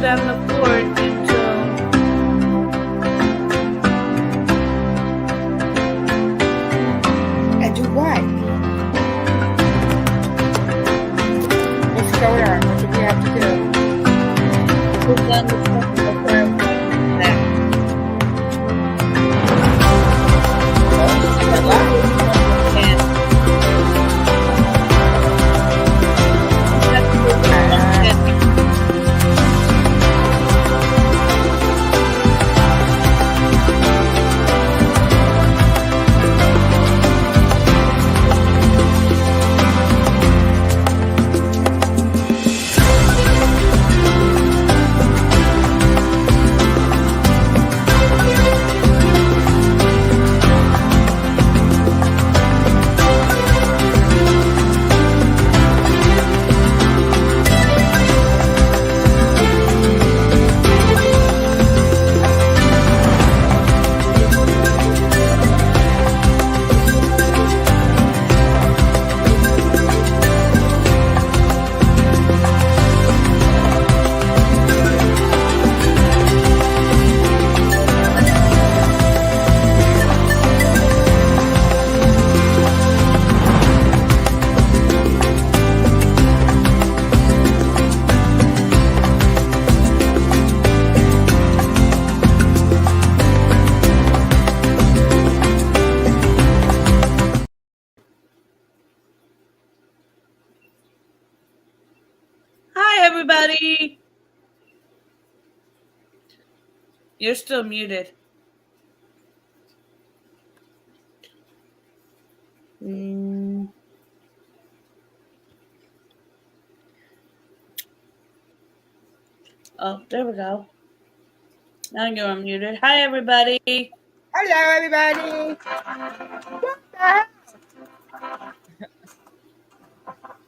down the fort until And do what? What's going on? What do we have to do? hold down the fort until firefighters back. Hi, everybody. You're still muted. Oh, there we go. Now you're unmuted. Hi, everybody. Hello, everybody. What the hell? I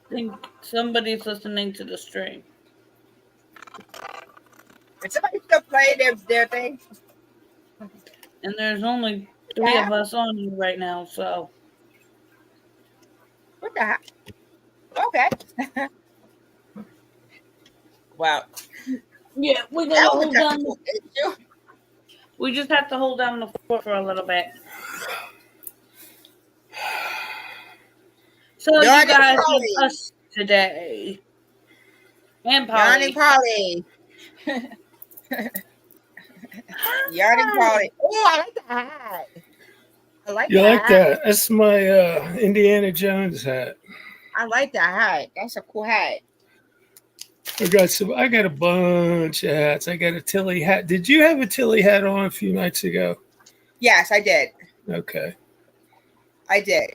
think somebody's listening to the stream. Is somebody still playing their thing? And there's only 3 of us on here right now, so. What the heck? Okay. Well, yeah, we gotta that was hold a down. technical issue. We just have to hold down the fort for a little bit. So you Yarning guys Polly. with us today. And Yarning Polly. Polly. Yarning Polly. Oh, I like the hat. I like You that like hat. that? That's my Indiana Jones hat. I like that hat. That's a cool hat. I got a bunch of hats. I got a Tilly hat. Did you have a Tilly hat on a few nights ago? Yes, I did. Okay. I did.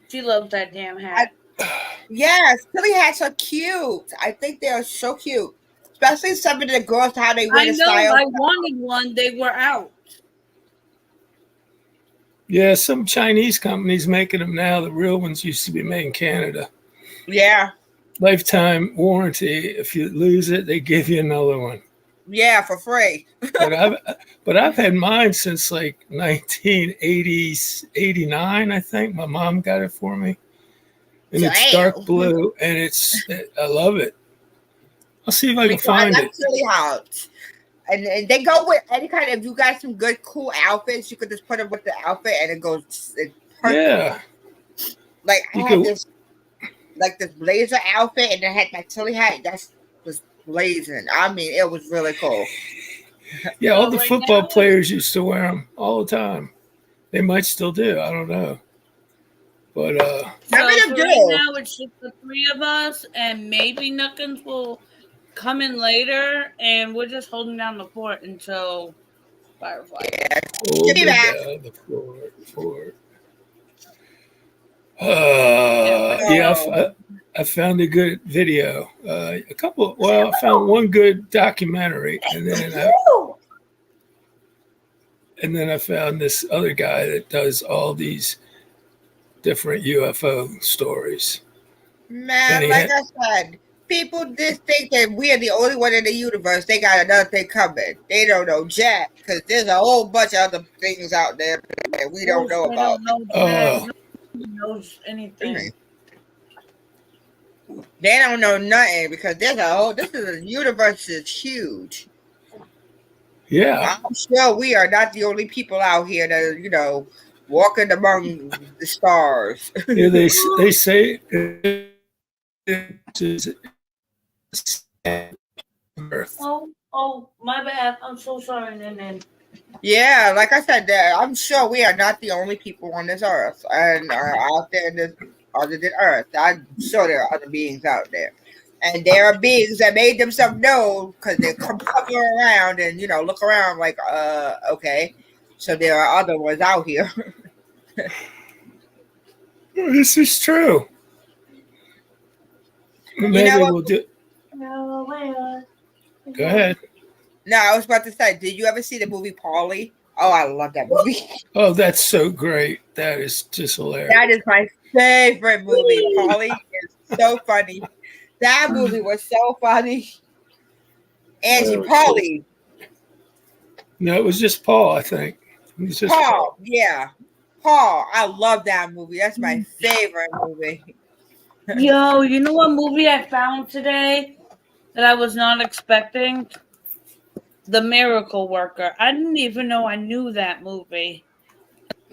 She loves that damn hat. Yes, Tilly hats are cute. I think they are so cute. Especially some of the girls, how they wear I the know, style. I wanted one. They were out. Yeah, some Chinese companies making them now. The real ones used to be made in Canada. Yeah. Lifetime warranty. If you lose it, they give you another one. Yeah, for free. But I've had mine since like 1989, I think. My mom got it for me. And it's dark blue, and I love it. I'll see if I can find it. Tilly hats. And they go with any kind of, if you got some good, cool outfits, you could just put them with the outfit and it goes perfect. Yeah. Like, I had this blazer outfit and I had my Tilly hat. That was blazing. I mean, it was really cool. Yeah, all the football players used to wear them all the time. They might still do. I don't know. But right now it's just the 3 of us, and maybe Nuckins will come in later, and we're just holding down the fort until Firefly. Yeah. Holding down the fort. I found a good video. I found one good documentary, and then I found this other guy that does all these different UFO stories. Man, like I said, people just think that we are the only one in the universe. They got another thing coming. They don't know jack, because there's a whole bunch of other things out there that we don't know about. Nobody knows anything. They don't know nothing because this is a universe is huge. Yeah. I'm sure we are not the only people out here that are, walking among the stars. Yeah, they say it's Earth. Oh, my bad. I'm so sorry, Nan. Yeah, like I said, I'm sure we are not the only people on this earth and are out there in this other than Earth. I'm sure there are other beings out there. And there are beings that made themselves known because they come hovering around and look around like, okay. So there are other ones out here. This is true. Maybe we'll do. Go ahead. No, I was about to say, did you ever see the movie Paulie? Oh, I love that movie. Oh, that's so great. That is just hilarious. That is my favorite movie. Paulie is so funny. That movie was so funny. Angie, Paulie. No, it was just Paul, I think. Just Paul, yeah. Paul, I love that movie. That's my favorite movie. Yo, you know what movie I found today that I was not expecting? The Miracle Worker. I didn't even know I knew that movie.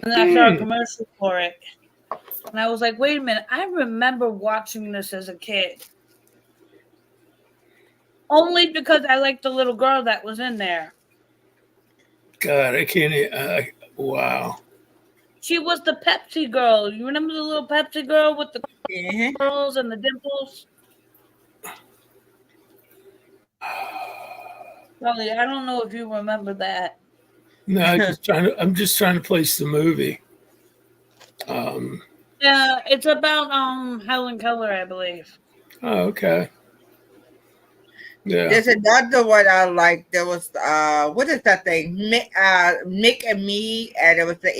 And then I saw a commercial for it. And I was like, wait a minute. I remember watching this as a kid. Only because I liked the little girl that was in there. God, I can't. Wow. She was the Pepsi girl. You remember the little Pepsi girl with the curls and the dimples? Probably, I don't know if you remember that. No, I'm just trying to place the movie. Yeah, it's about Helen Keller, I believe. Oh, okay. Yeah. There's another one I like. There was what is that thing? Mick and Me, and it was the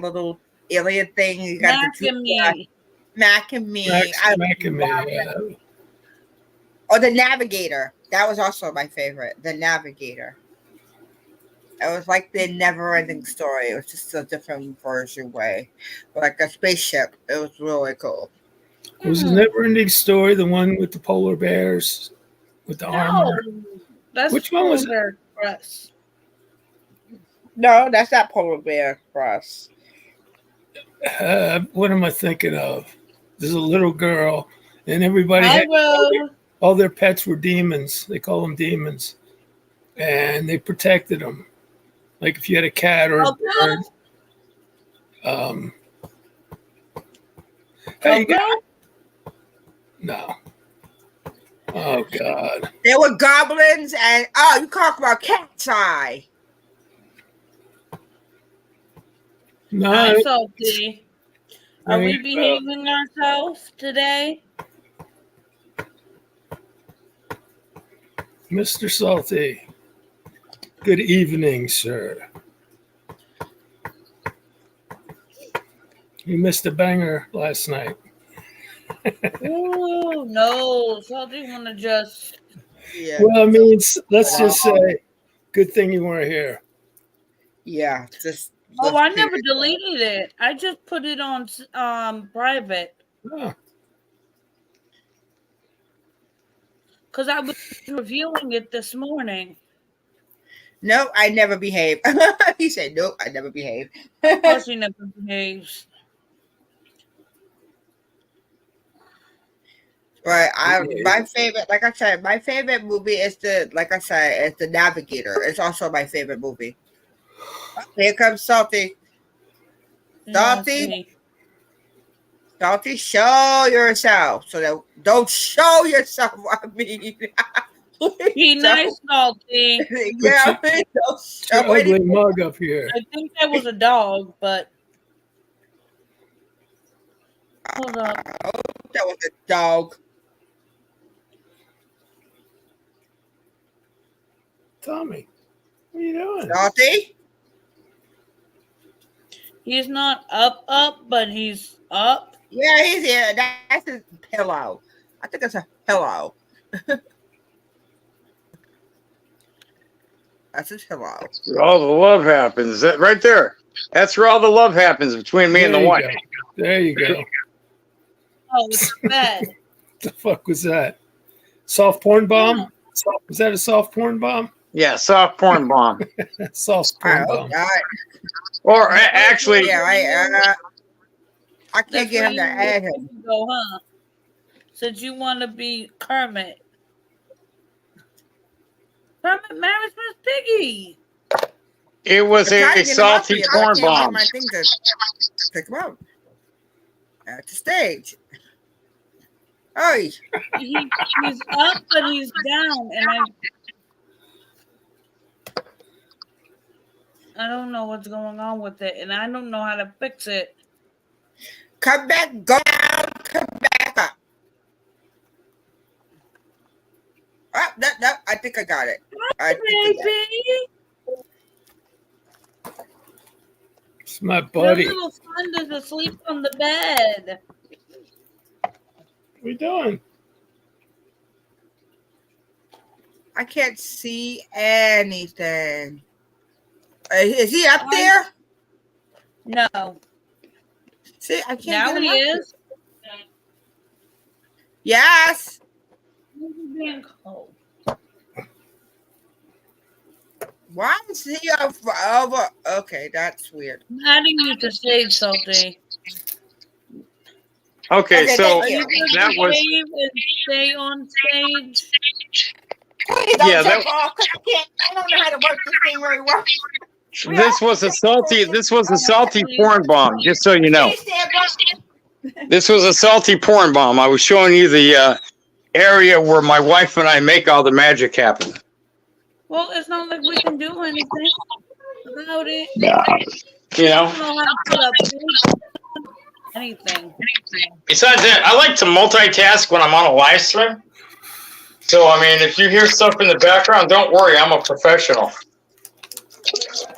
little alien thing. You got Mac and Me. Mac and Me. Mac and Me. Yeah. Or The Navigator. That was also my favorite. The Navigator. It was like the never-ending story. It was just a different version way, like a spaceship. It was really cool. Was the never-ending story the one with the polar bears with the armor? That's which one was it? Express. No, that's not Polar Bear Express. What am I thinking of? There's a little girl, and everybody had all their pets were demons. They call them demons, and they protected them. Like if you had a cat or a bird. Hey, no. Oh God. There were goblins and you talk about Cat's Eye. No. I'm salty. Are we behaving ourselves today? Mr. Salty. Good evening, sir. You missed a banger last night. Oh no, Salty wanna just Well, I mean, let's just say good thing you weren't here. Yeah, just I never deleted it. I just put it on private. Oh. Because I was reviewing it this morning. No, I never behave. He said, nope, I never behave. Of course he never behaves. But my favorite, like I said, my favorite movie is The Navigator. It's also my favorite movie. Here comes Salty. Salty. Salty, show yourself. So that don't show yourself. I mean, be nice, Salty. Yeah, don't show ugly mug up here. I think that was a dog, but hold up. That was a dog. Tommy, what are you doing? Salty? He's not up, but he's up. Yeah, he's here. That's his pillow. I think it's a pillow. That's his pillow. That's where all the love happens. That right there. That's where all the love happens between me and the wife. There you go. Oh, it's bed. The fuck was that? Soft porn bomb? Was that a soft porn bomb? Yeah, soft porn bomb. Soft porn bomb. Or actually, yeah, I can't get him to add him. Go, huh? Since you want to be Kermit. Kermit marries Miss Piggy. it was a salty porn bomb. My thing to pick him up at the stage. Oh, he's up, but he's down, and I don't know what's going on with it, and I don't know how to fix it. Come back, go down, come back up. No, I think I got it. Baby. It's my buddy. Your little son is asleep on the bed. What are you doing? I can't see anything. Is he up there? No. See, I can't. Now get him he up is. there. Yes. Being cold. Why is he up forever? Okay, that's weird. I'm adding you to stage, Salty. Okay, so thank you. that was Save and stay on stage. Please don't Yeah, jump off, 'cause I don't know how to work this thing very well. this was a salty porn bomb. Just so you know, Please stand up. this was a salty porn bomb. I was showing you the area where my wife and I make all the magic happen. Well, it's not like we can do anything about it. Yeah. You I know. don't know how to put up anything. Besides that, I like to multitask when I'm on a live stream. So, I mean, if you hear stuff in the background, don't worry. I'm a professional.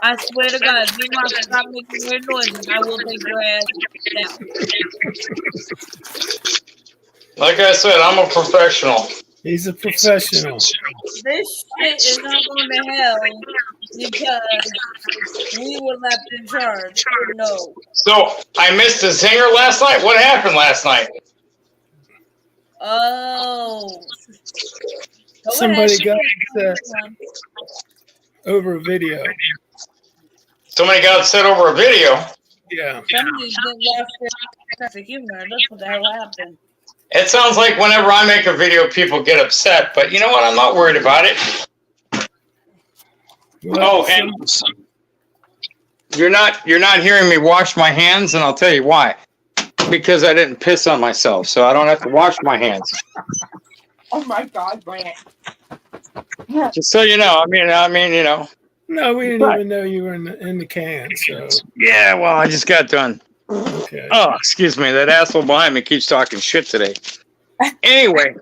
I swear to God, if you want to stop making weird noises, I will take your ass down. Like I said, I'm a professional. He's a professional. This shit is not going to hell because we were left in charge. No. So, I missed a zinger last night. What happened last night? Oh. Go Somebody ahead. got upset over a video. Somebody got upset over a video. Yeah. Somebody didn't lost their sense of humor. That's what the hell happened. It sounds like whenever I make a video, people get upset. But you know what? I'm not worried about it. Well, Oh, and you're not hearing me wash my hands, and I'll tell you why. Because I didn't piss on myself, so I don't have to wash my hands. Oh my God, Grant. Just so you know, I mean, you know. no, we didn't even know you were in the can. So Yeah, well, I just got done. okay. Oh, excuse me. That asshole behind me keeps talking shit today. Anyway,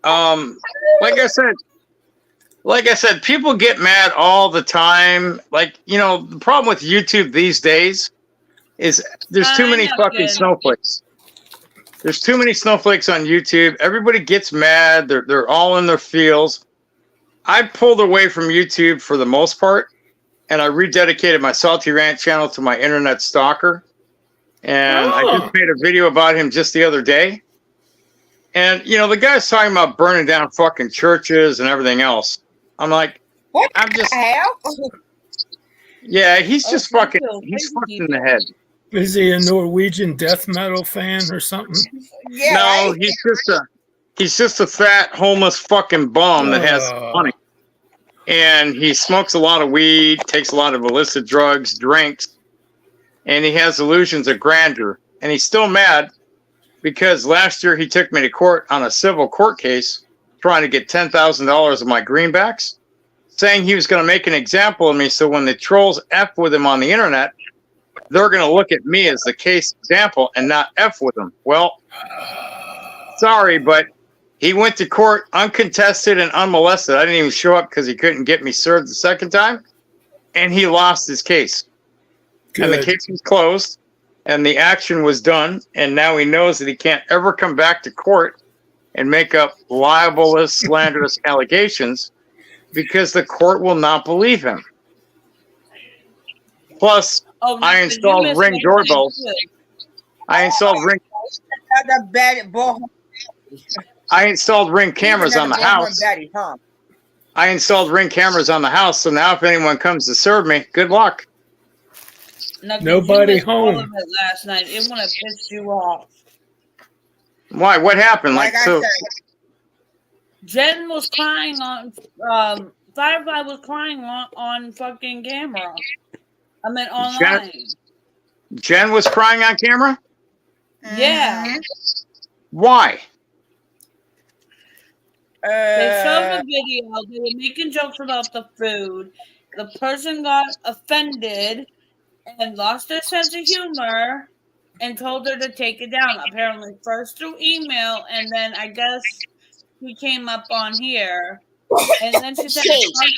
like I said, people get mad all the time. Like, you know, the problem with YouTube these days is there's too many fucking snowflakes. There's too many snowflakes on YouTube. Everybody gets mad. They're all in their feels. I pulled away from YouTube for the most part, and I rededicated my Salty Rant channel to my internet stalker. And I just made a video about him just the other day. And, you know, the guy's talking about burning down fucking churches and everything else. I'm like, What I'm just, the hell? yeah, he's just Okay, fucking, so he's thank fucked you. in the head. Is he a Norwegian death metal fan or something? Yeah, No, right? he's just a fat homeless fucking bum that has Oh. money. And he smokes a lot of weed, takes a lot of illicit drugs, drinks, and he has illusions of grandeur. And he's still mad because last year he took me to court on a civil court case trying to get $10,000 of my greenbacks, saying he was going to make an example of me so when the trolls F with him on the internet, they're going to look at me as the case example and not F with him. Well, sorry, but he went to court uncontested and unmolested. I didn't even show up because he couldn't get me served the second time, and he lost his case. Good. And the case was closed, and the action was done, and now he knows that he can't ever come back to court and make up libelous, slanderous allegations because the court will not believe him. Plus, Oh, I listen, you installed missed Ring one thing, doorbells. too. I installed Ring. Another bad boy. I installed Ring cameras on the house. Daddy, huh? I installed Ring cameras on the house, so now if anyone comes to serve me, good luck. Now, Nobody you missed all home. of it last night. It would have pissed you off. Why? What happened? Like I so? said, Jen was crying on Firefly was crying on fucking camera. I mean online. Jen was crying on camera? Yeah. Why? They showed the video. They were making jokes about the food. The person got offended and lost their sense of humor and told her to take it down. Apparently, first through email, and then I guess he came up on here. And then she said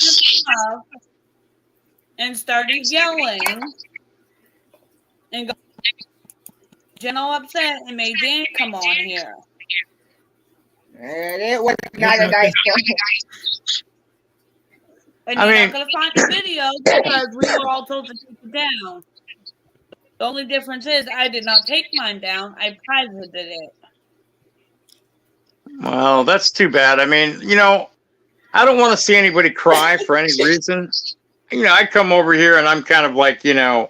stuff and started yelling and got Jen all upset and made Dan come on here. And it was not a nice one. And you're not going to find the video because we were all told to take it down. The only difference is I did not take mine down. I privated it. Well, that's too bad. I mean, I don't want to see anybody cry for any reason. I come over here and I'm kind of like, I'm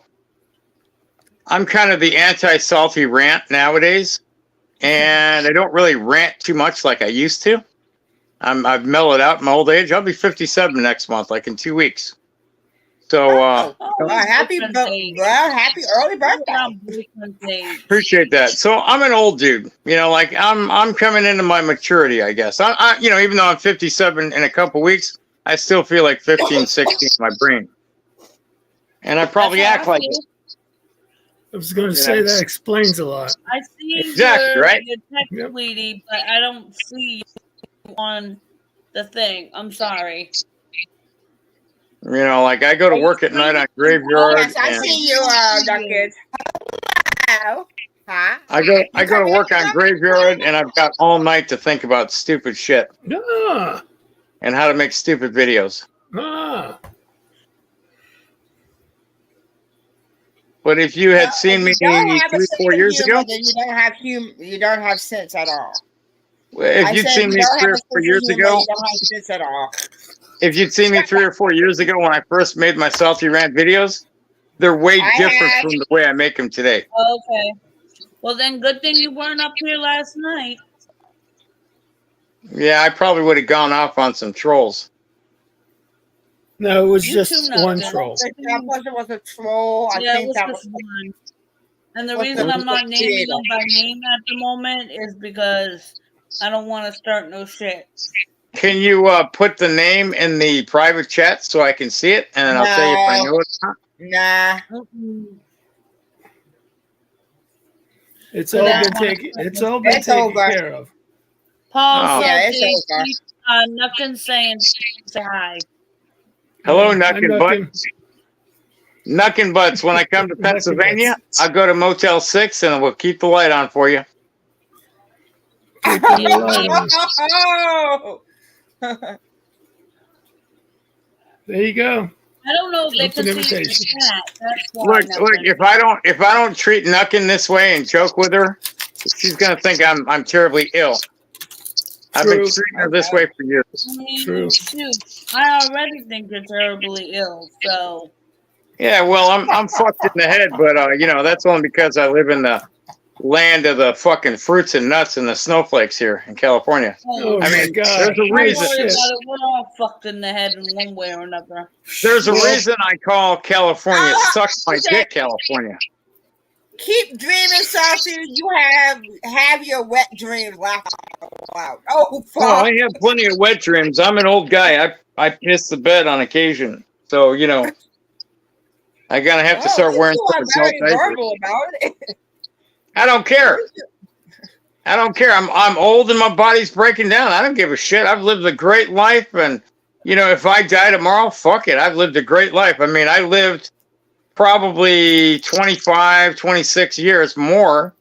kind of the anti-salty rant nowadays. And I don't really rant too much like I used to. I've mellowed out in my old age. I'll be 57 next month, like in 2 weeks. So, happy early birthday. Appreciate that. So I'm an old dude, I'm coming into my maturity, I guess. I even though I'm 57 in a couple weeks, I still feel like 15, 16 in my brain. And I probably act like it. I was going to say that explains a lot. I see exactly, right? Your text, sweetie, but I don't see you on the thing. I'm sorry. I go to work at night on Graveyard. Yes, I see you, Duncan. Hello. Huh? I go to work on Graveyard, and I've got all night to think about stupid shit and how to make stupid videos. But if you had seen me 3 or 4 years ago, you don't have sense at all. If you'd seen me 3 or 4 years ago, you don't have sense at all. If you'd seen me 3 or 4 years ago when I first made my Salty Rant videos, they're way different from the way I make them today. Okay. Well, then good thing you weren't up here last night. Yeah, I probably would have gone off on some trolls. No, it was just one troll. That person was a troll. I think it was just one. And the reason I'm not naming them by name at the moment is because I don't want to start no shit. Can you put the name in the private chat so I can see it, and I'll tell you if I know it or not? Nah. It's all been taken care of. Paul, it's over. Nothing saying say hi. Hello, Nuckin' Butts. Nuckin' Butts. When I come to Pennsylvania, I'll go to Motel 6 and we'll keep the light on for you. There you go. I don't know if they can see the chat. That's why. Look, if I don't treat Nuckin this way and joke with her, she's gonna think I'm terribly ill. I've been treating her this way for years. True. Shoot, I already think you're terribly ill, so. Yeah, well, I'm fucked in the head, but that's only because I live in the land of the fucking fruits and nuts and the snowflakes here in California. Oh, I mean, God. there's a reason. We're all fucked in the head in one way or another. There's a reason I call California "suck my dick" California. Keep dreaming, Saucy. You have your wet dreams. Laugh out loud. Oh, fuck. Oh, I have plenty of wet dreams. I'm an old guy. I piss the bed on occasion, so I gotta have to start wearing some very verbal about it. I don't care. I'm old and my body's breaking down. I don't give a shit. I've lived a great life, and if I die tomorrow, fuck it. I've lived a great life. I mean, I lived probably 25, 26 years more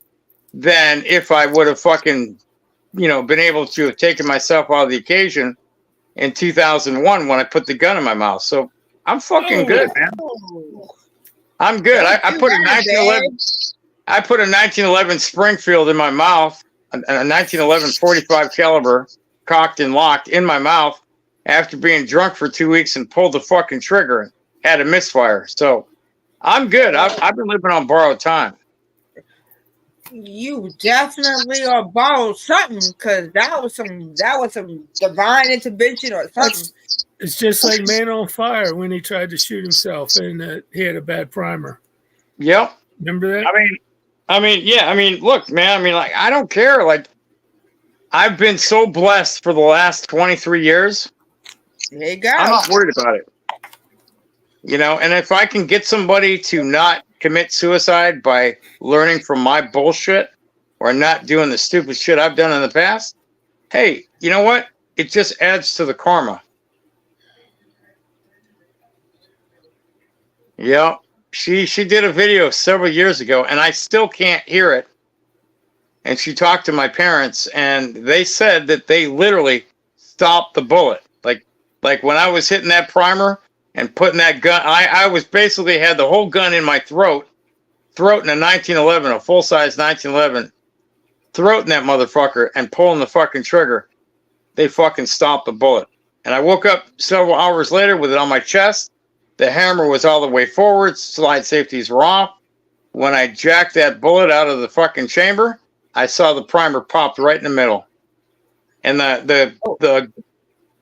than if I would have fucking, been able to have taken myself out of the occasion in 2001 when I put the gun in my mouth. So I'm fucking good, man. I'm good. I put a 1911. I put a 1911 Springfield in my mouth a 1911 45 caliber cocked and locked in my mouth after being drunk for 2 weeks and pulled the fucking trigger and had a misfire. So I'm good. I've been living on borrowed time. You definitely are borrowed something, because that was some divine intervention or something. It's just like Man on Fire when he tried to shoot himself and he had a bad primer. Yep. Remember that? I mean, yeah. I mean, look, man. I mean, like, I don't care. Like, I've been so blessed for the last 23 years. There you go. I'm not worried about it. You know, and if I can get somebody to not commit suicide by learning from my bullshit or not doing the stupid shit I've done in the past, hey, you know what? It just adds to the karma. Yeah. She did a video several years ago, and I still can't hear it. And she talked to my parents, and they said that they literally stopped the bullet. Like when I was hitting that primer and putting that gun, I was basically had the whole gun in my throat in a 1911, a full-size 1911, throating that motherfucker and pulling the fucking trigger. They fucking stopped the bullet. And I woke up several hours later with it on my chest. The hammer was all the way forward. Slide safeties were off. When I jacked that bullet out of the fucking chamber, I saw the primer popped right in the middle. And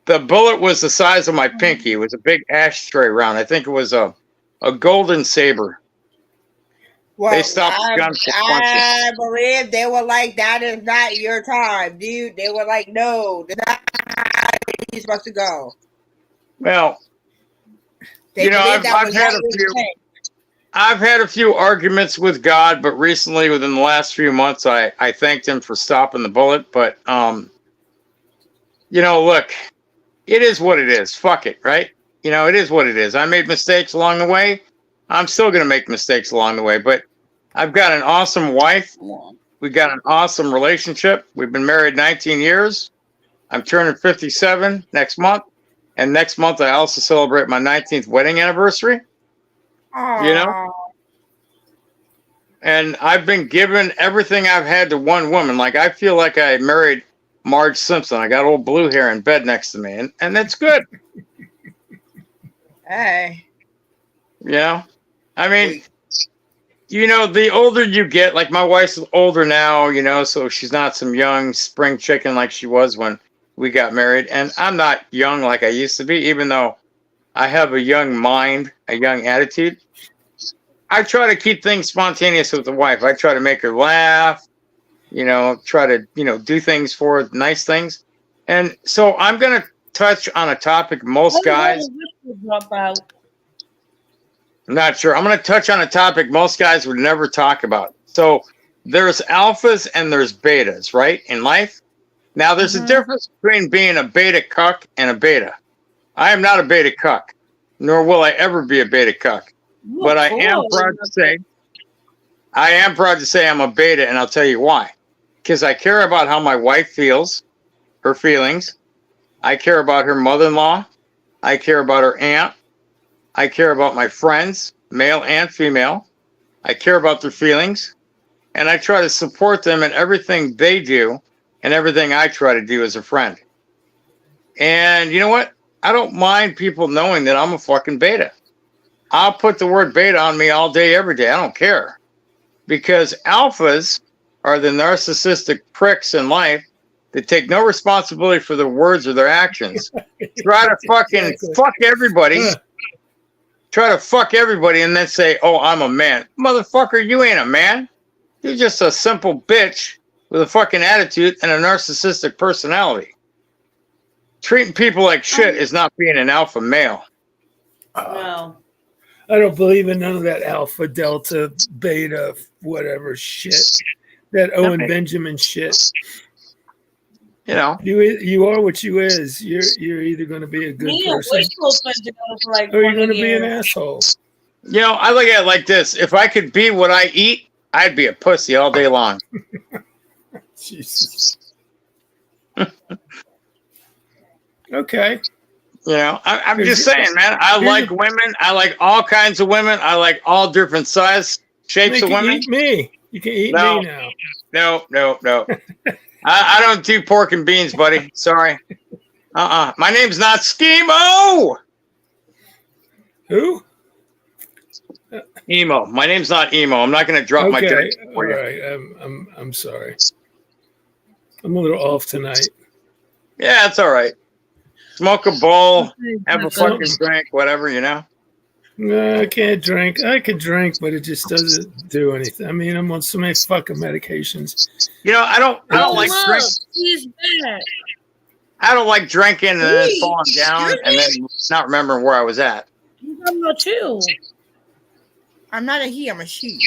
the bullet was the size of my pinky. It was a big ashtray round. I think it was a golden saber. Well, They stopped the gun for punching. I believe they were like, that is not your time, dude. They were like, no, that's not how you're supposed to go. Well, They you know, believed that I've was had not a your few. thing. I've had a few arguments with God, but recently, within the last few months, I thanked him for stopping the bullet. But you know, look, it is what it is. Fuck it, right? You know, it is what it is. I made mistakes along the way. I'm still gonna make mistakes along the way, but I've got an awesome wife. We got an awesome relationship. We've been married 19 years. I'm turning 57 next month. And next month, I also celebrate my 19th wedding anniversary. You know? Aw. And I've been given everything I've had to one woman. Like, I feel like I married Marge Simpson. I got old blue hair in bed next to me. And that's good. Hey. You know? I mean, you know, the older you get, like my wife's older now, you know, so she's not some young spring chicken like she was when we got married. And I'm not young like I used to be, even though I have a young mind, a young attitude. I try to keep things spontaneous with the wife. I try to make her laugh, you know, try to, you know, do things for her, nice things. And so I'm going to touch on a topic most guys. I'm not sure. I'm going to touch on a topic most guys would never talk about. So there's alphas and there's betas, right, in life? Now, there's a difference between being a beta cuck and a beta. I am not a beta cuck, nor will I ever be a beta cuck. But I am proud to say I'm a beta, and I'll tell you why. Because I care about how my wife feels, her feelings. I care about her mother-in-law. I care about her aunt. I care about my friends, male and female. I care about their feelings. And I try to support them in everything they do and everything I try to do as a friend. And you know what? I don't mind people knowing that I'm a fucking beta. I'll put the word beta on me all day, every day. I don't care. Because alphas are the narcissistic pricks in life that take no responsibility for their words or their actions. Try to fucking fuck everybody. Try to fuck everybody and then say, oh, I'm a man. Motherfucker, you ain't a man. You're just a simple bitch with a fucking attitude and a narcissistic personality. Treating people like shit is not being an alpha male. No. I don't believe in none of that alpha, delta, beta, whatever shit. That Owen Benjamin shit. You know, you are what you is. You're either going to be a good person, or you're going to be an asshole. You know, I look at it like this: if I could be what I eat, I'd be a pussy all day long. Jesus. Okay. You know, I'm just saying, man. I like women. I like all kinds of women. I like all different size, shapes of women. You can eat me. You can eat me now. No. I don't do pork and beans, buddy. Sorry. My name's not Schemo. Who? Emo. My name's not Emo. I'm not going to drop my Okay, dick all for you. right. I'm sorry. I'm a little off tonight. Yeah, it's all right. Smoke a bowl, have a fucking drink, whatever, you know. No, I can't drink. I could drink, but it just doesn't do anything. I mean, I'm on so many fucking medications. You know, I don't Oh, like look, drink. she's back. I don't like drinking and then falling down and then not remembering where I was at. You talking about you? I'm not a he, I'm a she.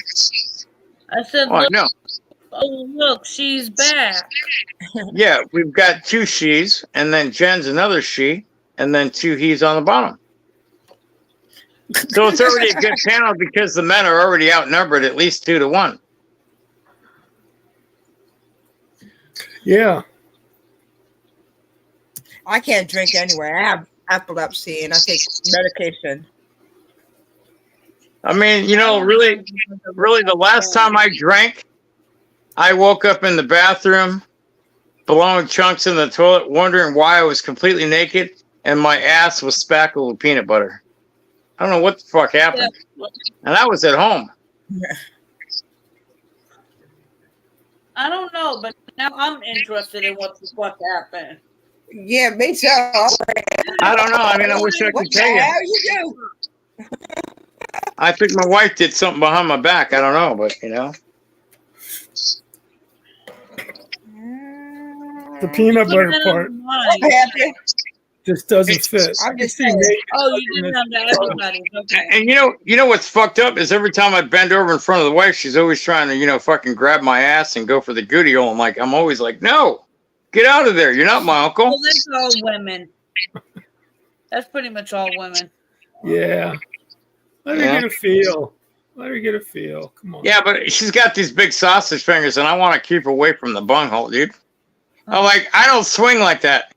I said, Oh, look, no. oh, look, she's back. Yeah, we've got 2 she's, and then Jen's another she, and then 2 he's on the bottom. So it's already a good panel because the men are already outnumbered at least 2 to 1. Yeah. I can't drink anyway. I have epilepsy and I take medication. I mean, you know, really, the last time I drank, I woke up in the bathroom, blowing chunks in the toilet, wondering why I was completely naked, and my ass was spackled with peanut butter. I don't know what the fuck happened. And I was at home. I don't know, but now I'm interested in what the fuck happened. Yeah, me too. I don't know. I mean, I wish I What could the tell you. hell you do? I think my wife did something behind my back. I don't know, but, you know. The peanut butter part Why? just doesn't fit. I'm just saying. Oh, you did them to everybody. Okay. And you know what's fucked up is every time I bend over in front of the wife, she's always trying to, you know, fucking grab my ass and go for the goodie hole. I'm always like, no, get out of there. You're not my uncle. Well, that's all women. That's pretty much all women. Yeah. Let her get a feel. Let her get a feel. Come on. Yeah, but she's got these big sausage fingers, and I want to keep her away from the bunghole, dude. I'm like, I don't swing like that.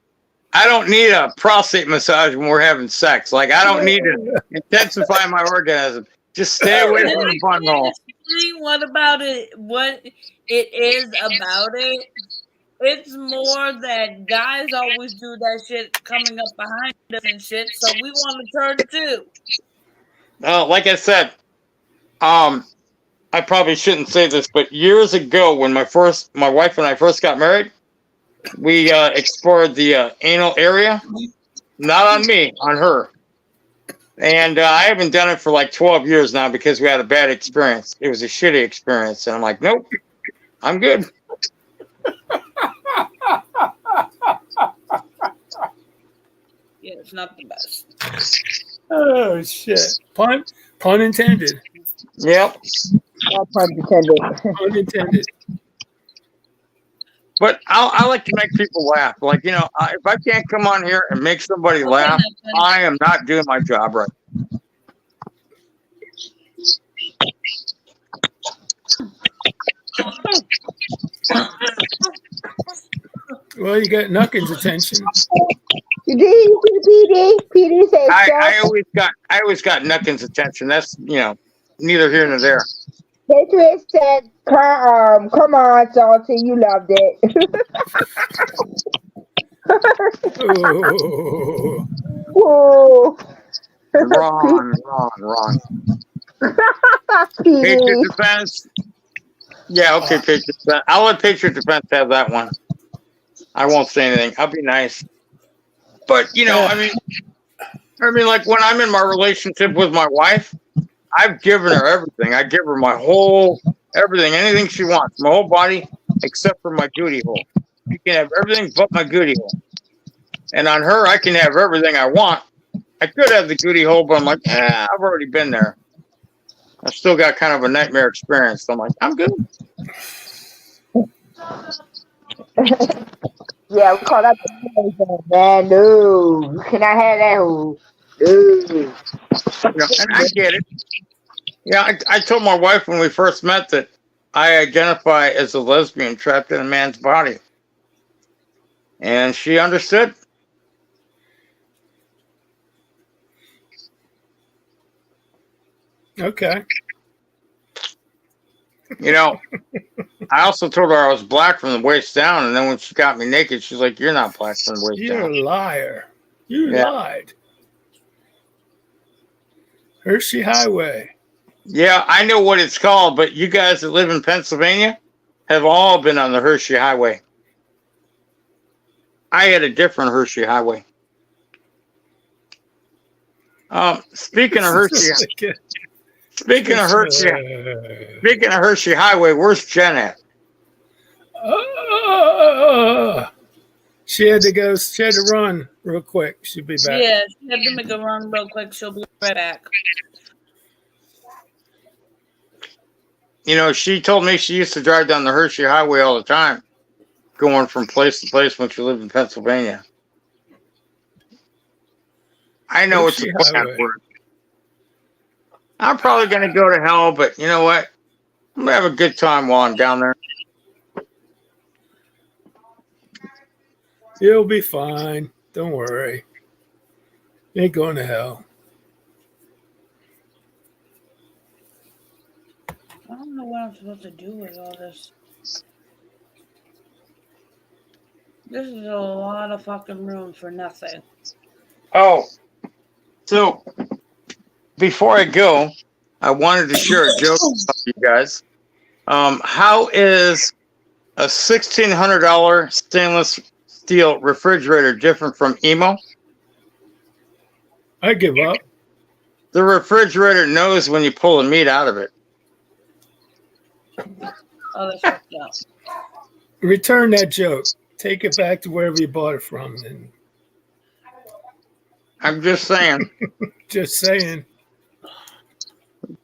I don't need a prostate massage when we're having sex. Like, I don't need to intensify my orgasm. Just stay away from the bunghole. What about it? What it is about it? It's more that guys always do that shit coming up behind us and shit, so we want to turn too. Like I said, I probably shouldn't say this, but years ago when my wife and I first got married, we explored the anal area. Not on me, on her. And I haven't done it for like 12 years now because we had a bad experience. It was a shitty experience. And I'm like, nope, I'm good. Yeah, it's not the best. Oh shit! Pun intended. Yep. Pun intended. Pun intended. But I like to make people laugh. Like, you know, if I can't come on here and make somebody laugh, I am not doing my job right. Well, you got Nuckin's attention. You did, PD said I always got Nuckin's attention. That's, you know, neither here nor there. Patriot said, come on, Salty, you loved it. Oh. Wrong. Patriot Defense. Yeah, okay, Patriot Defense. I'll let Patriot Defense have that one. I won't say anything. I'll be nice. But, you know, I mean, like when I'm in my relationship with my wife, I've given her everything. I give her my whole everything, anything she wants, my whole body, except for my goodie hole. You can have everything but my goodie hole. And on her, I can have everything I want. I could have the goodie hole, but I'm like, I've already been there. I've still got kind of a nightmare experience. So I'm like, I'm good. Yeah, we call that the man. No, you cannot have that hole. You know, and I get it. Yeah, I told my wife when we first met that I identify as a lesbian trapped in a man's body. And she understood. Okay. You know, I also told her I was black from the waist down, and then when she got me naked, she's like, "You're not black from the waist You're down." a liar. You Yeah. lied. Hershey Highway. Yeah, I know what it's called, but you guys that live in Pennsylvania have all been on the Hershey Highway. I had a different Hershey Highway. Speaking of Hershey, speaking of Hershey Highway, where's Jen at? She had to go. She had to run real quick. She'll be back. Yeah, she had to make a run real quick. She'll be right back. You know, she told me she used to drive down the Hershey Highway all the time, going from place to place when she lived in Pennsylvania. I know Hershey it's a bad Highway. word. I'm probably going to go to hell, but you know what? I'm going to have a good time while I'm down there. You'll be fine. Don't worry. You ain't going to hell. I don't know what I'm supposed to do with all this. This is a lot of fucking room for nothing. Oh, so before I go, I wanted to share a joke with you guys. How is a $1,600 stainless steel refrigerator different from Emo? I give up. The refrigerator knows when you pull the meat out of it. Oh, that's fucked up. Return that joke. Take it back to wherever you bought it from. And I'm just saying. just saying.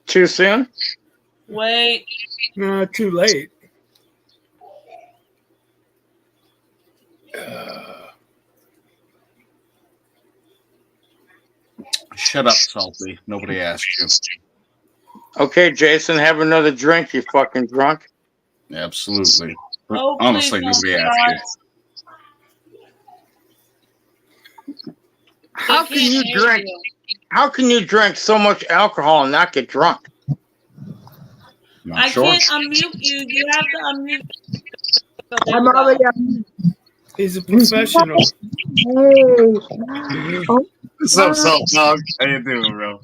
Too soon? Wait. No, too late. Shut up, Salty. Nobody asked you. Okay, Jason, have another drink, you fucking drunk. Absolutely. But Oh, honestly, please nobody don't asked you. How They can you can't hear drink? you. How can you drink so much alcohol and not get drunk? Not I sure. can't unmute you. You have to unmute. I'm already on. He's a professional. What's up, Salt Dog? How you doing, bro?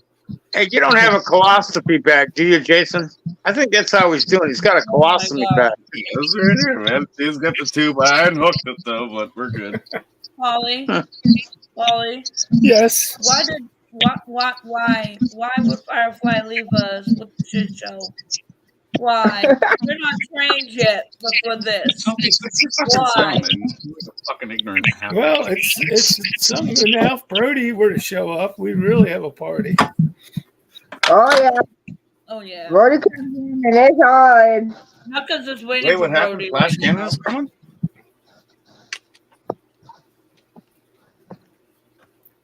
Hey, you don't have a colostomy bag, do you, Jason? I think that's how he's doing. He's got a Oh my colostomy God. bag. That's right here, man. He's got the tube. I unhooked it though, but we're good. Polly. Polly. Yes. Why would Firefly leave us with the shit show? Why? We're not trained yet for this. Why? You're a fucking ignorant. Well, it's something good now. If Brody were to show up, we'd really have a party. Oh yeah, Oh yeah. Brody comes in and it's hard. Not because it's waiting Wait, for what happened? Brody. Flash right now. Canada's coming?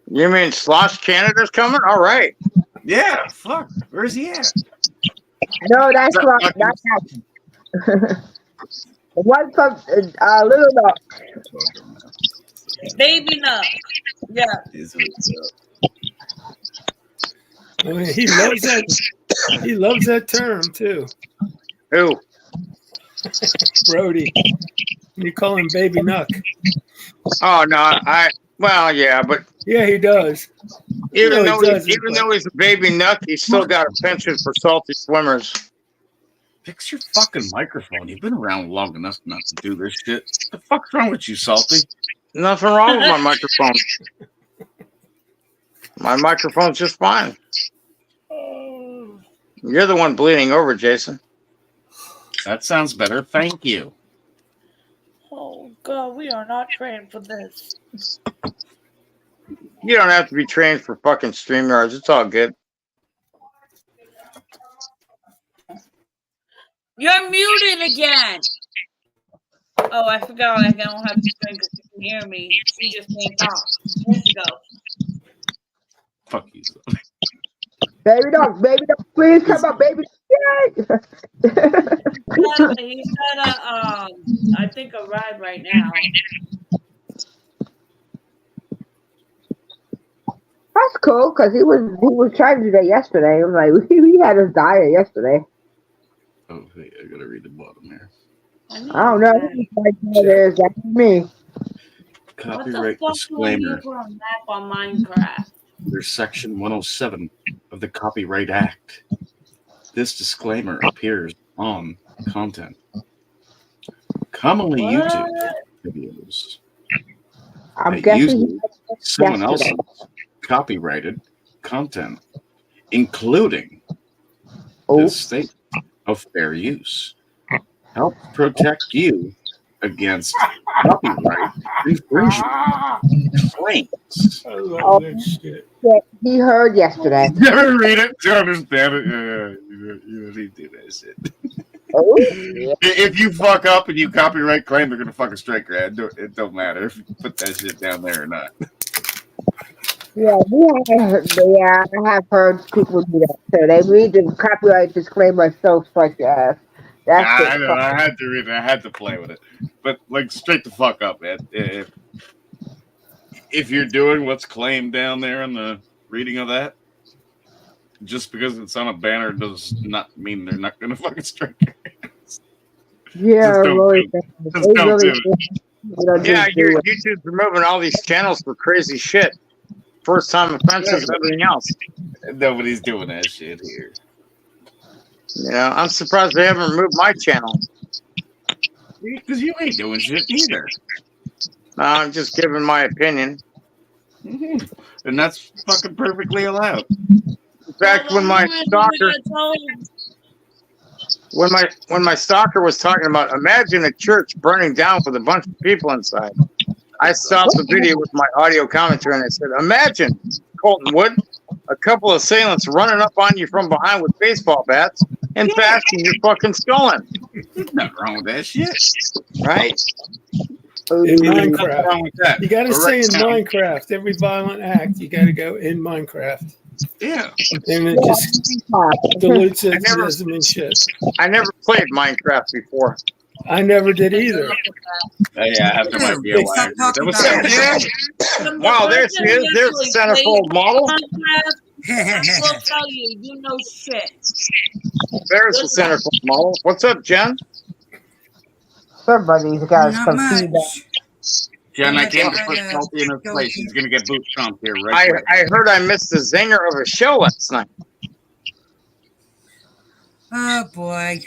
You mean Slosh Canada's coming? All right. Yeah, fuck. Where's he at? No, that's wrong. That's not. One from Little Dog. Baby Nuck. Yeah. I mean, he loves that. He loves that term too, Who? Brody. You call him Baby Nuck. Oh no, well, yeah, but Yeah, he does. even No, he doesn't, though he's a baby nuck, he's still got a penchant for salty swimmers. Fix your fucking microphone. You've been around long enough not to do this shit. What the fuck's wrong with you, Salty? Nothing wrong with my microphone. My microphone's just fine. You're the one bleeding over, Jason. That sounds better. Thank you. Oh God, we are not trained for this. You don't have to be trained for fucking StreamYards. It's all good. You're muted again. Oh, I forgot. I don't have to drink because you can hear me. She just can't talk. There you go. Fuck you. Baby Dog, please come up, baby. He said, I think a ride right now. That's cool because he was trying to do that yesterday. I'm like, we had his diet yesterday. Oh, wait, I gotta read the bottom here. I don't know. That's me. What the Copyright fuck do I disclaimer. need for a map on Minecraft? There's Section 107 of the Copyright Act. This disclaimer appears on content, commonly What? YouTube videos. I'm that guessing uses someone else's copyrighted content, including this statement of fair use. Help protect you against copyright infringement claims. I love that shit. he heard yesterday. Never read it to understand it. You don't need to do that shit. If you fuck up and you copyright claim, they're gonna fucking strike your head. It don't matter if you put that shit down there or not. Yeah, I have heard people do that. So they read the copyright disclaimer so strike your ass. That's I know. I had to read it. I had to play with it. But like, straight the fuck up, man. If you're doing what's claimed down there in the reading of that, just because it's on a banner does not mean they're not gonna fucking strike your ass. Yeah, really. Yeah, YouTube's removing all these channels for crazy shit. First time offenses and everything else. Nobody's doing that shit here. Yeah, I'm surprised they haven't removed my channel. Because you ain't doing shit either. I'm just giving my opinion. Mm-hmm. And that's fucking perfectly allowed. In fact, when my stalker was talking about, imagine a church burning down with a bunch of people inside. I stopped the video with my audio commentary and I said, imagine, Colton Wood, a couple of assailants running up on you from behind with baseball bats and bashing your fucking skull in. There's nothing wrong with that shit. Right? In Minecraft. Wrong with that. You got to say in Correct. Minecraft, every violent act, you got to go in Minecraft. Yeah. And it just dilutes it. It doesn't mean shit. I never played Minecraft before. I never did either. Yeah, after my Big VOI. Stop talking That was about so- Wow, there she is. There's the centerfold model. I will tell you, you know shit. There's the centerfold model. What's up, Jen? Somebody's got Not some much. feedback. Jen, I Yeah, can't yeah, put yeah. Salty in his place. He's going to get boot trumped here right quick. I heard I missed the zinger of a show last night. Oh boy,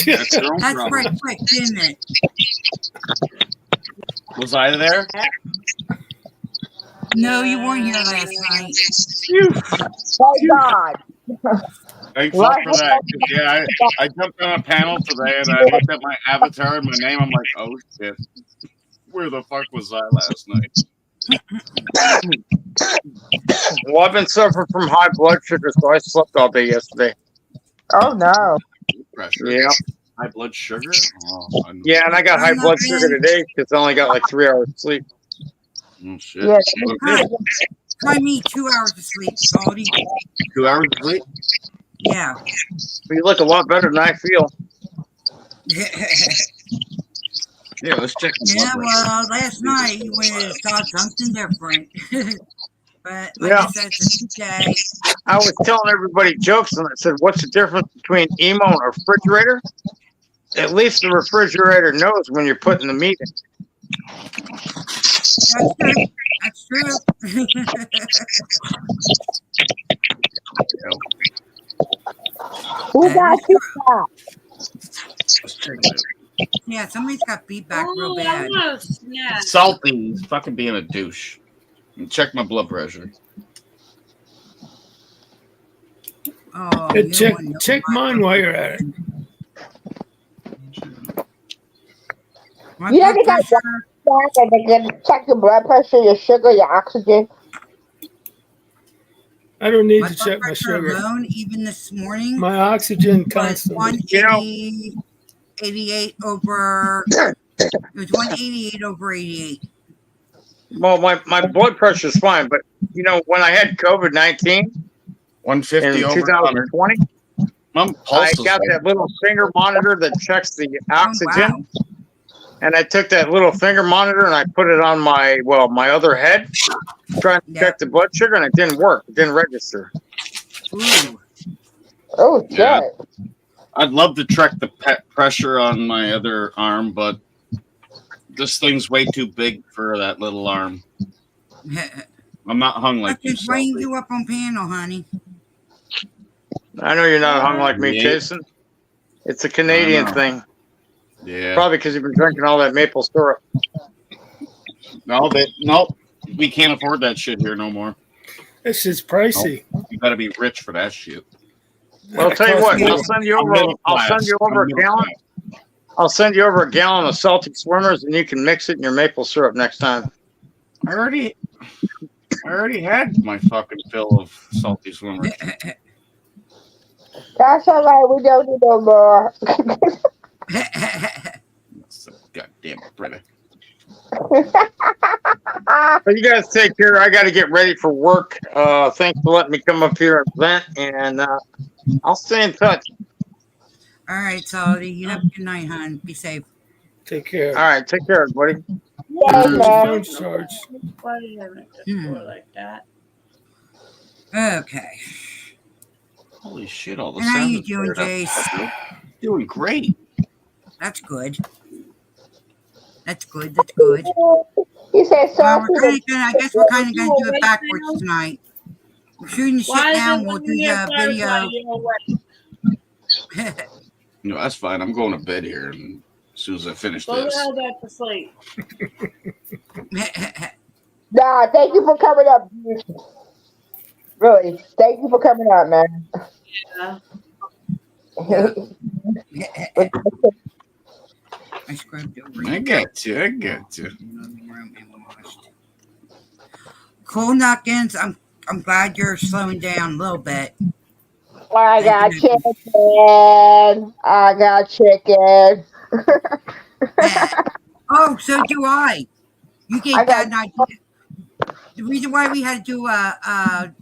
That's your own that's problem. right quick, isn't it? Was I there? No, you weren't here last night. Thank God. Thanks for that. Yeah, I jumped on a panel today and I looked at my avatar and my name. I'm like, oh shit. Where the fuck was I last night? Well, I've been suffering from high blood sugar, so I slept all day yesterday. Oh no. Pressure. Yeah. High blood sugar? Oh, Yeah, and I got high blood sugar today because I only got like 3 hours of sleep. Oh, shit. Yeah. Try me 2 hours of sleep, Salty. 2 hours of sleep? Yeah. You look a lot better than I feel. Yeah, let's check the Yeah, blood pressure. well, last night we saw something different. But like Yeah. I said, it's a day. I was telling everybody jokes and I said, what's the difference between emo and a refrigerator? At least the refrigerator knows when you're putting the meat in. That's true. Who got you? Let's check it. Yeah, somebody's got feedback real Oh, I bad. want to snack. Salty. He's fucking being a douche. And check my blood pressure. Oh, Hey, you check don't want check no- mine while you're at it. My Yeah, blood they got pressure- And they can check your blood pressure, your sugar, your oxygen. I don't need my to blood check my pressure sugar. alone, even this morning, My oxygen was constantly. 180, 88 over. It was 188 over 88. Well, my blood pressure's fine, but you know, when I had COVID-19 in 150 over 100. 2020, My I pulse is got like- that little finger monitor that checks the oxygen. wow. And I took that little finger monitor and I put it on my other head, trying to Yeah. check the blood sugar, and it didn't work. It didn't register. Ooh. Oh, shit. Yeah. I'd love to check the pressure on my other arm, but this thing's way too big for that little arm. I'm not hung like you. Just bring you up on panel, honey. I know you're not hung like me, Yeah. Jason. It's a Canadian know. thing. Yeah. Probably because you've been drinking all that maple syrup. No, we can't afford that shit here no more. This is pricey. You gotta be rich for that shit. Well, I'll tell you what. middle- I'll send you I'm over. middle I'll class. send you over I'm a middle gallon. class. I'll send you over a gallon of salty swimmers, and you can mix it in your maple syrup next time. I already had my fucking fill of salty swimmers. That's all right. We don't need no more. Goddamn Brita. But you guys take care. I got to get ready for work. Thanks for letting me come up here and vent, and I'll stay in touch. All right, Salty. You have a good night, hon. Be safe. Take care. All right, take care, everybody. Yes, man. Phone charge. Why do you have it before like that? Okay. Holy shit! All the And how sound you is doing, cleared up. Jace? Doing great. That's good. That's good. That's good. He said Well, we're salty. I guess we're kind of going to do it backwards tonight. We're shooting the shit Why is down. it We'll when do you get the butterfly, video. you're awake? No, that's fine. I'm going to bed here and as soon as I finish Go the this. hell back to sleep. Nah, thank you for coming up. Really, thank you for coming up, man. Yeah. I scrubbed over. I got you. I got you. Cool, Knockins. I'm glad you're slowing down a little bit. I got Thank you. chicken. I got chicken. Oh, so do I. You gave I got- Dad an idea. The reason why we had to do a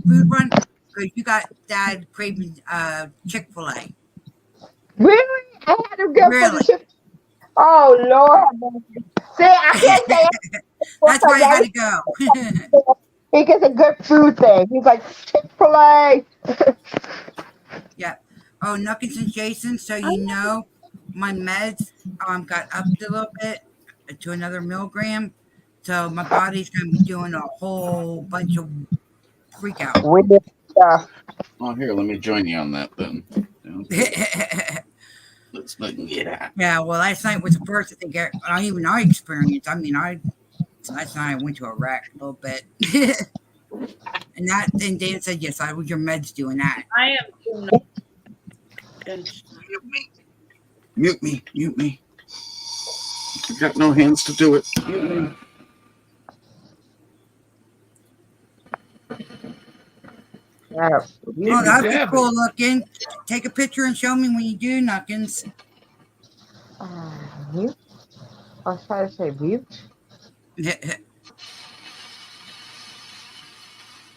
food run because you got Dad craving Chick-fil-A. Really? I had him go for Really? the chicken. Oh Lord! See, I can't say it. That's why I had to go. He gets a good food thing. He's like Chick-fil-A. Yeah. Oh, Nuckins and Jason, so you know, my meds got upped a little bit to another milligram. So my body's going to be doing a whole bunch of freak out. Weird stuff. Oh, here, let me join you on that then. Let's let me get out. Yeah, well, last night was the first I think even I experienced. I mean, last night I went to a wreck a little bit. And Dan said, yes, I was your meds doing that. I am too. Mute me. Mute me. I've got no hands to do it. Mute me. Yeah. Oh, that'd be cool looking. Take a picture and show me when you do, Nuckins. Mute. I was trying to say mute.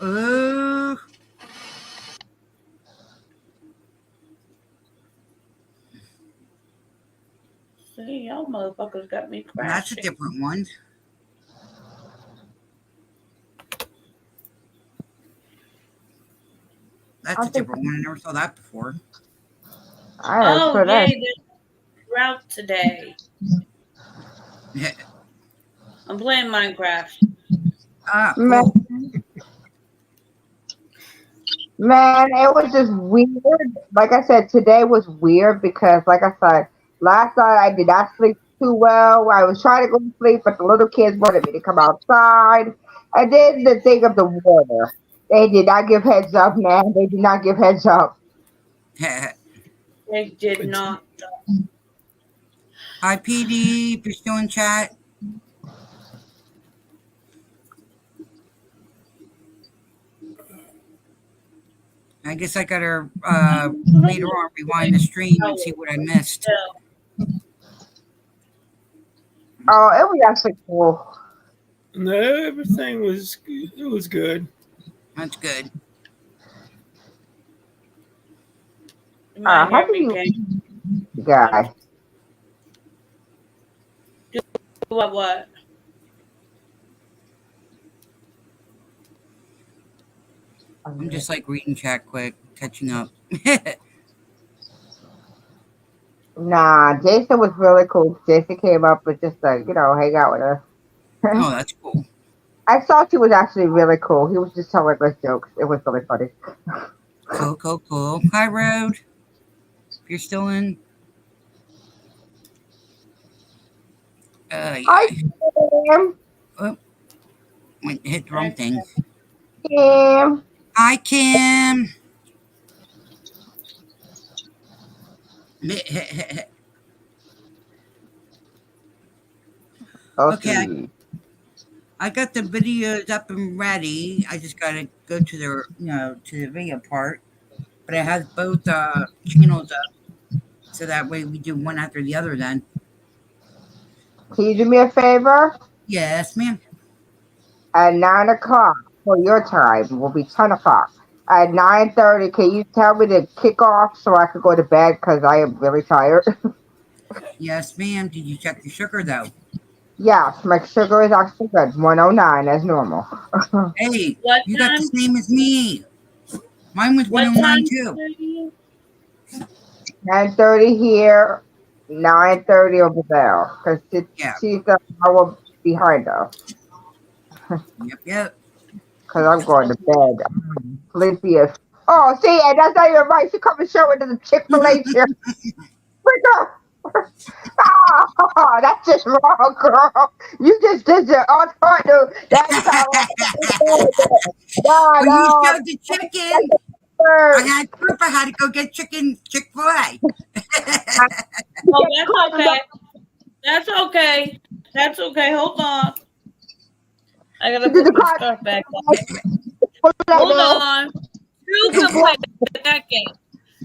Oh. See, y'all motherfuckers got me crashing. That's a different one. That's a different one. I never saw that before. I don't Oh, put yay, that. there's drought today. I'm playing Minecraft. Ah, Man, cool. man, it was just weird. Like I said, today was weird because, like I said, last night I did not sleep too well. I was trying to go to sleep, but the little kids wanted me to come outside. And then the thing of the water. They did not give heads up, man. They did not give heads up. They did not. Hi, PD, if you're still in chat. I guess I gotta later on rewind the stream and see what I missed. Oh, it was actually cool. No, everything was good. That's good. You might How hear do me, you, Kate. guy? What? I'm just like reading chat quick, catching up. Nah, Jason was really cool. Jason came up with just to, hang out with us. Oh, that's cool. I thought he was actually really cool. He was just telling us jokes. It was really funny. Cool. Hi, Road. If you're still in. Yeah. Hi, Kim. Wait, hit the wrong thing. Kim. Hi, Kim. Okay, I got the videos up and ready. I just gotta go to the video part. But it has both channels up, so that way we do one after the other. Then. Can you do me a favor? Yes, ma'am. At 9 o'clock for your time will be 10 o'clock. At 9:30, can you tell me to kick off so I could go to bed because I am really tired? Yes, ma'am. Did you check your sugar though? Yes, my sugar is actually good. 109 as normal. Hey, What you got time? the same as me. Mine was What 109 time? too. 9:30 here, 9:30 over there. Because Yeah. she's an hour behind her. Yep. Because I'm going to bed. I'm sleepy as. Oh, see, and that's not even right. She come and show it to the Chick-fil-A here. Oh, that's just wrong, girl. You just did your alternative. That's how. When you No. showed the chicken, I had proof. I had to go get Chick-fil-A. Oh, that's okay. That's okay. That's okay. Hold on. I gotta put my stuff back on. Hold on. Two can play at that game.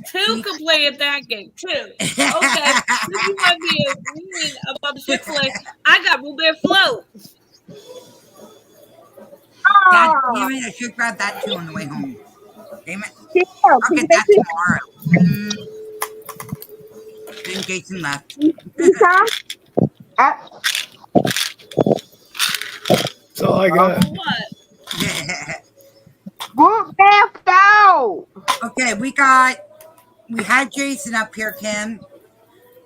Two can play at that game too. Okay. You might be agreeing about the Chick-fil-A. I got root beer float. God damn it! I should grab that too on the way home. Damn it! I'll get that tomorrow. Then Jason left. That's all I got. What? Okay, we had Jason up here, Kim.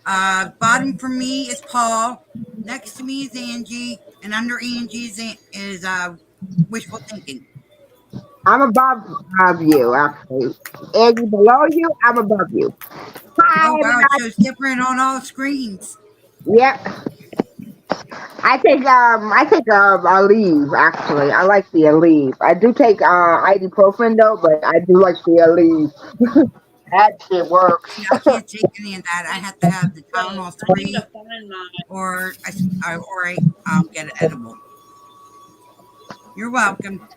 Bottom for me is Paul. Next to me is Angie, and under Angie is wishful thinking. I'm above you, actually. Angie below you, I'm above you. Hi, oh wow, it shows different on all screens. Yep. I take Aleve, actually. I like the Aleve. I do take ibuprofen though, but I do like the Aleve. That shit works. Yeah, I can't take any of that. I have to have the Tylenol 3 or I get an edible. You're welcome.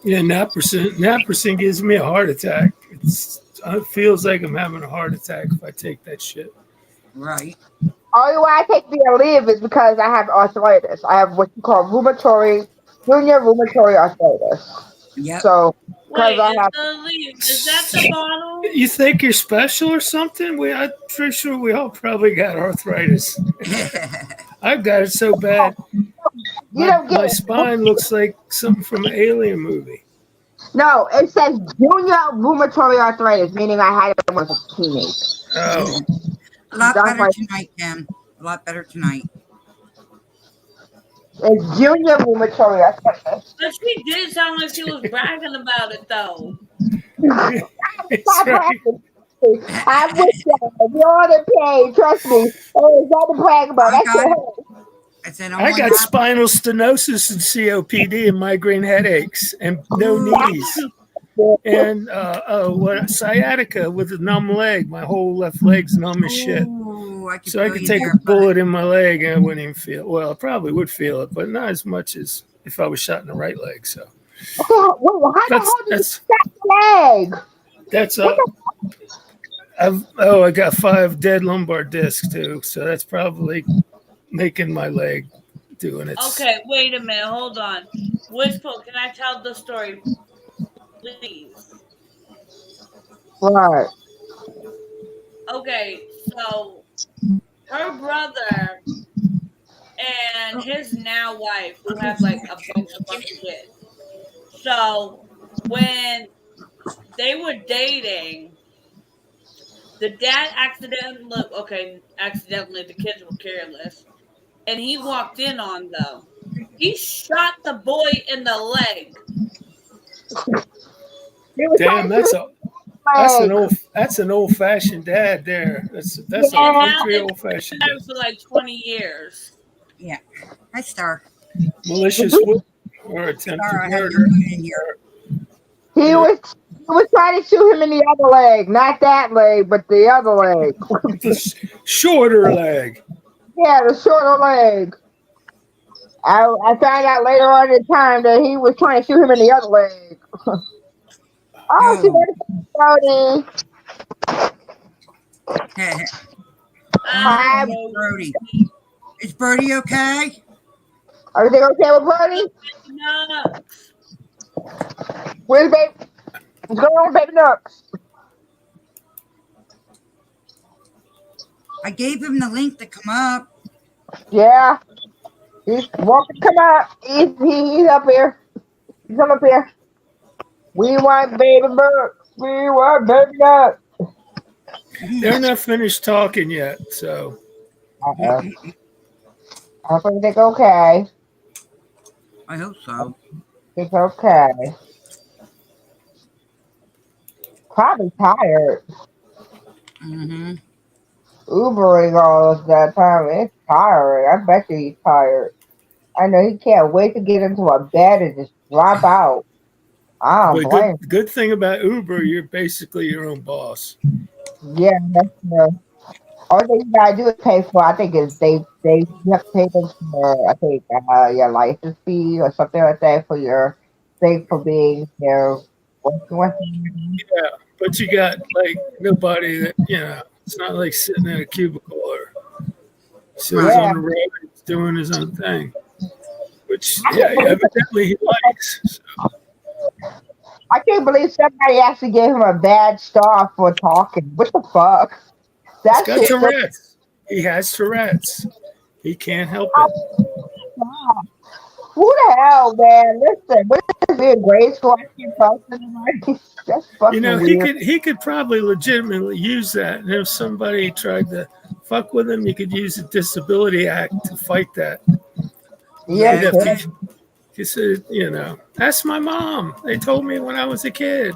Yeah, naproxen gives me a heart attack. It feels like I'm having a heart attack if I take that shit. Right. Only why I take the Aleve is because I have arthritis. I have what you call junior rheumatoid arthritis. Yeah. So, wait, I have, is that the bottle? You think you're special or something? I'm pretty sure we all probably got arthritis. I've got it so bad. My spine looks like something from an alien movie. No, it says junior rheumatoid arthritis, meaning I had it when I was a teenager. Oh. A lot better tonight, Kim. A lot better tonight. It's junior rheumatoid arthritis. But she did sound like she was bragging about it, though. Stop bragging. I wish you're on the page. Trust me. It's not to brag about. I got spinal stenosis and COPD and migraine headaches and no knees. And sciatica with a numb leg. My whole left leg's numb as shit. So I could take a bullet in my leg and I wouldn't even feel it. Well, I probably would feel it, but not as much as if I was shot in the right leg. So that's I got 5 dead lumbar discs too. So that's probably making my leg doing it. Okay, wait a minute. Hold on. Wistful, can I tell the story, please? Right. Okay, so her brother and his now wife, who have like a bunch of kids. So when they were dating, The dad accidentally, the kids were careless. And he walked in on them. He shot the boy in the leg. Damn, that's an old fashioned dad there. That's Now a they've old fashioned been for like 20 years. Yeah. Hi, Star. malicious will or attempted Star, I have murder. your in here. He was trying to shoot him in the other leg, not that leg, but the other leg. The shorter leg. Yeah, the shorter leg. I found out later on in time that he was trying to shoot him in the other leg. Oh, she went Brody. Hi, Brody. Is Brody okay? Everything okay with Brody? No. Where's baby? What's going on, baby Nooks? I gave him the link to come up. Yeah. He's welcome to come out. He's up here. He's up here. We want baby Nooks. We want baby Nooks. They're not finished talking yet, so. I think okay. I hope so. It's okay. Probably tired. Mm-hmm. Ubering all of that time. It's tiring. I bet you he's tired. I know he can't wait to get into a bed and just drop out. I don't blame him. Good thing about Uber, you're basically your own boss. Yeah, that's true. All thing you gotta do is pay for. I think is you have to pay them for. I think your license fee or something like that for your thing for being there. Yeah, but you got like nobody that It's not like sitting in a cubicle or sitting on the road doing his own thing, which evidently he likes. So. I can't believe somebody actually gave him a bad star for talking. What the fuck? He's got Tourette's. He has Tourette's. He can't help it. Who the hell, man? Listen, what is it in grade school? I can't talk to anybody. That's fucking weird. He could probably legitimately use that. And if somebody tried to fuck with him, you could use the Disability Act to fight that. Yeah. He said, that's my mom. They told me when I was a kid.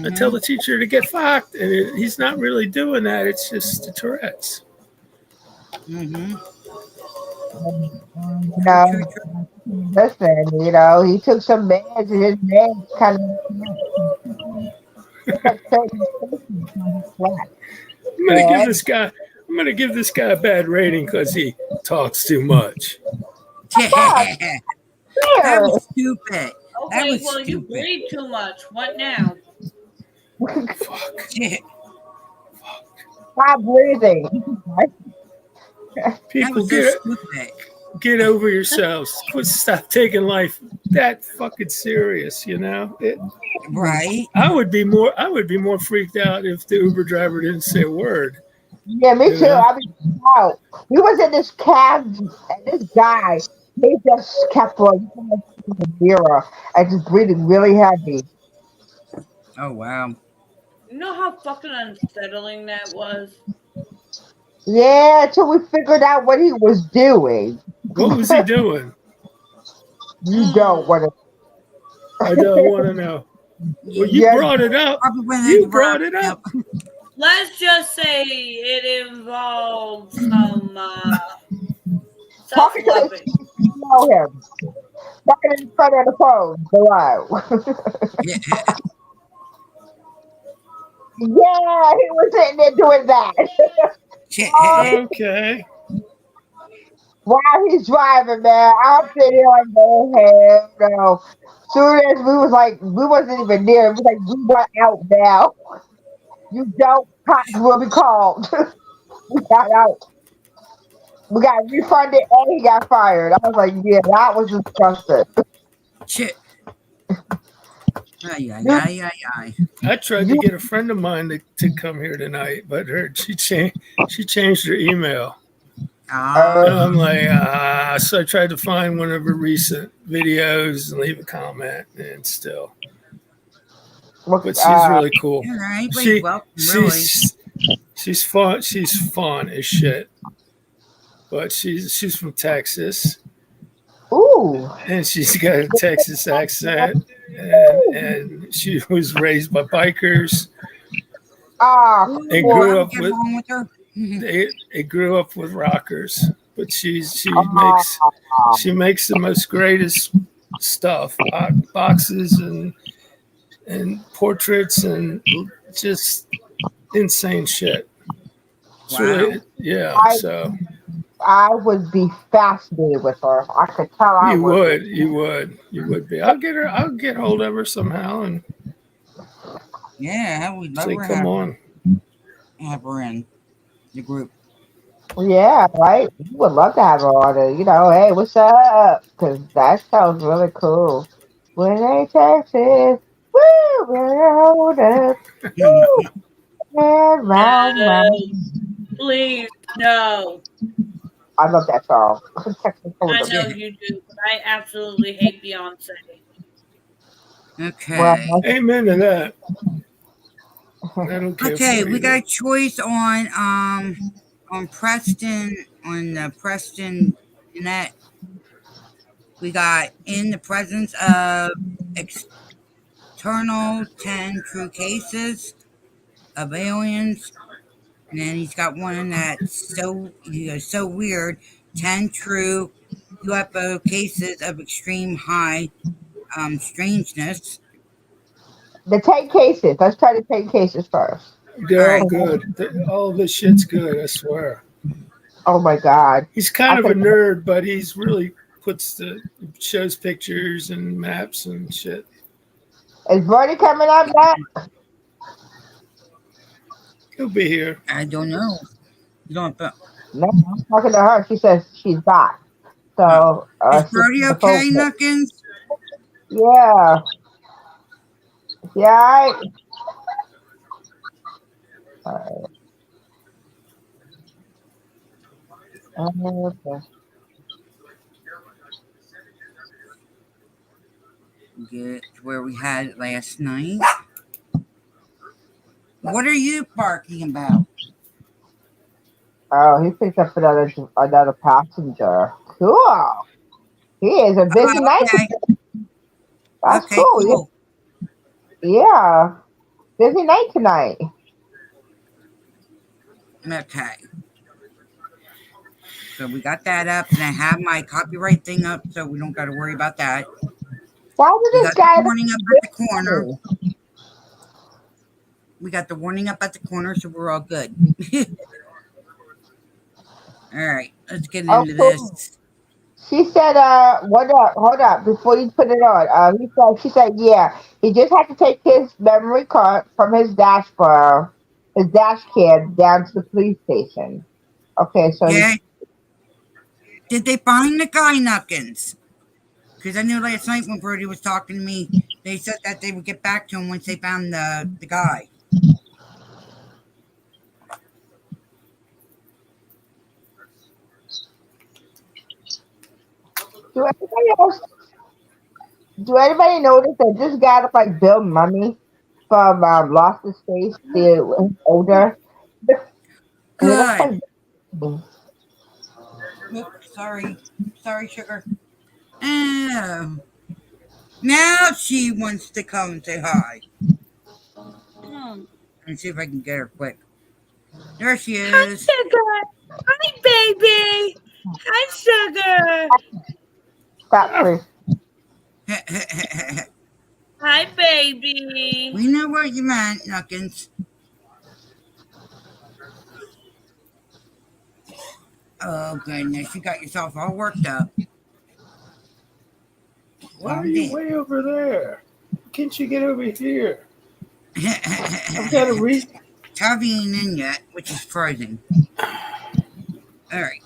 I tell the teacher to get fucked, and he's not really doing that. It's just the Tourette's. Mm-hmm. Listen, he took some meds, and his meds kind of. I'm gonna give this guy a bad rating because he talks too much. That was stupid. Okay, you breathe too much. What now? Fuck. Stop breathing. People get over yourselves. Stop taking life that fucking serious. Right. I would be more freaked out if the Uber driver didn't say a word. Yeah, me too. I'd be out. We was in this cab, and this guy, he just kept on the mirror and just breathing really heavy. Oh wow. You know how fucking unsettling that was? Yeah, until we figured out what he was doing. What was he doing? You don't want to. I don't want to know. Well, you brought it up. You brought it up. Let's just say it involves some self-loving. Know him. Talking in front of the phone. Below. Yeah, he was sitting there doing that. Okay. While he's driving, man, I'm sitting here like, no, hell no. Soon as we wasn't even near. It was like, we went out now. You don't, cops will be called. We got out. We got refunded and he got fired. I was like, yeah, that was disgusting. Shit. I tried to get a friend of mine to come here tonight, but she changed her email. And I'm like, so I tried to find one of her recent videos and leave a comment, and still. But she's really cool. Right, She's fun. She's fun as shit. But she's from Texas. Ooh. And she's got a Texas accent. And she was raised by bikers. And grew up with her. they grew up with rockers. But she makes the most greatest stuff, boxes and portraits and just insane shit. Wow. Really, yeah. So I would be fascinated with her. I could tell I you would. you would be. I'll get hold of her somehow and Yeah, we'd love say, her come on. have her in the group. Yeah, right. You would love to have her on it. You know, hey, what's up? Because that sounds really cool. When they Texas, woo, we're hold up, woo, and round, round. Please, no. I love that song. Texas hold I up. know you do, but I absolutely hate Beyonce. Okay. Well, Amen to that. I don't care Okay, for we you. got a choice on Preston, on the Preston net. We got in the presence of external 10 true cases of aliens. And then he's got one that's so weird, 10 true UFO cases of extreme high strangeness. the 10 cases. Let's try the 10 cases first. They're all All good. All this shit's good, I swear. Oh my God. He's kind of a nerd, but he's really shows pictures and maps and shit. Is Bernie coming up next? He'll be here. I don't know. You don't. No, I'm talking to her. She says she's back. So, Is Brody she's okay, Nuckins? Yeah. Yeah. Okay. Get to where we had it last night. What are you barking about? Oh, he picked up another passenger. Cool. He is a busy night. Okay. That's Okay, cool. Yeah. Busy night tonight. Okay. So we got that up, and I have my copyright thing up, so we don't got to worry about that. Why did We this got guy the warning up at the corner. We got the warning up at the corner, so we're all good. All right, let's get into this. She said, hold up, before you put it on. She said, yeah, he just had to take his memory card from his dash cam down to the police station. Okay, so Yeah. Did they find the guy, Nuckins? Because I knew last night when Brody was talking to me, they said that they would get back to him once they found the guy. do anybody notice that this guy looked like Bill Mummy from Lost in Space? The older. Good. Oops, sorry, sugar. Now she wants to come and say hi. Let me see if I can get her quick. There she is. Hi, Sugar. Hi, baby. Hi, Sugar. Stop, please. Hi, baby. We know what you meant, Nuckins. Oh, goodness. You got yourself all worked up. Why are you way over there? Can't you get over here? I've got to read. Tavi ain't in yet, which is frozen. All right.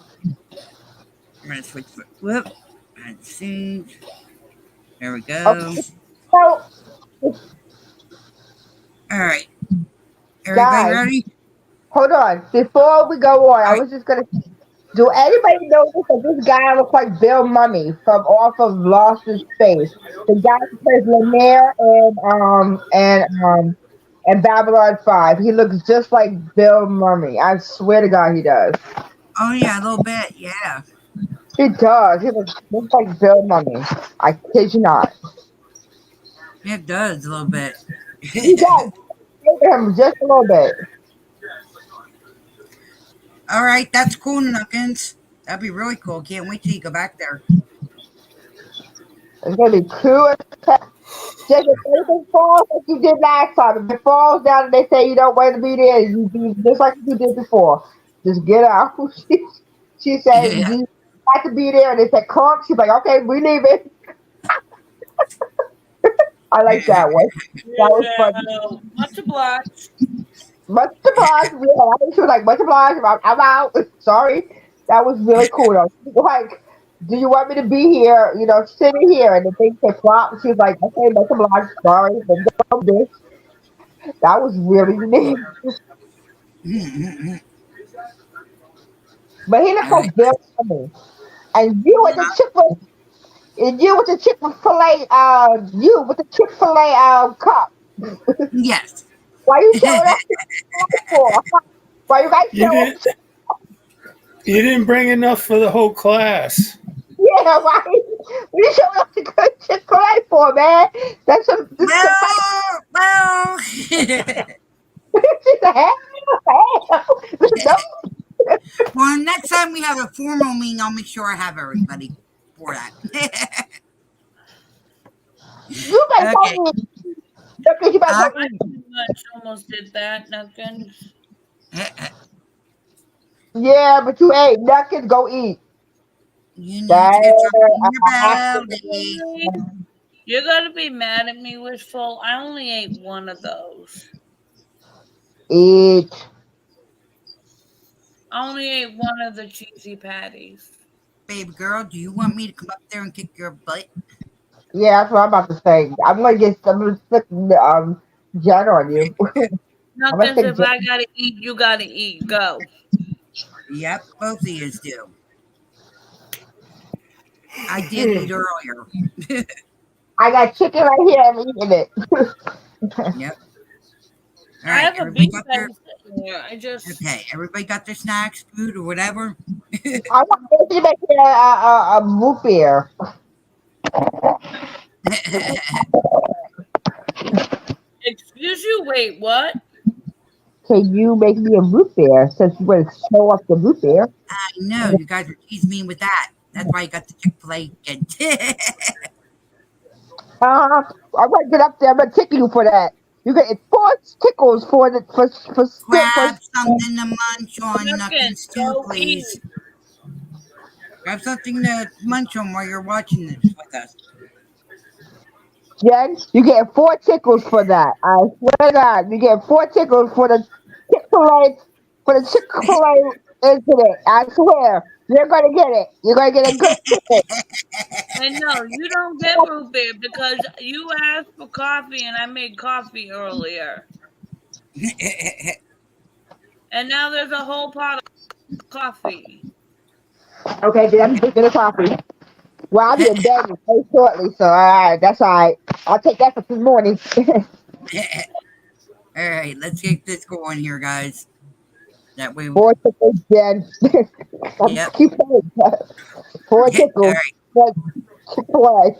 I'm going to switch. Whoop. Let's see. There we go. Okay. So, all right. Everybody guys, ready? Hold on. Before we go on, I was just going to... Do anybody notice that this guy looks like Bill Mummy from off of Lost in Space? The guy who plays Lemaire and Babylon 5. He looks just like Bill Murray. I swear to God, he does. Oh yeah, a little bit. Yeah. He does. He looks just like Bill Murray. I kid you not. It does a little bit. He does. Look at him just a little bit. All right, that's cool, Nuckins. That'd be really cool. Can't wait till you go back there. It's gonna be cool. Just if anything falls like you did last time, if it falls down and they say you don't want to be there, you be just like you did before. Just get out. She said Yeah. you have to be there, and they said come. She's like, okay, we leave it. I like that one. That was funny. Much obliged. Much obliged. Yeah, she was like, much obliged. I'm out. Sorry. That was really cool though. She was like, do you want me to be here? You know, sitting here, and the thing said flop. She was like, okay, much obliged. Sorry, but go, bitch. That was really unique. But he looks like Bill Murray. And you with the Chick-fil-A, and you with the Chick-fil-A, you with the Chick-fil-A cup. Yes. Why you showing up for? Why you guys showing up? You didn't bring enough for the whole class. Yeah, why? What you showing up to go to Chick-fil-A for, man? That's a Well. Well, next time we have a formal meeting, I'll make sure I have everybody for that. You better Okay. go eat. Because you better I go eat. pretty much almost did that, Nuckins. Yeah, but you ain't. Nuckins, go eat. You need to get something in your belly. You're gonna be mad at me, Wishful. I only ate one of those. Eat. I only ate one of the cheesy patties. Baby girl, do you want me to come up there and kick your butt? Yeah, that's what I'm about to say. I'm gonna stick Jen on you. Nuckins, if I gotta eat, you gotta eat. Go. Yep, both of you do. I did eat earlier. I got chicken right here. I'm eating it. Yep. All I right, have a everybody beef got their, patty here. I just okay, everybody got their snacks, food, or whatever. I want to make a root beer. excuse you. Wait, what? Can you make me a root beer since you want to show off the root beer? I know you guys were teasing me with that. That's why you got the Chick-fil-A. I'm gonna get up there. I'm gonna tickle you for that. You get 4 tickles for Grab something to munch on, Nuckins, Nuckins, too, go please. eat. Grab something to munch on while you're watching this with us. Jen, you get 4 tickles for that. I swear to God, you get 4 tickles for the Chick-fil-A incident. I swear, you're gonna get it. You're gonna get a good ticket. And no, you don't get root beer because you asked for coffee and I made coffee earlier. And now there's a whole pot of coffee. Okay, then I'm drinking the coffee. Well, I'll be in bed very shortly, so all right, that's all right. I'll take that for this morning. All right, let's get this going here, guys. That way. 4 tickles, Jen. Yep. Keep playing. 4 tickles. All Chick-fil-A.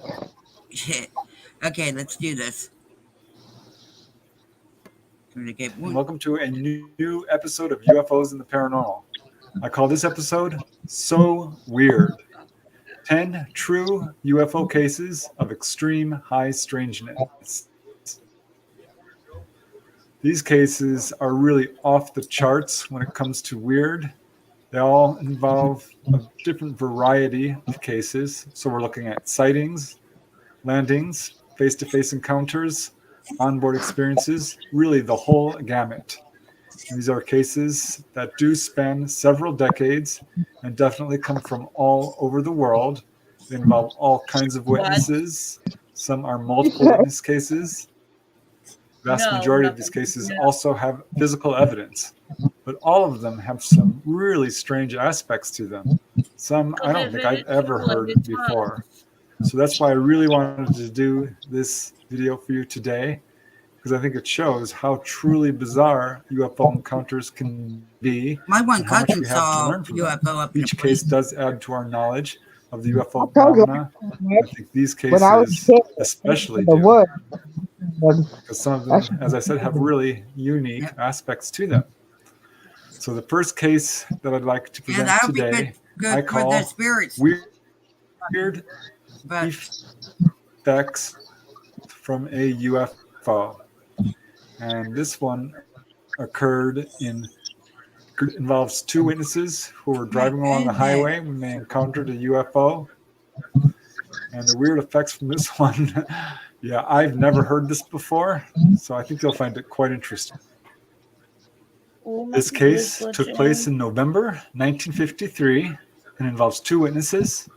Okay, let's do this. Welcome to a new episode of UFOs and the Paranormal. I call this episode So Weird. 10 true UFO cases of extreme high strangeness. These cases are really off the charts when it comes to weird. They all involve a different variety of cases. So we're looking at sightings, landings, face-to-face encounters, onboard experiences, really the whole gamut. These are cases that do span several decades and definitely come from all over the world. They involve all kinds of witnesses. Some are multiple witness cases. The vast majority of these cases also have physical evidence, but all of them have some really strange aspects to them. Some I don't think I've ever heard before. So that's why I really wanted to do this video for you today. because I think it shows how truly bizarre UFO encounters can be. My one and how much cousin we have to saw learn from them. UFO up in Each a case plane. does add to our knowledge of the UFO I told you, phenomena. I think these when I was cases a kid, especially in the do, woods. because some of them, as I said, have really unique aspects to them. So the first case that I'd like to Yeah, present that'll be today, good I for call the spirits. weird But effects from a UFO. And this one involves two witnesses who were driving along the highway when they encountered a UFO. And the weird effects from this one, yeah, I've never heard this before, so I think you'll find it quite interesting. This case took place in November 1953 and involves two witnesses,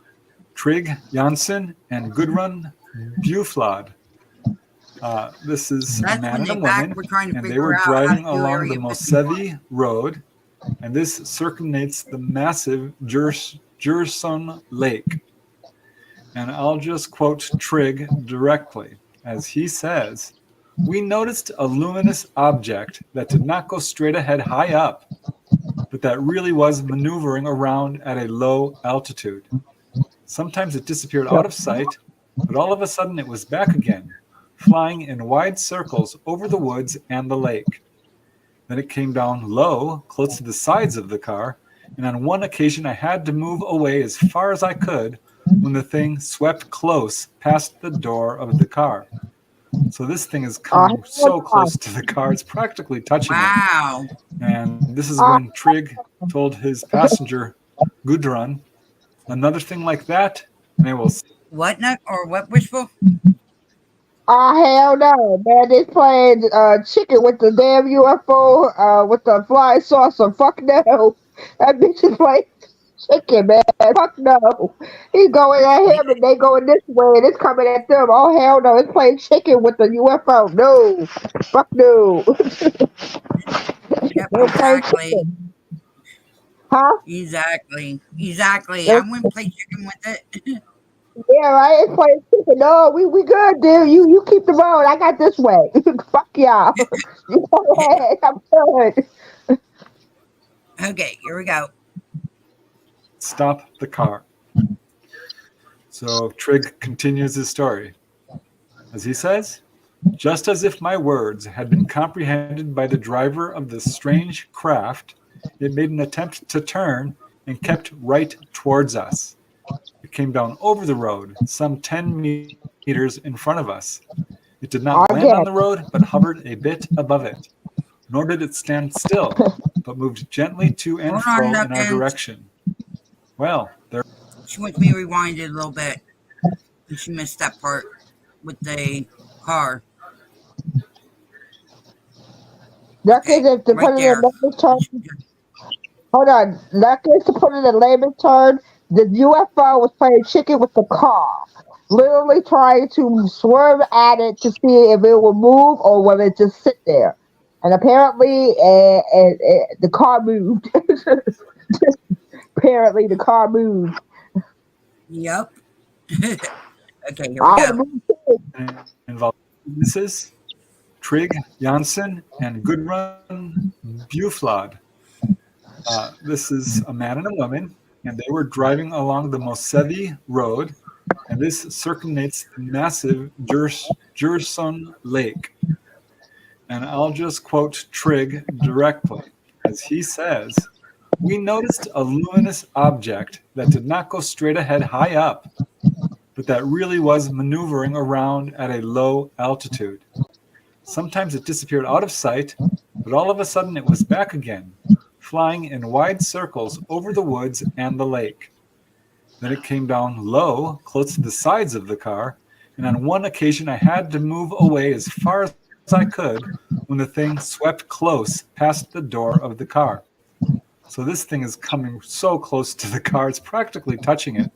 Trygg Jansen and Gudrun Buflod. This is a that's man when and a they back woman, were trying to and they figure were out how to driving do along the Area 51. Mosevi Road, and this circumnates the massive Jursun Lake. And I'll just quote Trygg directly, as he says, "We noticed a luminous object that did not go straight ahead high up, but that really was maneuvering around at a low altitude. Sometimes it disappeared out of sight, but all of a sudden it was back again, flying in wide circles over the woods and the lake. Then it came down low, close to the sides of the car, and on one occasion I had to move away as far as I could when the thing swept close past the door of the car." So this thing is coming so close to the car, it's practically touching it. Wow. And this is when Trygg told his passenger, Gudrun, "Another thing like that, and they will..." What nut or what wishful? Hell no, man. They playing chicken with the damn UFO, with the flying saucer. Fuck no. That bitch is playing chicken, man. Fuck no. He's going at him and they going this way and it's coming at them. Oh, hell no. It's playing chicken with the UFO. No. Fuck no. Yep, They're playing exactly. chicken. Huh? Exactly. Exactly. They're- I wouldn't play chicken with it. Yeah, right? It's playing chicken. No, we good, dude. You keep the road. I got this way. Fuck y'all. You go ahead. I'm good. Okay, here we go. Stop the car. So Trygg continues his story. As he says, "Just as if my words had been comprehended by the driver of the strange craft, it made an attempt to turn and kept right towards us. It came down over the road, some 10 meters in front of us. It did not land on the road, but hovered a bit above it. Nor did it stand still, but moved gently to and Hold on, fro in our Knuckles. direction. Well, there..." She wants me to rewind it a little bit. And she missed that part with the car. That is if to right put it there. in layman's terms. Hold on. That is to put it in layman's terms. The UFO was playing chicken with the car, literally trying to swerve at it to see if it would move or whether it just sit there. And apparently, the car moved. Apparently, the car moved. Yep. Okay, here we go. Involved witnesses, Trygg Jansen and Gudrun Buflod. This is a man and a woman, and they were driving along the Mosevi Road, and this circumnates the massive Jursun Lake. And I'll just quote Trygg directly, as he says, "We noticed a luminous object that did not go straight ahead high up, but that really was maneuvering around at a low altitude. Sometimes it disappeared out of sight, but all of a sudden it was back again, flying in wide circles over the woods and the lake. Then it came down low, close to the sides of the car, and on one occasion I had to move away as far as I could when the thing swept close past the door of the car." So this thing is coming so close to the car, it's practically touching it.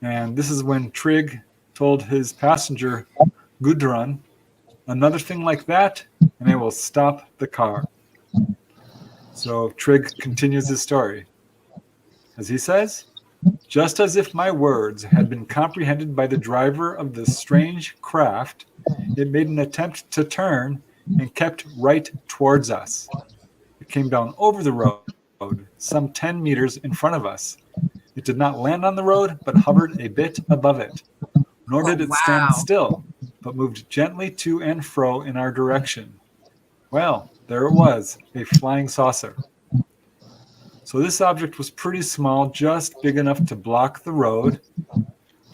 And this is when Trygg told his passenger, Gudrun, "Another thing like that, and they will stop the car." So Trygg continues his story. As he says, "Just as if my words had been comprehended by the driver of the strange craft, it made an attempt to turn and kept right towards us. It came down over the road, some 10 meters in front of us. It did not land on the road, but hovered a bit above it. Nor did it stand still, but moved gently to and fro in our direction. Well, there it was, a flying saucer. So this object was pretty small, just big enough to block the road.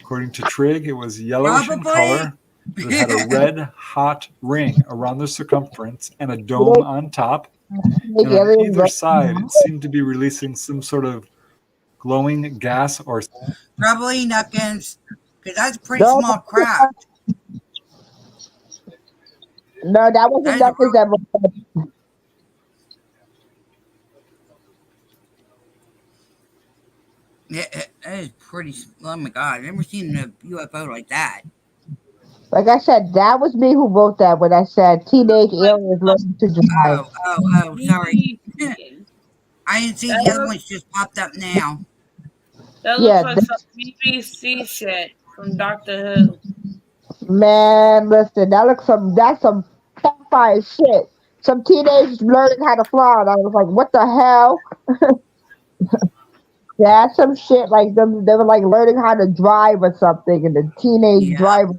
According to Trig, it was yellowish in color. It had a red hot ring around the circumference and a dome on top. And on either side, it seemed to be releasing some sort of glowing gas or... Probably Nuckins, because that's a pretty small craft. No, that wasn't Nuckins that was... Yeah, it is pretty... Oh, my God. I've never seen a UFO like that. Like I said, that was me who wrote that when I said teenage aliens learning to drive. Oh, sorry. I didn't see the other ones just popped up now. That looks like some BBC shit from Doctor Who. Man, listen, that's some fire shit. Some teenagers learning how to fly, and I was like, what the hell? Yeah, some shit like them. They were like learning how to drive or something, and the teenage driver,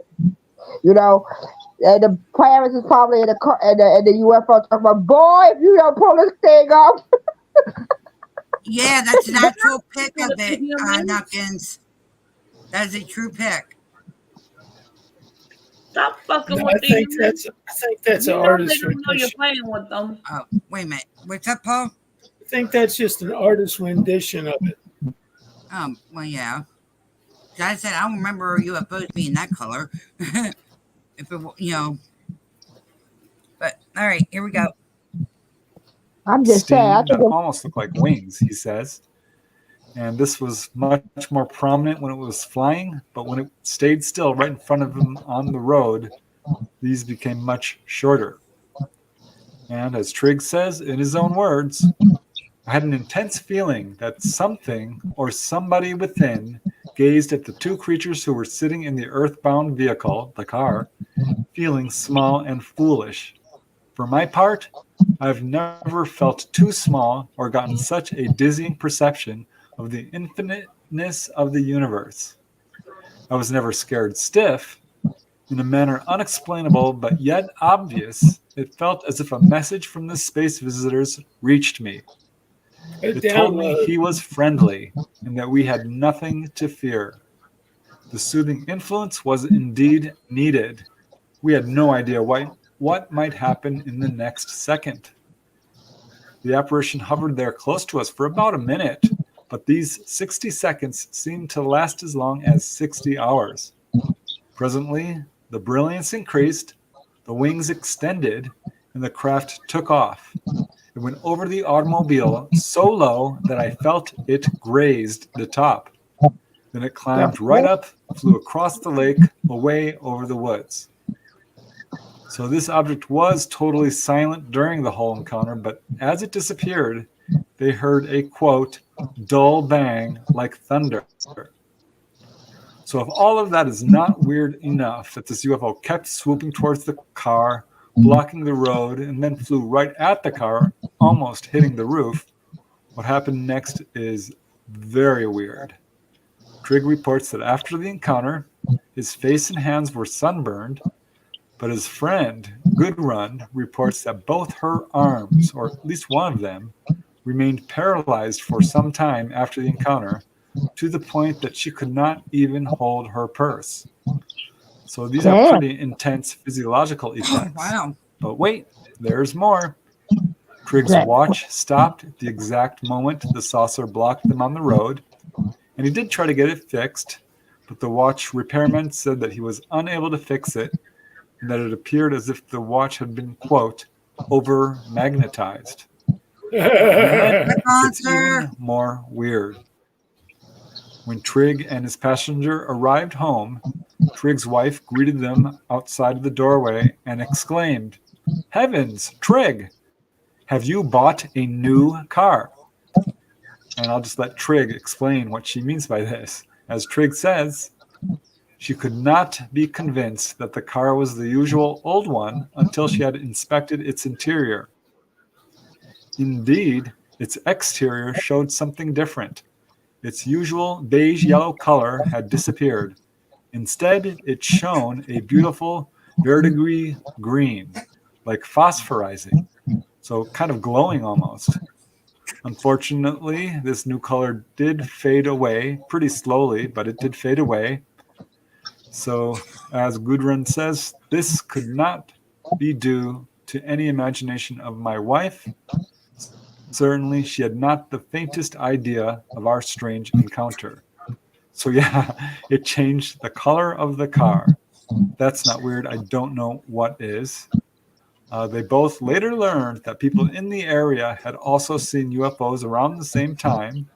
you know, and the parents is probably in the car, and the UFO talking about, boy, if you don't pull this thing up. Yeah, that's an actual pic of it, Nuckins. That is a true pic. Stop fucking No, with I think that's an artist rendition. You're rendition. playing with them. Oh, wait a minute. What's up, Paul? I think that's just an artist rendition of it. Well, yeah. I said I don't remember UFOs being that color. If it, you know. But all right, here we go. I'm just saying. I That think almost looked like wings, he says. And this was much more prominent when it was flying, but when it stayed still right in front of him on the road, these became much shorter. And as Trigg says in his own words, I had an intense feeling that something or somebody within gazed at the two creatures who were sitting in the earthbound vehicle, the car, feeling small and foolish. For my part, I've never felt too small or gotten such a dizzying perception of the infiniteness of the universe. I was never scared stiff. In a manner unexplainable but yet obvious, it felt as if a message from the space visitors reached me. It told me he was friendly and that we had nothing to fear. The soothing influence was indeed needed. We had no idea what might happen in the next second. The apparition hovered there close to us for about a minute, but these 60 seconds seemed to last as long as 60 hours. Presently, the brilliance increased, the wings extended, and the craft took off. It went over the automobile so low that I felt it grazed the top. Then it climbed right up, flew across the lake, away over the woods. So this object was totally silent during the whole encounter, but as it disappeared, they heard a, quote, dull bang like thunder. So if all of that is not weird enough that this UFO kept swooping towards the car, blocking the road, and then flew right at the car, almost hitting the roof, what happened next is very weird. Trigg reports that after the encounter, his face and hands were sunburned, but his friend, Gudrun, reports that both her arms, or at least one of them, remained paralyzed for some time after the encounter, to the point that she could not even hold her purse. So these are pretty intense physiological effects. Wow. But wait, there's more. Trigg's watch stopped at the exact moment the saucer blocked them on the road, and he did try to get it fixed, but the watch repairman said that he was unable to fix it, and that it appeared as if the watch had been, quote, over-magnetized. It's even more weird. When Trigg and his passenger arrived home, Trigg's wife greeted them outside of the doorway and exclaimed, "Heavens, Trigg, have you bought a new car?" And I'll just let Trigg explain what she means by this. As Trigg says, She could not be convinced that the car was the usual old one until she had inspected its interior. Indeed, its exterior showed something different. Its usual beige-yellow color had disappeared. Instead, it shone a beautiful verdigris green, like phosphorizing, so kind of glowing almost. Unfortunately, this new color did fade away pretty slowly, but it did fade away. So, as Gudrun says, this could not be due to any imagination of my wife. Certainly, she had not the faintest idea of our strange encounter. So, yeah, it changed the color of the car. That's not weird. I don't know what is. They both later learned that people in the area had also seen UFOs around the same time,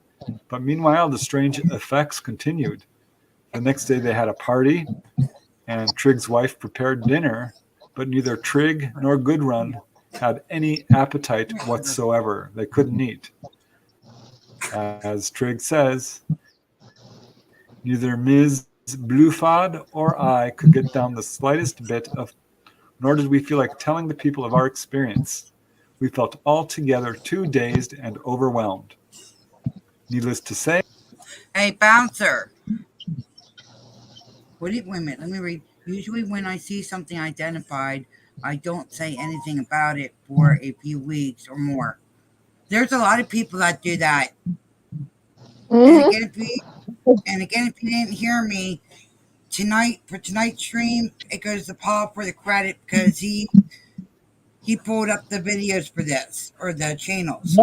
but meanwhile, the strange effects continued. The next day, they had a party, and Trigg's wife prepared dinner, but neither Trigg nor Gudrun had any appetite whatsoever. They couldn't eat. As Trigg says, neither Ms. Blufad or I could get down the slightest bit of, nor did we feel like telling the people of our experience. We felt altogether too dazed and overwhelmed. Needless to say, Hey, Bouncer. Wait a minute, let me read. Usually when I see something identified, I don't say anything about it for a few weeks or more. There's a lot of people that do that. And again, if you didn't hear me, for tonight's stream, it goes to Paul for the credit because he pulled up the videos for this, or the channels.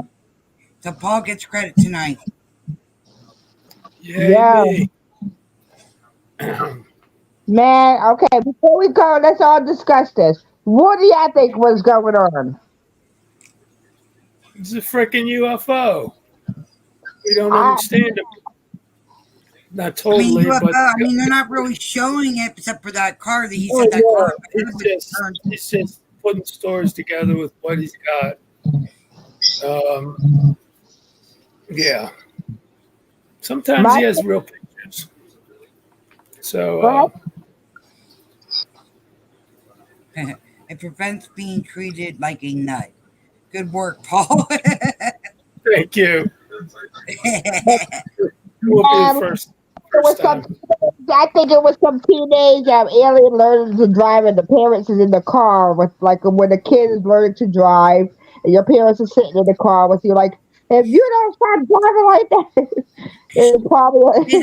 So Paul gets credit tonight. Yeah. Man, okay, before we go, let's all discuss this. What do y'all think was going on? It's a freaking UFO. We don't understand it. Not totally, UFO, but they're not really showing it except for that car that he said that car. He's just putting stories together with what he's got. Yeah. Sometimes he has real pictures. So it prevents being treated like a nut. Good work, Paul. Thank you. Will be the first time. I think it was some teenage alien learning to drive, and the parents is in the car with when the kid is learning to drive, and your parents are sitting in the car with you, like, if you don't stop driving like that, it's probably. Yeah,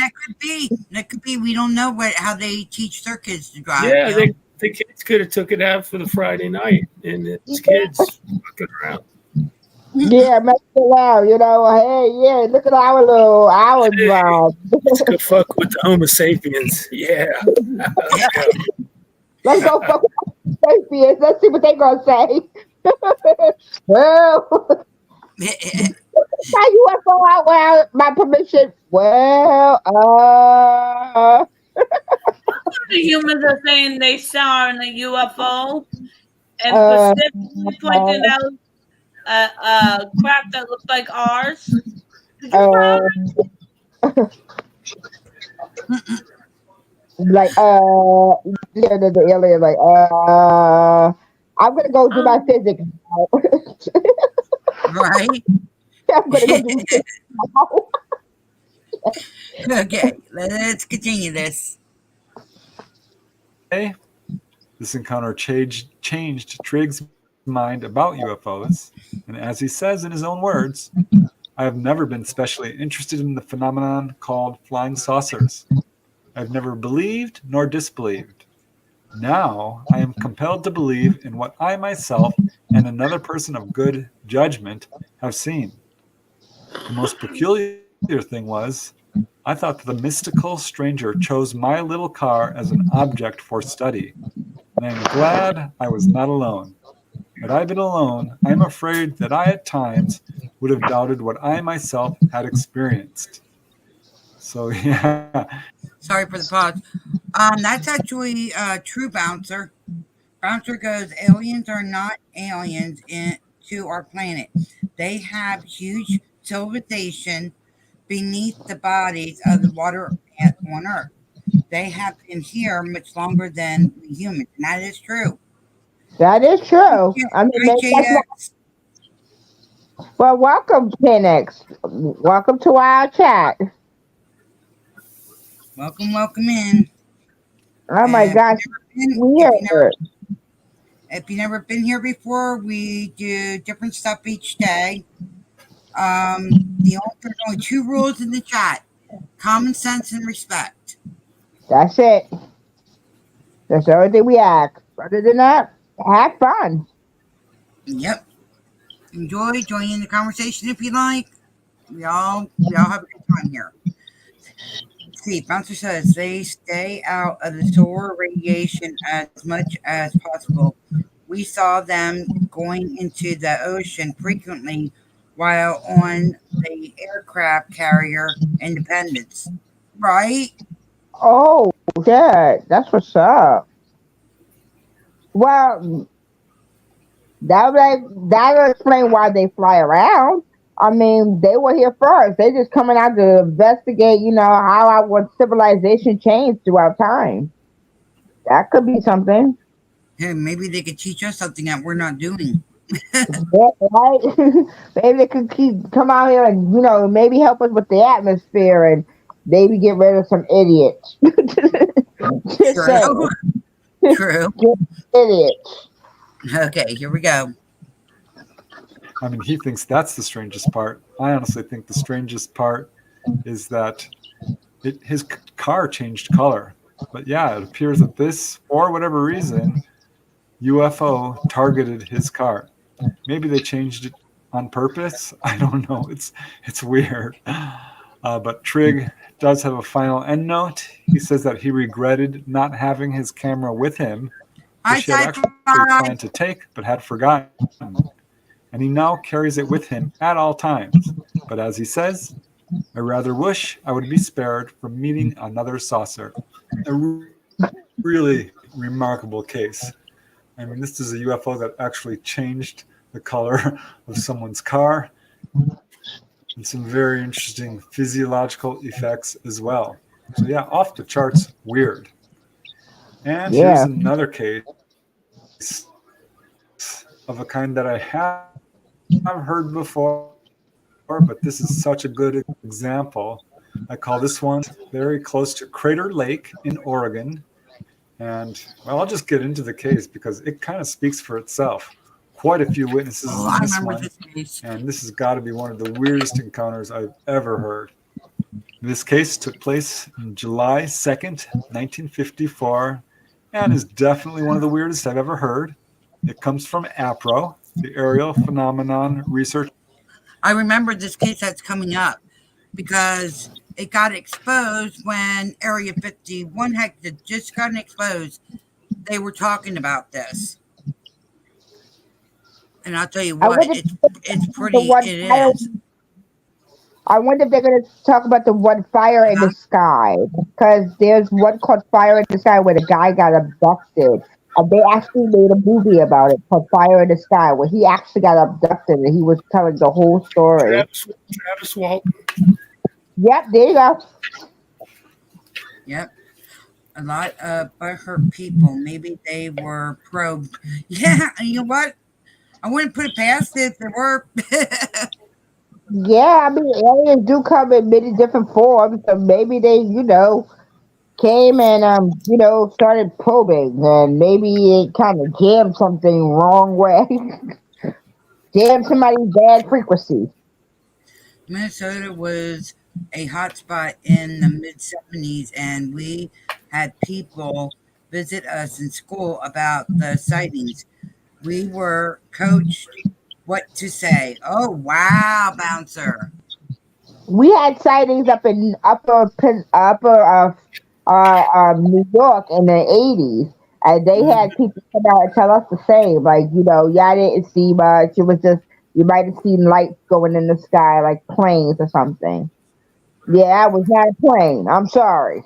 that could be. We don't know how they teach their kids to drive. Yeah, the kids could have took it out for the Friday night, and it's kids fucking around. Yeah, make it loud, hey, yeah, look at our drive. Let's go fuck with the Homo sapiens. Yeah. Let's go fuck with the sapiens. Let's see what they're going to say. Well, my UFO out without my permission. Well, The humans are saying they saw in a UFO and specifically pointed out a craft that looked like ours. Did you the alien, I'm gonna go do my physics now. Right? I'm gonna go do physics now. Okay, let's continue this. This encounter changed Trigg's mind about UFOs, and as he says in his own words, I have never been specially interested in the phenomenon called flying saucers. I've never believed nor disbelieved. Now I am compelled to believe in what I myself and another person of good judgment have seen. The most peculiar thing was, I thought that the mystical stranger chose my little car as an object for study, and I am glad I was not alone. Had I been alone, I am afraid that I at times would have doubted what I myself had experienced. So, yeah. Sorry for the pause. That's actually true, Bouncer. Bouncer goes, aliens are not aliens to our planet. They have huge civilization beneath the bodies of the water on Earth. they have been here much longer than we humans, and that is true. That is true. I mean, Hi, maybe that's JX. well, welcome, Penix. Welcome to our chat. Welcome, welcome in. Oh my If gosh, weird. if you've never been here before, we do different stuff each day. There's only 2 rules in the chat: common sense and respect. That's it. That's the only thing we ask. Other than that, have fun. Yep. Enjoy, join in the conversation if you like. We all have a good time here. See, Bouncer says they stay out of the solar radiation as much as possible. We saw them going into the ocean frequently while on the aircraft carrier Independence. Right? Oh, yeah, that's what's up. Well, that'll explain why they fly around. I mean, they were here first. They just coming out to investigate, how our civilization changed throughout time. That could be something. Hey, maybe they could teach us something that we're not doing. Yeah, right? Maybe they could come out here and, maybe help us with the atmosphere and maybe get rid of some idiots. Just True. saying. True. Idiots. Okay, here we go. I mean, he thinks that's the strangest part. I honestly think the strangest part is that his car changed color. But yeah, it appears that this, for whatever reason, UFO targeted his car. Maybe they changed it on purpose. I don't know. It's weird. But Trig does have a final end note. He says that he regretted not having his camera with him, which he had actually planned to take but had forgotten. And he now carries it with him at all times. But as he says, I rather wish I would be spared from meeting another saucer. A really remarkable case. I mean, this is a UFO that actually changed the color of someone's car, and some very interesting physiological effects as well. So yeah, off the charts weird. And here's another case of a kind that I have heard before, but this is such a good example. I call this one very close to Crater Lake in Oregon. And, well, I'll just get into the case because it kind of speaks for itself. Quite a few witnesses in this one. And this has got to be one of the weirdest encounters I've ever heard. This case took place on July 2nd, 1954, and is definitely one of the weirdest I've ever heard. It comes from APRO, the Aerial Phenomenon Research. I remember this case that's coming up because it got exposed when Area 51 had just gotten exposed. They were talking about this. And I'll tell you what, it's pretty, it is. I wonder if they're going to talk about the one fire in the sky, because there's one called Fire in the Sky where the guy got abducted. And they actually made a movie about it called Fire in the Sky, where he actually got abducted and he was telling the whole story. Travis Walton. Yep, there you go. Yep. A lot of butthurt people. Maybe they were probed. Yeah, you know what? I wouldn't put it past it if they were. Yeah, I mean, aliens do come in many different forms, so maybe they, came and, started probing, and maybe it kind of jammed something wrong way. Jammed somebody's bad frequency. Minnesota was a hotspot in the mid-70s, and we had people visit us in school about the sightings. We were coached what to say. Oh, wow, Bouncer. We had sightings up in upper New York in the 80s, and they had people come out and tell us the same. Like, y'all didn't see much. It was just, you might have seen lights going in the sky, like planes or something. Yeah, it was not a plane. I'm sorry.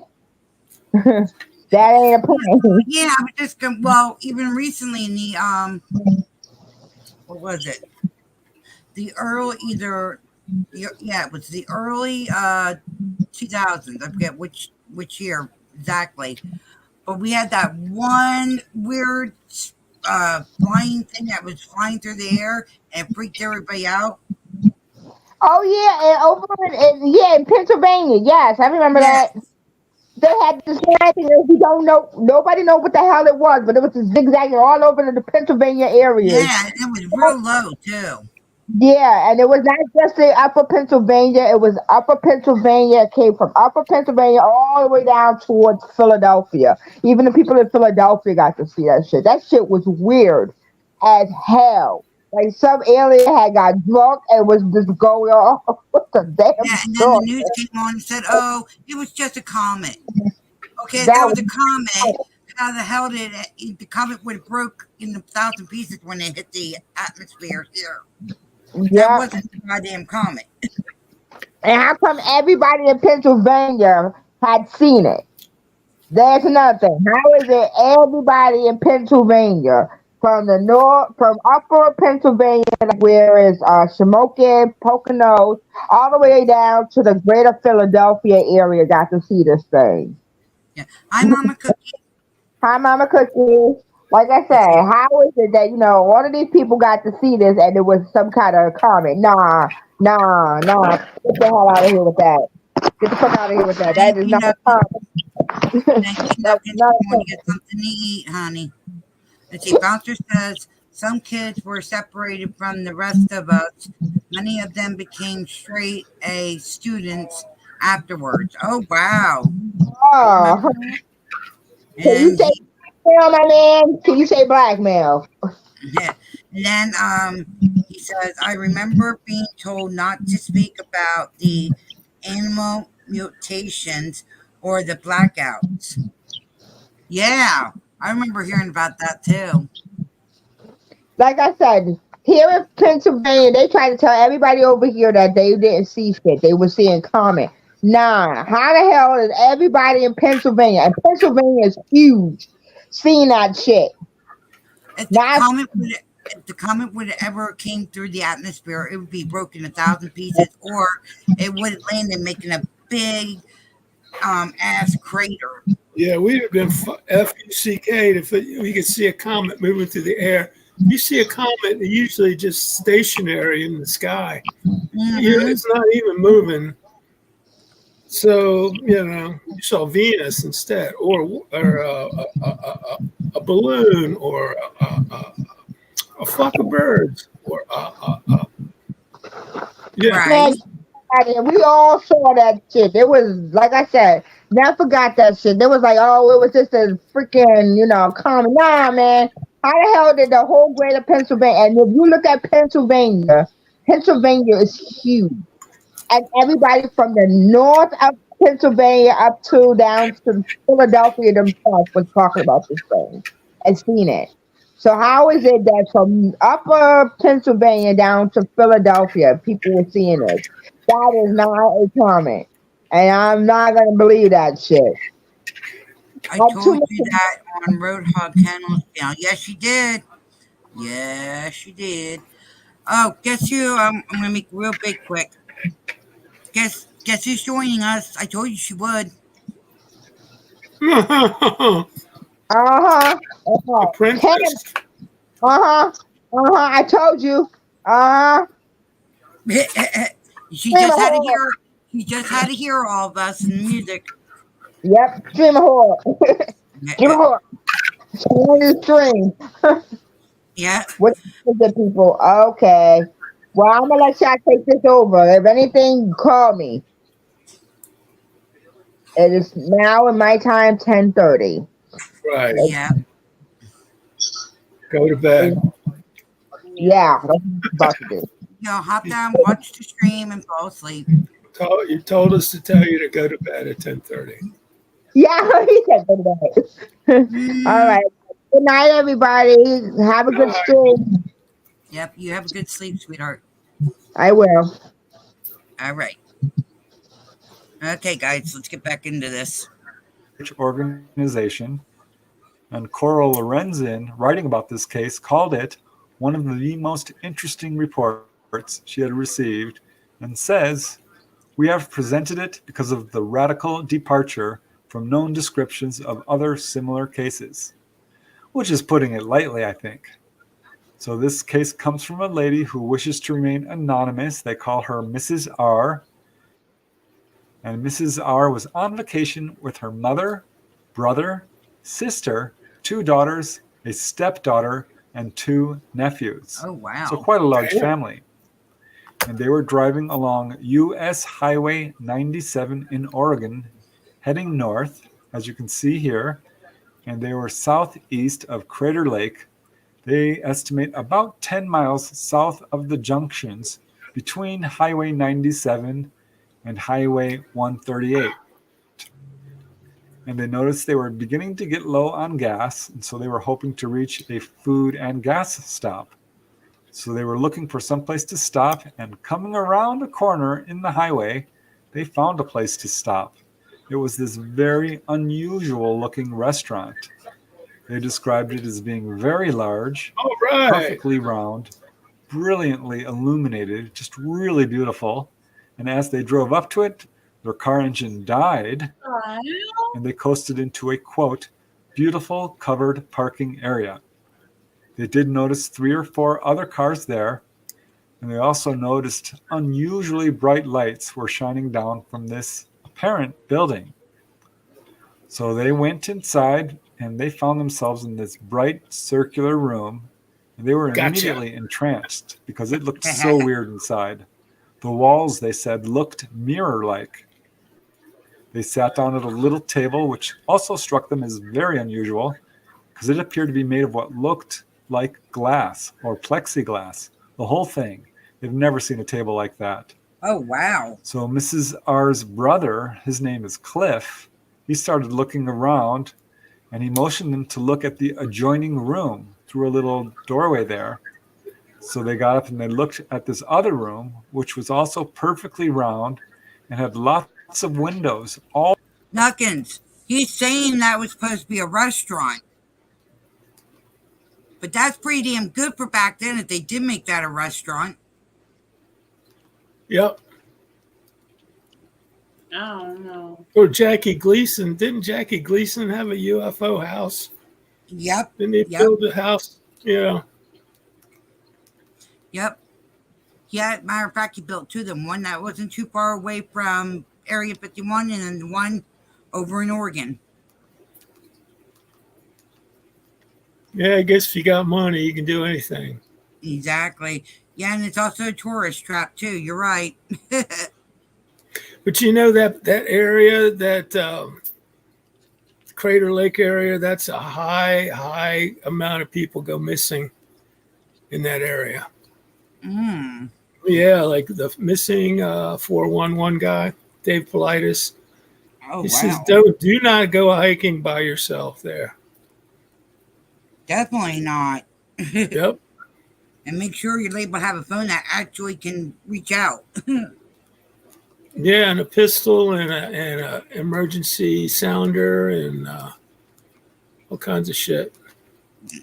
That ain't a plane. Yeah, I was just well, even recently in the what was it? The early it was the early 2000s. I forget which year exactly. But we had that one weird flying thing that was flying through the air and freaked everybody out. Oh yeah, and over in Pennsylvania. Yes, I remember Yes. that. They had this thing that we don't know. Nobody know what the hell it was, but it was zigzagging all over the Pennsylvania areas. Yeah, and it was real low too. Yeah, and it was not just the Upper Pennsylvania. It was Upper Pennsylvania. It came from Upper Pennsylvania all the way down towards Philadelphia. Even the people in Philadelphia got to see that shit. That shit was weird as hell. Like some alien had got drunk and was just going on. What the damn Yeah, and then the story? news came on and said, "Oh, it was just a comet." Okay, if That that was was a comet, how the hell did the comet would have broke in 1,000 pieces when it hit the atmosphere here? That yeah. wasn't a goddamn comet. And how come everybody in Pennsylvania had seen it? That's another thing. How is it everybody in Pennsylvania from the north, from Upper Pennsylvania, like where is Shamokin, Poconos, all the way down to the Greater Philadelphia area, got to see this thing? Yeah. Hi, Mama Cookie. Hi, Mama Cookie. Like I said, how is it that all of these people got to see this and it was some kind of comment? Nah. Get the hell out of here with that. Get the fuck out of here with that. That is not a comment. Thank you, That's Nuggets. not a You want to get something to eat, honey. Let's see. Bouncer says some kids were separated from the rest of us. Many of them became straight A students afterwards. Oh wow! Oh. Can you And say blackmail, my man? Can you say blackmail? yeah. And then he says, I remember being told not to speak about the animal mutations or the blackouts. Yeah, I remember hearing about that too. Like I said, here in Pennsylvania, they try to tell everybody over here that they didn't see shit. They were seeing comment. Nah, how the hell is everybody in Pennsylvania? And Pennsylvania is huge. Seeing that shit. If Now, the comet would have ever came through the atmosphere, it would be broken 1,000 pieces, or it would have landed making a big ass crater. Yeah, we'd have been F-U-C-K if we could see a comet moving through the air. You see a comet, it's usually just stationary in the sky. It's not even moving. So, you saw Venus instead, or a balloon, or a flock of birds, or yeah. Right. Man, we all saw that shit. It was, like I said, never forgot that shit. It was like, oh, it was just a freaking, common. Nah, man. How the hell did the whole greater Pennsylvania, and if you look at Pennsylvania is huge. And everybody from the north of Pennsylvania up to down to Philadelphia themselves was talking about this thing and seen it. So how is it that from Upper Pennsylvania down to Philadelphia, people were seeing it? That is not a comment. And I'm not going to believe that shit. I told you that on Roadhog Kennels Down. Yes, you did. Yes, you did. Oh, guess who? I'm going to make it real big quick. Guess who's joining us? I told you she would. Uh-huh. A princess. I told you. She just had to hear. She just had to hear all of us in music. Yep, stream a whore. Stream a whore. Stream. Yeah. What is it, people? Okay. Well, I'm gonna let y'all take this over. If anything, call me. It is now in my time, 10:30. Right. Yeah. Go to bed. Yeah, that's what I'm about to do. Hop down, watch the stream, and fall asleep. You told us to tell you to go to bed at 10:30. Yeah, he said go to bed. All right. Good night, everybody. Have a good stream. Yep, you have a good sleep, sweetheart. I will. All right. Okay, guys, let's get back into this. Organization, and Cora Lorenzen, writing about this case, called it one of the most interesting reports she had received, and says, "We have presented it because of the radical departure from known descriptions of other similar cases, which is putting it lightly, I think. So this case comes from a lady who wishes to remain anonymous. They call her Mrs. R. And Mrs. R was on vacation with her mother, brother, sister, 2 daughters, a stepdaughter, and 2 nephews. Oh, wow. So quite a large family. And they were driving along US Highway 97 in Oregon, heading north, as you can see here. And they were southeast of Crater Lake. They estimate about 10 miles south of the junctions between Highway 97 and Highway 138. And they noticed they were beginning to get low on gas, and so they were hoping to reach a food and gas stop. So they were looking for some place to stop, and coming around a corner in the highway, they found a place to stop. It was this very unusual looking restaurant. They described it as being very large, All right. perfectly round, brilliantly illuminated, just really beautiful. And as they drove up to it, their car engine died, and they coasted into a, quote, beautiful covered parking area. They did notice 3 or 4 other cars there, and they also noticed unusually bright lights were shining down from this apparent building. So they went inside, and they found themselves in this bright circular room, and they were immediately entranced because it looked so weird inside. The walls, they said, looked mirror-like. They sat down at a little table, which also struck them as very unusual because it appeared to be made of what looked like glass or plexiglass, the whole thing. They've never seen a table like that. Oh, wow. So Mrs. R's brother, his name is Cliff, he started looking around, and he motioned them to look at the adjoining room through a little doorway there. So they got up and they looked at this other room, which was also perfectly round and had lots of windows. All Nuckins, he's saying that was supposed to be a restaurant. But that's pretty damn good for back then if they did make that a restaurant. Yep. I don't know. Or Jackie Gleason. Didn't Jackie Gleason have a UFO house? Yep. Didn't he build a house? Yeah. Yep. Yeah, matter of fact, he built 2 of them. One that wasn't too far away from Area 51, and then the one over in Oregon. Yeah, I guess if you got money, you can do anything. Exactly. Yeah, and it's also a tourist trap, too. You're right. But you know that area, that Crater Lake area, that's a high amount of people go missing in that area. Mm. Yeah, like the missing 411 guy, Dave Politis. Oh, He wow. says, do not go hiking by yourself there. Definitely not. Yep. And make sure you're able to have a phone that actually can reach out. Yeah, and a pistol and a emergency sounder and all kinds of shit.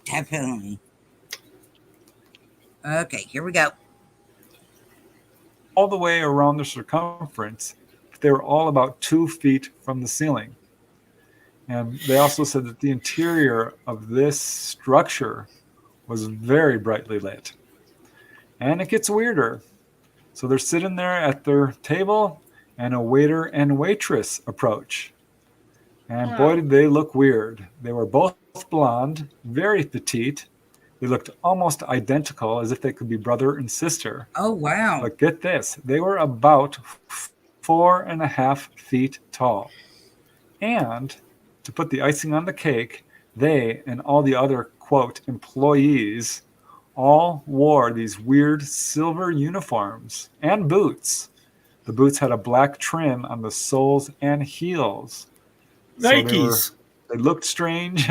Definitely. Okay, here we go. all the way around the circumference. They were all about 2 feet from the ceiling. And they also said that the interior of this structure was very brightly lit. And it gets weirder. So they're sitting there at their table, and a waiter and waitress approach. And boy, did they look weird. They were both blonde, very petite. They looked almost identical, as if they could be brother and sister. Oh, wow. But get this, they were about 4.5 feet tall. And to put the icing on the cake, they and all the other, quote, employees all wore these weird silver uniforms and boots. The boots had a black trim on the soles and heels. Nikes. So they looked strange.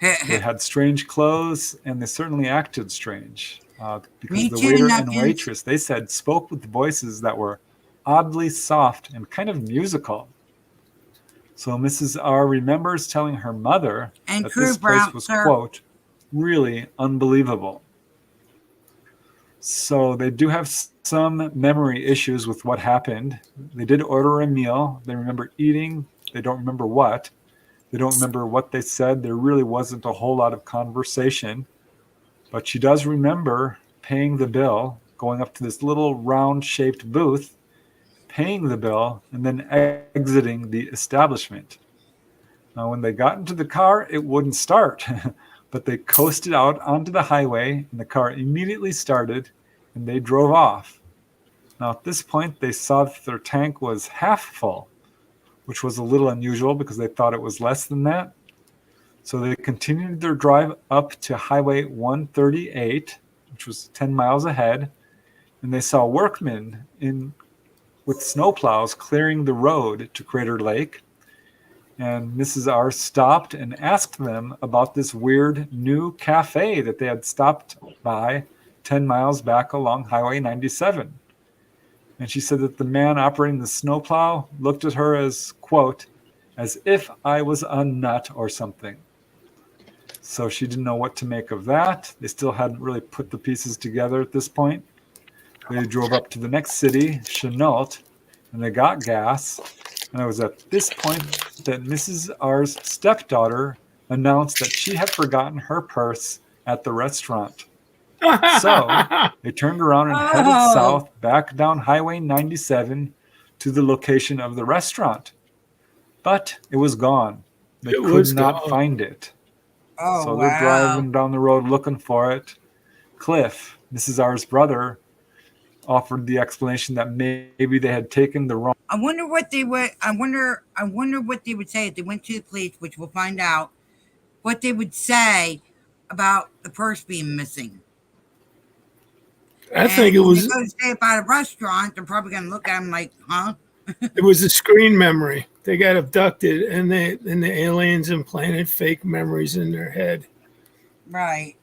They had strange clothes, and they certainly acted strange. Because Me the too, waiter Nuggets. and waitress, they said, spoke with voices that were oddly soft and kind of musical. So Mrs. R remembers telling her mother And that Crew this place Brown, was, sir. quote, really unbelievable. So they do have some memory issues with what happened. They did order a meal. They remember eating They don't remember what. They don't remember what they said. There really wasn't a whole lot of conversation. But she does remember paying the bill, going up to this little round-shaped booth, paying the bill, and then exiting the establishment. Now, when they got into the car, it wouldn't start. But they coasted out onto the highway, and the car immediately started, and they drove off. Now, at this point, they saw that their tank was half full, which was a little unusual because they thought it was less than that. So they continued their drive up to Highway 138, which was 10 miles ahead, and they saw workmen with snowplows clearing the road to Crater Lake. And Mrs. R stopped and asked them about this weird new cafe that they had stopped by 10 miles back along Highway 97. And she said that the man operating the snowplow looked at her as, quote, as if I was a nut or something. So she didn't know what to make of that. They still hadn't really put the pieces together at this point. They drove up to the next city, Chenault, and they got gas. And it was at this point that Mrs. R's stepdaughter announced that she had forgotten her purse at the restaurant. So they turned around and headed south back down Highway 97 to the location of the restaurant. But it was gone. They could not find it. So they're driving down the road looking for it. Cliff, Mrs. R's brother, offered the explanation that maybe they had taken the wrong. I wonder what they would. I wonder what they would say if they went to the police, which we'll find out. What they would say about the purse being missing. I think it was. If they go to say about a restaurant, they're probably going to look at them like, huh? It was a screen memory. They got abducted, and the aliens implanted fake memories in their head. Right.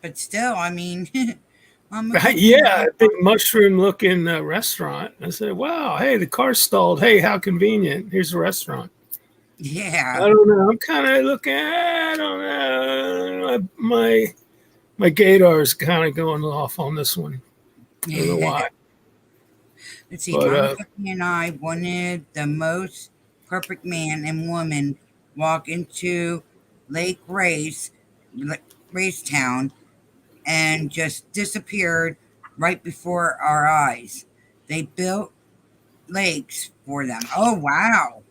But still, I mean, yeah, a big mushroom-looking restaurant. I said, "Wow, hey, the car stalled. Hey, how convenient. Here's the restaurant." Yeah. I don't know. I'm kind of looking. I don't know. My gator's kind of going off on this one. I don't know why. Let's see. Tom and I wanted the most perfect man and woman walk into Lake Racetown and just disappeared right before our eyes. They built lakes for them. Oh, wow.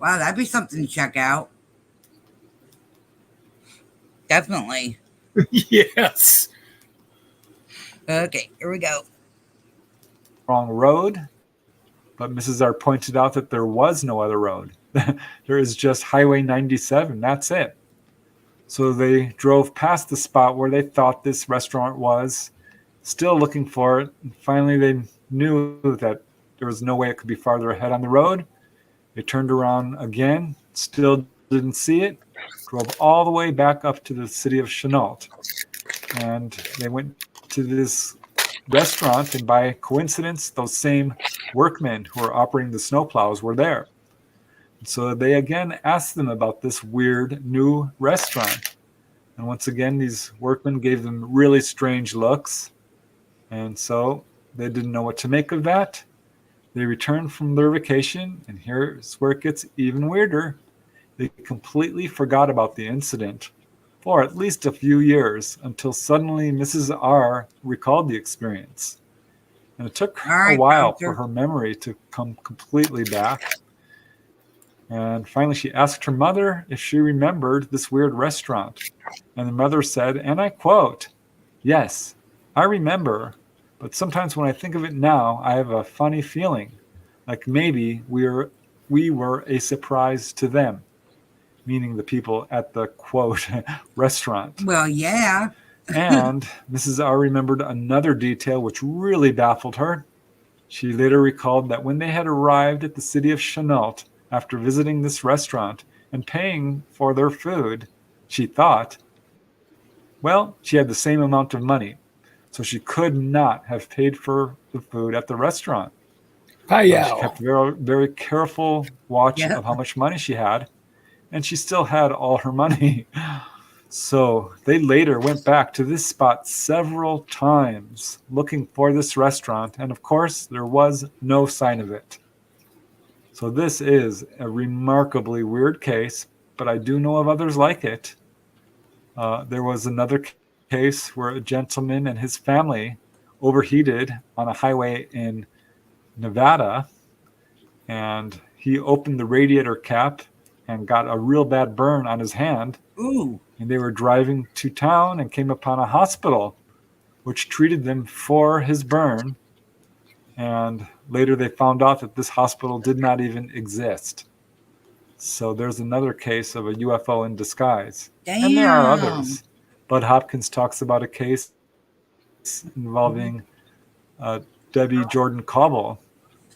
Wow, that'd be something to check out. Definitely. Yes. Okay, here we go. Wrong road, but Mrs. R pointed out that there was no other road. There is just Highway 97. That's it. So they drove past the spot where they thought this restaurant was, still looking for it. And finally, they knew that there was no way it could be farther ahead on the road. They turned around again, still didn't see it, drove all the way back up to the city of Chenault. And they went to this restaurant, and by coincidence, those same workmen who were operating the snowplows were there. So they again asked them about this weird new restaurant. And once again, these workmen gave them really strange looks. And so they didn't know what to make of that. They returned from their vacation, and here's where it gets even weirder. They completely forgot about the incident for at least a few years until suddenly Mrs. R recalled the experience. And it took a while for her memory to come completely back. And finally, she asked her mother if she remembered this weird restaurant. And the mother said, and I quote, "Yes, I remember, but sometimes when I think of it now, I have a funny feeling, like maybe we were a surprise to them," meaning the people at the, quote, restaurant. Well, yeah. And Mrs. R remembered another detail which really baffled her. She later recalled that when they had arrived at the city of Chenault after visiting this restaurant and paying for their food, she thought, well, she had the same amount of money, so she could not have paid for the food at the restaurant. She kept very, very careful watch of how much money she had, and she still had all her money. So they later went back to this spot several times looking for this restaurant, and of course, there was no sign of it. So this is a remarkably weird case, but I do know of others like it. There was another case where a gentleman and his family overheated on a highway in Nevada, and he opened the radiator cap and got a real bad burn on his hand. Ooh. And they were driving to town and came upon a hospital which treated them for his burn. And later they found out that this hospital did not even exist. So there's another case of a UFO in disguise. Damn. And there are others. Bud Hopkins talks about a case involving Debbie Jordan Cobble,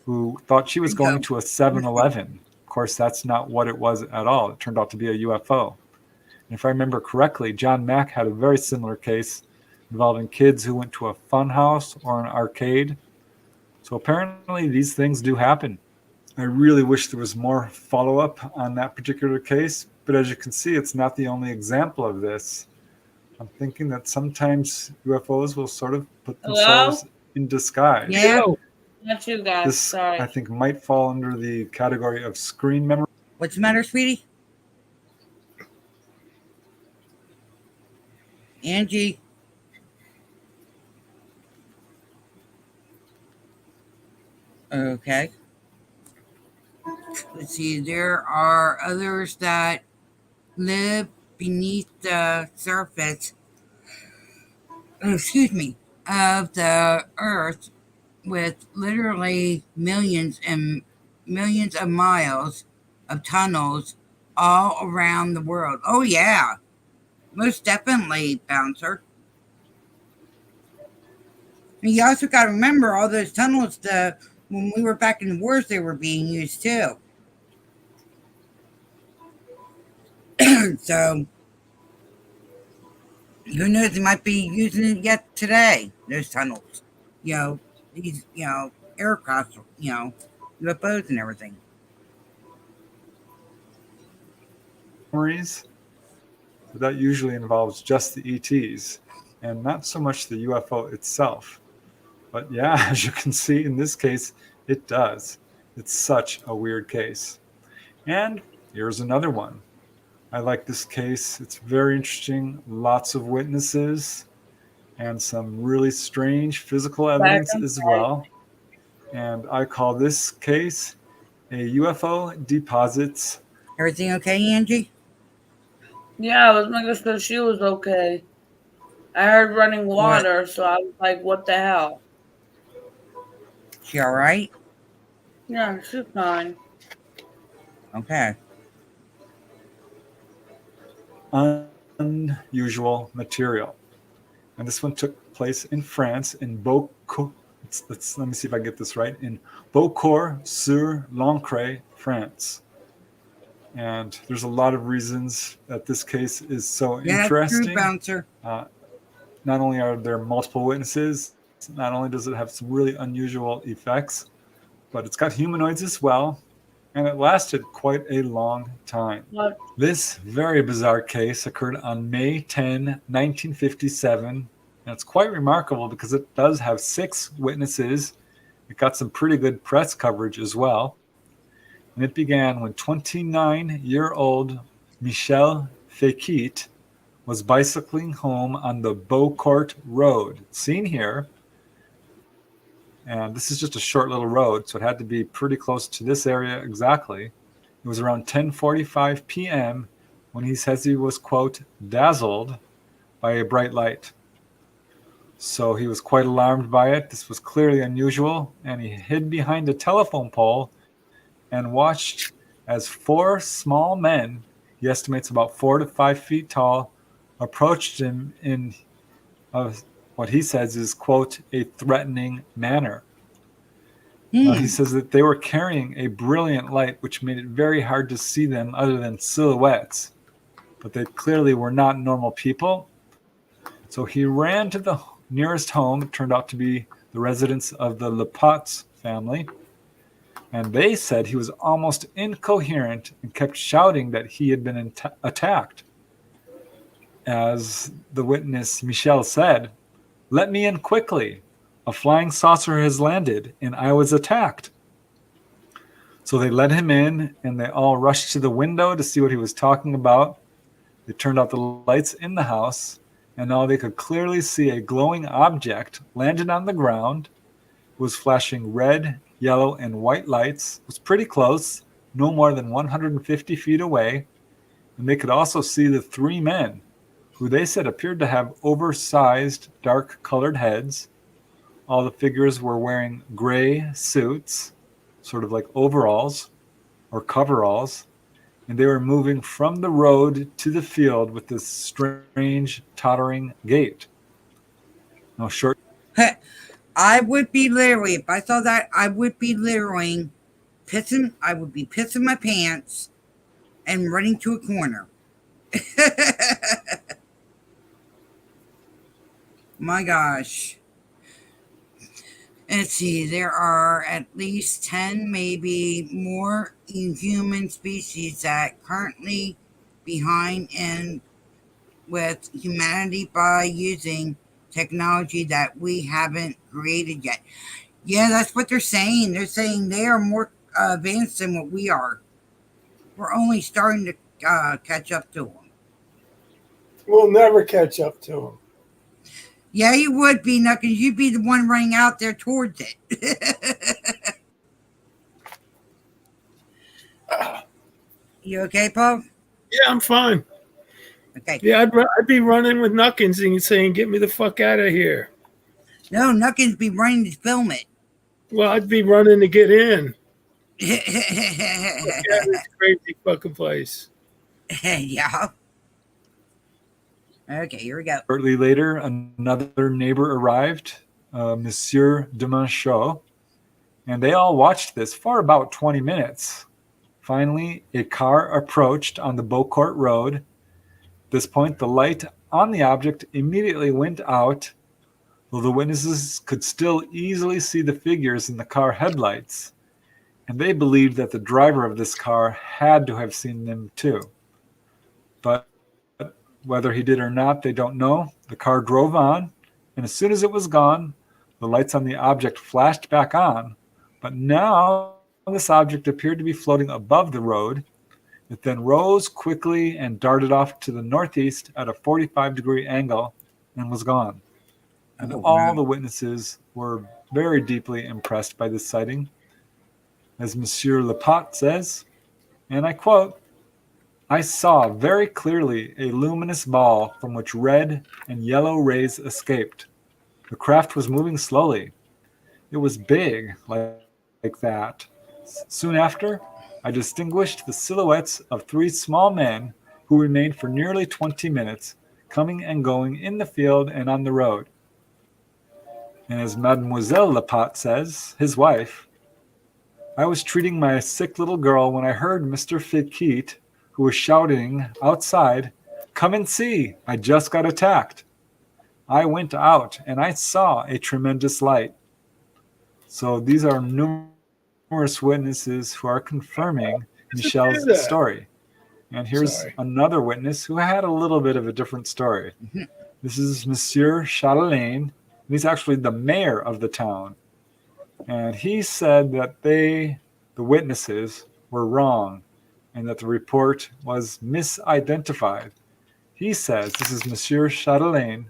who thought she was going to a 7-Eleven. Of course, that's not what it was at all. It turned out to be a UFO. And if I remember correctly, John Mack had a very similar case involving kids who went to a fun house or an arcade. So apparently these things do happen. I really wish there was more follow-up on that particular case, but as you can see, it's not the only example of this. I'm thinking that sometimes UFOs will sort of put themselves in disguise. Yeah. Not you guys. This, Sorry. I think, might fall under the category of screen memory. What's the matter, sweetie? Angie. Okay. Let's see. There are others that live beneath the surface, excuse me, of the earth with literally millions and millions of miles of tunnels all around the world. Oh, yeah. Most definitely, Bouncer. And you also got to remember all those tunnels, when we were back in the wars, they were being used too. So, who knows? They might be using it yet today, those tunnels. These, aircraft, UFOs and everything. Memories. That usually involves just the ETs and not so much the UFO itself. But yeah, as you can see in this case, it does. It's such a weird case. And here's another one. I like this case. It's very interesting. Lots of witnesses and some really strange physical evidence as well. And I call this case a UFO deposits. Everything okay, Angie? Yeah, I was making sure she was okay. I heard running water, so I was like, what the hell? She all right? Yeah, she's fine. Okay. Unusual material. And this one took place in France, in Beaucourt. Let me see if I get this right. In Beaucourt-sur-Lancre, France. And there's a lot of reasons that this case is so interesting. True, Bouncer. Not only are there multiple witnesses, not only does it have some really unusual effects, but it's got humanoids as well, and it lasted quite a long time. What? This very bizarre case occurred on May 10, 1957, and it's quite remarkable because it does have 6 witnesses. It got some pretty good press coverage as well. And it began when 29-year-old Michel Fekete was bicycling home on the Beaucourt Road, seen here. And this is just a short little road, so it had to be pretty close to this area exactly. It was around 10:45 p.m. when he says he was, quote, dazzled by a bright light. So he was quite alarmed by it. This was clearly unusual, and he hid behind a telephone pole and watched as 4 small men, he estimates about 4 to 5 feet tall, approached him in what he says is, quote, a threatening manner. He says that they were carrying a brilliant light, which made it very hard to see them other than silhouettes. But they clearly were not normal people. So he ran to the nearest home. It turned out to be the residence of the Lepotz family. And they said he was almost incoherent and kept shouting that he had been attacked. as the witness Michelle said, "Let me in quickly. A flying saucer has landed and I was attacked." So they let him in and they all rushed to the window to see what he was talking about. They turned out the lights in the house and now they could clearly see a glowing object landed on the ground. It was flashing red, yellow, and white lights. It was pretty close, no more than 150 feet away. And they could also see the three men, who they said appeared to have oversized, dark-colored heads. All the figures were wearing gray suits, sort of like overalls or coveralls, and they were moving from the road to the field with this strange, tottering gait. Now, short. I would be literally, if I saw that, I would be literally I would be pissing my pants and running to a corner. My gosh. Let's see, there are at least 10, maybe more human species that currently behind in with humanity by using technology that we haven't created yet. Yeah, that's what they're saying. They're saying they are more advanced than what we are. We're only starting to catch up to them. We'll never catch up to them. Yeah, you would be, Knuckles. You'd be the one running out there towards it. You okay, Paul? Yeah, I'm fine. Okay. Yeah, I'd be running with Knuckins and saying, "Get me the fuck out of here." No, Knuckles be running to film it. Well, I'd be running to get in. Yeah. This crazy fucking place. Yeah. Okay, here we go. Shortly later, another neighbor arrived, Monsieur de Manchot, and they all watched this for about 20 minutes. Finally, a car approached on the Beaucourt Road. At this point, the light on the object immediately went out, though the witnesses could still easily see the figures in the car headlights, and they believed that the driver of this car had to have seen them too. But whether he did or not, they don't know. The car drove on, and as soon as it was gone, the lights on the object flashed back on. But now this object appeared to be floating above the road. It then rose quickly and darted off to the northeast at a 45-degree angle and was gone. And all the witnesses were very deeply impressed by this sighting. As Monsieur Lepat says, and I quote, "I saw very clearly a luminous ball from which red and yellow rays escaped. The craft was moving slowly. It was big, like that. Soon after, I distinguished the silhouettes of three small men who remained for nearly 20 minutes, coming and going in the field and on the road." And as Mademoiselle Lepat says, his wife, "I was treating my sick little girl when I heard Mr. Fekete, who was shouting outside, 'Come and see, I just got attacked.' I went out and I saw a tremendous light." So these are numerous witnesses who are confirming Michelle's story. And here's another witness who had a little bit of a different story. This is Monsieur Chatelain. He's actually the mayor of the town. And he said that the witnesses, were wrong and that the report was misidentified. He says, this is Monsieur Chatelain,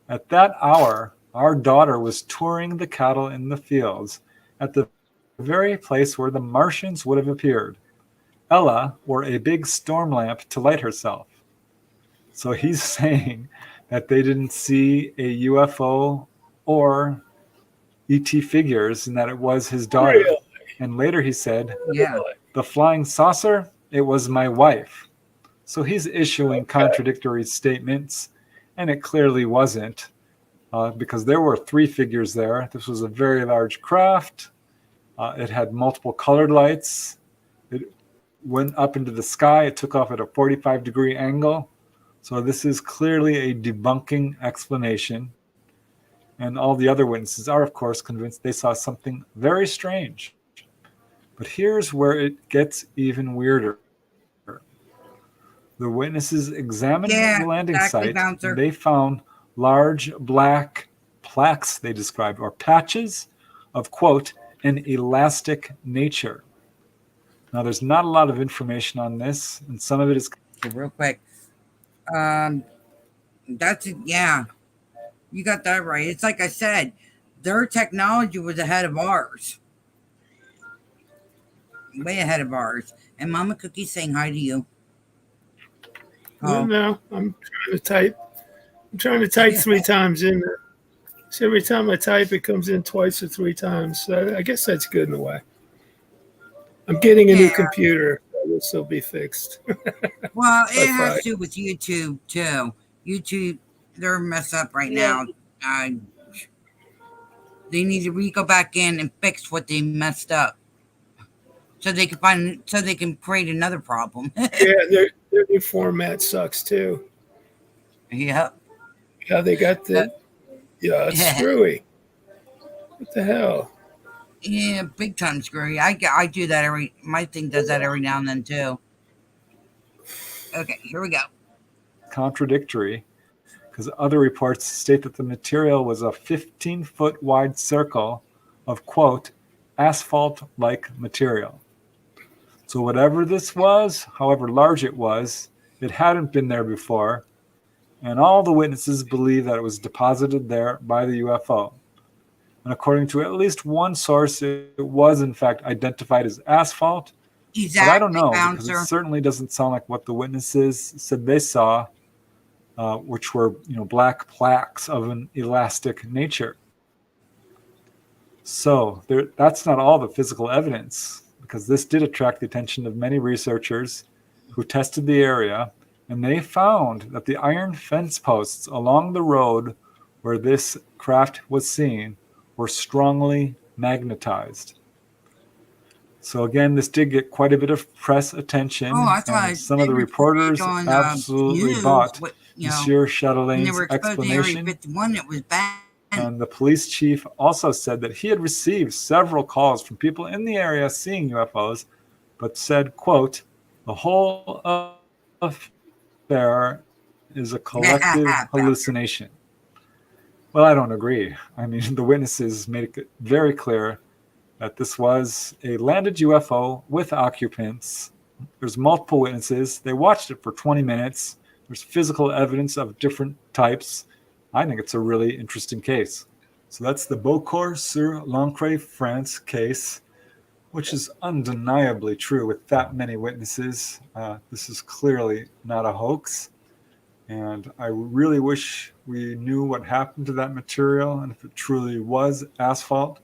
"At that hour, our daughter was touring the cattle in the fields at the very place where the Martians would have appeared. Ella wore a big storm lamp to light herself." So he's saying that they didn't see a UFO or ET figures and that it was his daughter. Really? And later he said, "Yeah, the flying saucer, it was my wife." So he's issuing contradictory statements, and it clearly wasn't, because there were three figures there. This was a very large craft. It had multiple colored lights. It went up into the sky. It took off at a 45-degree angle. So this is clearly a debunking explanation. And all the other witnesses are, of course, convinced they saw something very strange. But here's where it gets even weirder. The witnesses examined Yeah, the landing exactly, site Bouncer. and they found large black plaques, they described, or patches of, quote, an elastic nature. Now, there's not a lot of information on this, and some of it is. Okay, real quick. That's it. Yeah, you got that right. It's like I said, their technology was ahead of ours. Way ahead of ours. And Mama Cookie's saying hi to you. Oh. No, I'm trying to type. I'm trying to type 3 times in there. So every time I type, it comes in twice or 3 times. So I guess that's good in a way. I'm getting a new computer. That will still be fixed. Well, it has to do with YouTube, too. YouTube, they're messed up right now. They need to go back in and fix what they messed up. So they can create another problem. Yeah, their new format sucks, too. Yep. Yeah, they got the... Yeah, it's screwy. What the hell? Yeah, big time screwy. I do that my thing does that every now and then too. Okay, here we go. Contradictory, because other reports state that the material was a 15-foot wide circle of, quote, asphalt-like material. So whatever this was, however large it was, it hadn't been there before, and all the witnesses believe that it was deposited there by the UFO. And according to at least one source, it was in fact identified as asphalt. Exactly, but I don't know, Bouncer. because it certainly doesn't sound like what the witnesses said they saw, which were black plaques of an elastic nature. So that's not all the physical evidence, because this did attract the attention of many researchers who tested the area. And they found that the iron fence posts along the road where this craft was seen were strongly magnetized. So again, this did get quite a bit of press attention. Oh, I thought and some of the reporters absolutely bought Monsieur Chatelaine's explanation. Area 51, it was bad. And the police chief also said that he had received several calls from people in the area seeing UFOs, but said, quote, the whole affair is a collective hallucination. Well, I don't agree. I mean, the witnesses made it very clear that this was a landed UFO with occupants. There's multiple witnesses. They watched it for 20 minutes. There's physical evidence of different types. I think it's a really interesting case. So that's the Beaucourt-sur-Lancre, France case, which is undeniably true with that many witnesses. This is clearly not a hoax. And I really wish we knew what happened to that material and if it truly was asphalt,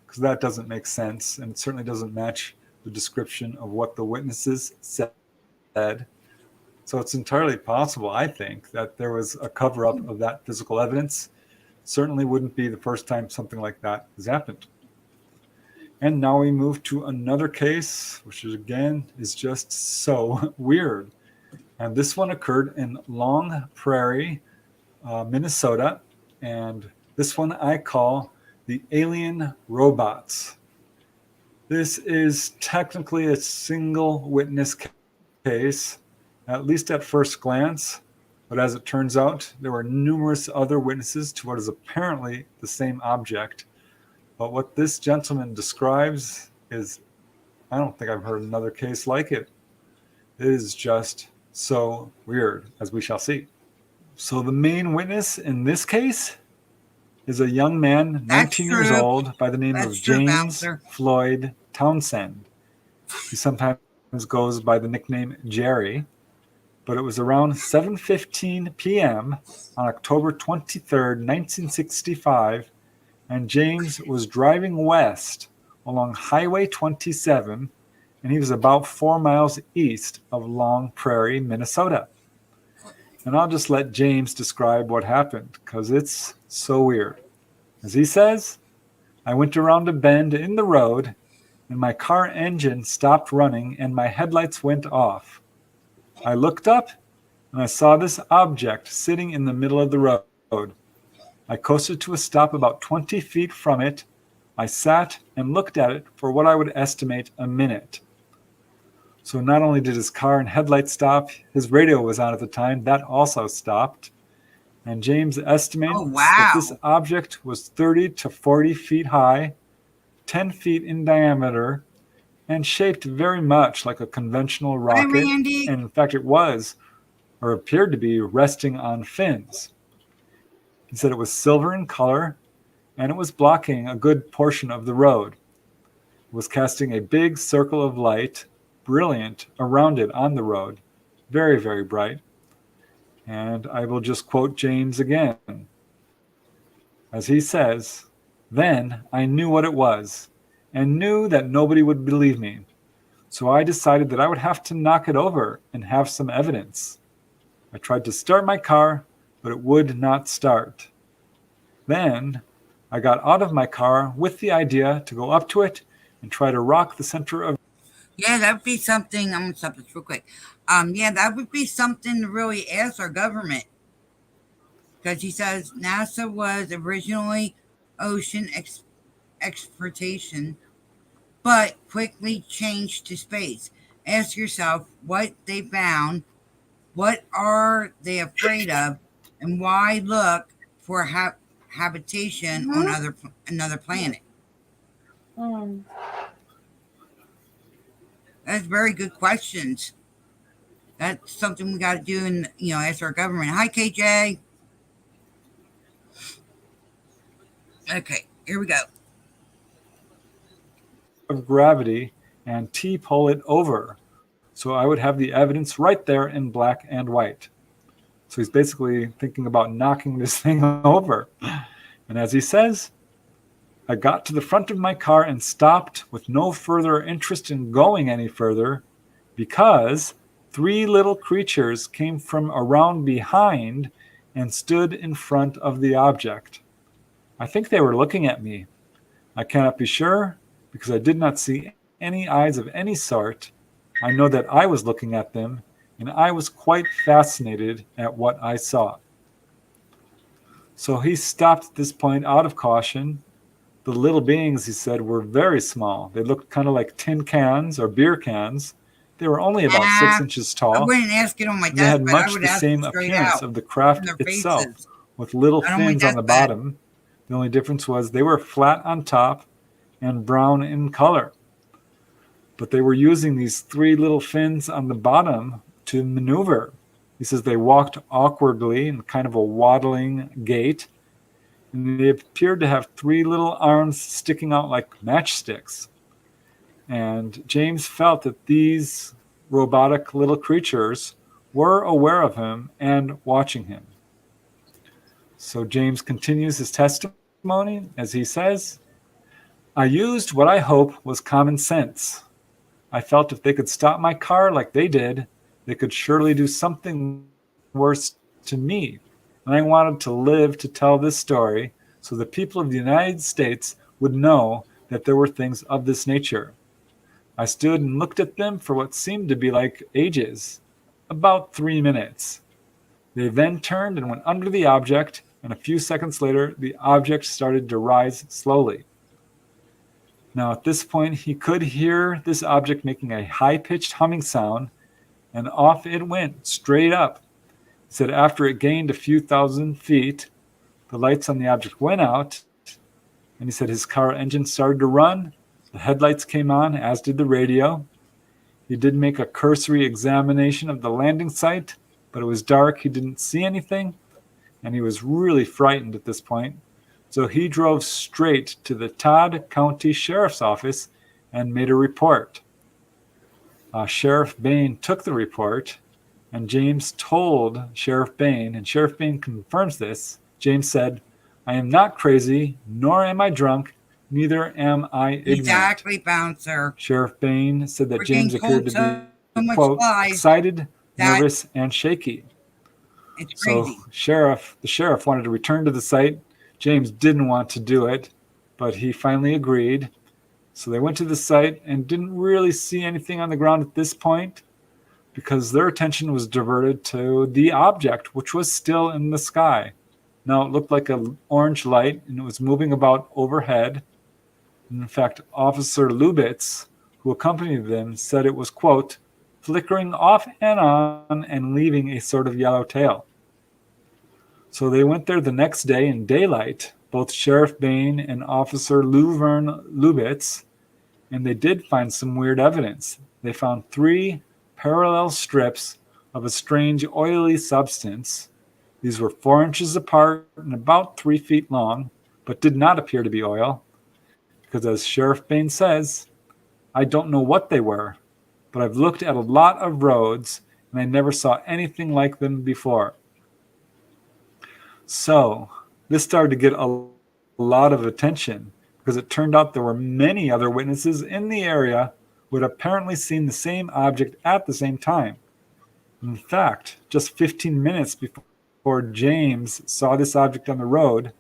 because that doesn't make sense. And it certainly doesn't match the description of what the witnesses said. So it's entirely possible, I think, that there was a cover-up of that physical evidence. Certainly wouldn't be the first time something like that has happened. And now we move to another case, which is, again, is just so weird. And this one occurred in Long Prairie, Minnesota. And this one I call the Alien Robots. This is technically a single witness case, at least at first glance. But as it turns out, there were numerous other witnesses to what is apparently the same object. But what this gentleman describes is, I don't think I've heard another case like it. It is just so weird, as we shall see. So the main witness in this case is a young man, 19 years old, by the name of James Floyd Townsend. He sometimes goes by the nickname Jerry. But it was around 7:15 p.m. on October 23rd, 1965, and James was driving west along Highway 27, and he was about 4 miles east of Long Prairie, Minnesota. And I'll just let James describe what happened, because it's so weird. As he says, I went around a bend in the road, and my car engine stopped running, and my headlights went off. I looked up, and I saw this object sitting in the middle of the road. I coasted to a stop about 20 feet from it. I sat and looked at it for what I would estimate a minute. So not only did his car and headlights stop, his radio was on at the time. That also stopped. And James estimates that this object was 30 to 40 feet high, 10 feet in diameter, and shaped very much like a conventional rocket. And in fact, it was, or appeared to be, resting on fins. He said it was silver in color, and it was blocking a good portion of the road. It was casting a big circle of light, brilliant, around it on the road. Very, very bright. And I will just quote James again. As he says, "Then I knew what it was, and knew that nobody would believe me. So I decided that I would have to knock it over and have some evidence. I tried to start my car, but it would not start. Then I got out of my car with the idea to go up to it and try to rock the center of..." Yeah, that would be something. I'm going to stop this real quick. Yeah, that would be something to really ask our government. Because he says NASA was originally ocean exploration, but quickly changed to space. Ask yourself what they found, what are they afraid of, and why look for habitation on another planet. That's very good questions. That's something we got to do and ask our government. Hi, KJ. Okay, here we go. Of gravity and T-pull it over. So I would have the evidence right there in black and white. So he's basically thinking about knocking this thing over. And as he says, I got to the front of my car and stopped with no further interest in going any further because 3 little creatures came from around behind and stood in front of the object. I think they were looking at me. I cannot be sure because I did not see any eyes of any sort. I know that I was looking at them, and I was quite fascinated at what I saw. So he stopped at this point out of caution. The little beings, he said, were very small. They looked kind of like tin cans or beer cans. They were only about 6 inches tall. I wouldn't ask it on my They had desk, but much I would the ask same it straight appearance out of the craft from their itself, faces. with little I don't want fins on that the bad. bottom. The only difference was they were flat on top and brown in color. But they were using these 3 little fins on the bottom to maneuver. He says they walked awkwardly in kind of a waddling gait, and they appeared to have 3 little arms sticking out like matchsticks. And James felt that these robotic little creatures were aware of him and watching him. So James continues his testimony as he says, I used what I hope was common sense. I felt if they could stop my car like they did, they could surely do something worse to me. And I wanted to live to tell this story so the people of the United States would know that there were things of this nature. I stood and looked at them for what seemed to be like ages, about 3 minutes. They then turned and went under the object, and a few seconds later, the object started to rise slowly. Now, at this point, he could hear this object making a high-pitched humming sound, and off it went, straight up. He said after it gained a few thousand feet, the lights on the object went out, and he said his car engine started to run. The headlights came on, as did the radio. He did make a cursory examination of the landing site, but it was dark. He didn't see anything, and he was really frightened at this point. So he drove straight to the Todd County Sheriff's Office and made a report. Sheriff Bain took the report, and James told Sheriff Bain, and Sheriff Bain confirms this. James said, I am not crazy, nor am I drunk, neither am I ignorant. Exactly, Bouncer. Sheriff Bain said that We're James getting appeared told to so be, much quote, lies excited, that nervous, and shaky. It's So crazy. the sheriff wanted to return to the site. James didn't want to do it, but he finally agreed. So they went to the site and didn't really see anything on the ground at this point because their attention was diverted to the object, which was still in the sky. Now it looked like an orange light, and it was moving about overhead. And in fact, Officer Lubitz, who accompanied them, said it was, quote, flickering off and on and leaving a sort of yellow tail. So they went there the next day in daylight, both Sheriff Bain and Officer Luverne Lubitz, and they did find some weird evidence. They found 3 parallel strips of a strange oily substance. These were 4 inches apart and about 3 feet long, but did not appear to be oil, because as Sheriff Bain says, I don't know what they were, but I've looked at a lot of roads and I never saw anything like them before. So this started to get a lot of attention because it turned out there were many other witnesses in the area who had apparently seen the same object at the same time. In fact, just 15 minutes before James saw this object on the road,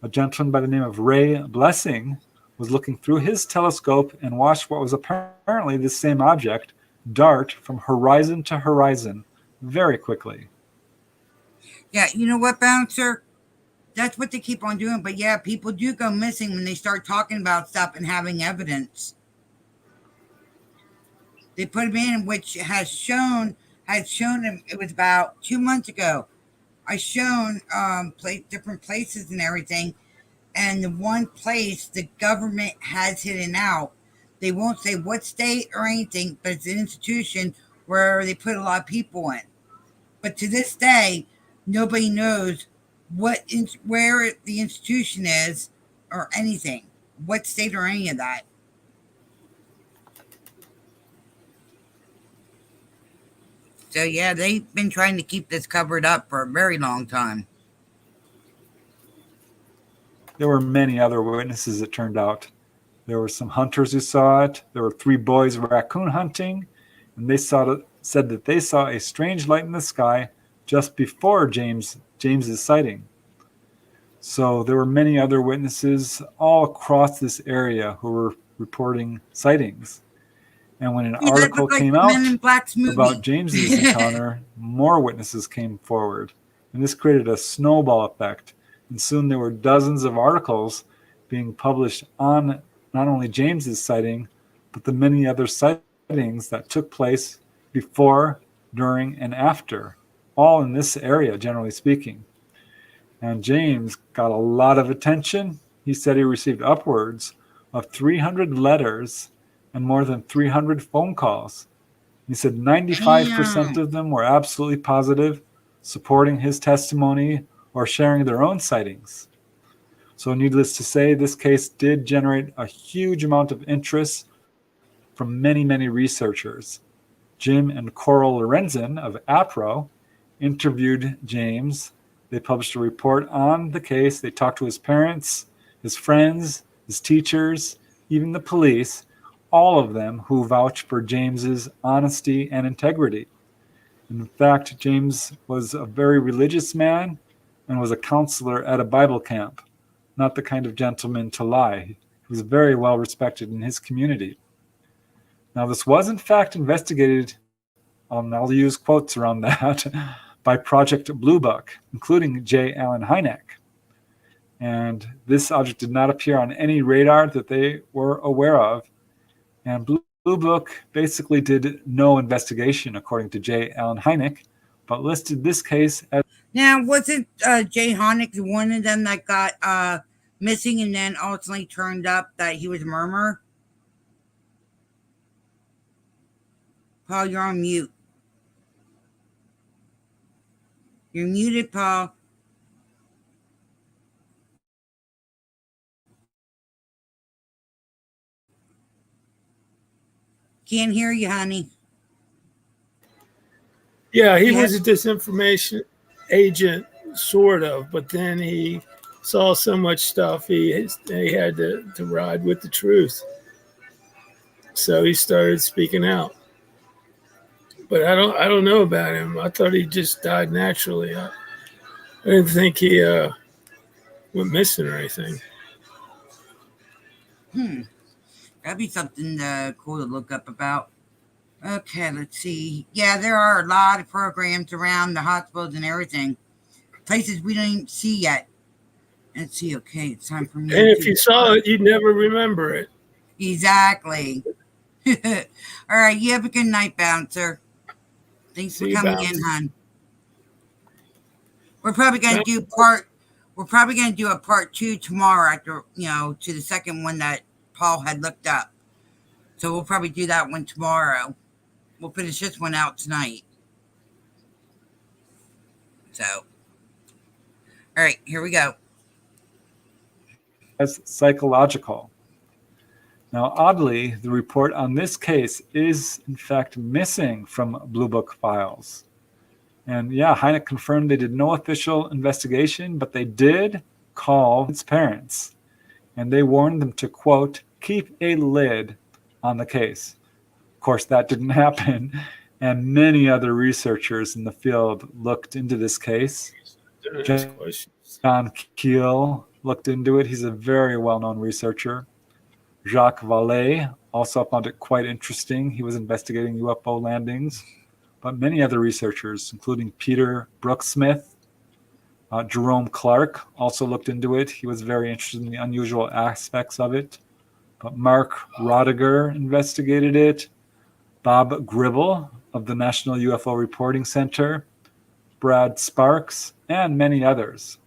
a gentleman by the name of Ray Blessing was looking through his telescope and watched what was apparently the same object dart from horizon to horizon very quickly. Yeah, you know what, Bouncer? That's what they keep on doing. But yeah, people do go missing when they start talking about stuff and having evidence. They put him in, which had shown him. It was about 2 months ago. I shown different places and everything. And the one place the government has hidden out, they won't say what state or anything, but it's an institution where they put a lot of people in. But to this day, nobody knows where the institution is or anything, what state or any of that. So yeah, they've been trying to keep this covered up for a very long time. There were many other witnesses, it turned out. There were some hunters who saw it. There were 3 boys raccoon hunting, and they said that they saw a strange light in the sky just before James's sighting. So there were many other witnesses all across this area who were reporting sightings. And when an article came out about James's encounter, more witnesses came forward. And this created a snowball effect. And soon there were dozens of articles being published on not only James's sighting, but the many other sightings that took place before, during, and after, all in this area, generally speaking. And James got a lot of attention. He said he received upwards of 300 letters and more than 300 phone calls. He said 95% of them were absolutely positive, supporting his testimony or sharing their own sightings. So needless to say, this case did generate a huge amount of interest from many, many researchers. Jim and Coral Lorenzen of APRO interviewed James. They published a report on the case. They talked to his parents, his friends, his teachers, even the police, all of them who vouched for James's honesty and integrity. In fact, James was a very religious man and was a counselor at a Bible camp, not the kind of gentleman to lie. He was very well respected in his community. Now, this was in fact investigated, and I'll use quotes around that, by Project Blue Book, including J. Allen Hynek. And this object did not appear on any radar that they were aware of. And Blue Book basically did no investigation, according to J. Allen Hynek, but listed this case as... Now, wasn't Jay Hynek one of them that got missing and then ultimately turned up that he was a murderer? Paul, you're on mute. You're muted, Paul. Can't hear you, honey. Yeah, he was a disinformation agent, sort of, but then he saw so much stuff, he had to ride with the truth. So he started speaking out. But I don't know about him. I thought he just died naturally. I didn't think he went missing or anything. That'd be something cool to look up about. Okay, let's see. Yeah, there are a lot of programs around the hospitals and everything. Places we don't even see yet. Let's see. Okay, it's time for me. And if you saw it, you'd never remember it. Exactly. All right, you have a good night, Bouncer. Thanks for See you, coming Bounce. in, hon. We're probably gonna do a part 2 tomorrow after, to the second one that Paul had looked up. So we'll probably do that one tomorrow. We'll finish this one out tonight. So, all right, here we go. As psychological. Now, oddly, the report on this case is, in fact, missing from Blue Book files. And yeah, Hynek confirmed they did no official investigation, but they did call its parents. And they warned them to, quote, keep a lid on the case. Of course, that didn't happen. And many other researchers in the field looked into this case. John Keel looked into it. He's a very well-known researcher. Jacques Vallée also found it quite interesting. He was investigating UFO landings. But many other researchers, including Peter Brooksmith, Jerome Clark, also looked into it. He was very interested in the unusual aspects of it. But Mark Rodiger investigated it. Bob Gribble of the National UFO Reporting Center, Brad Sparks, and many others.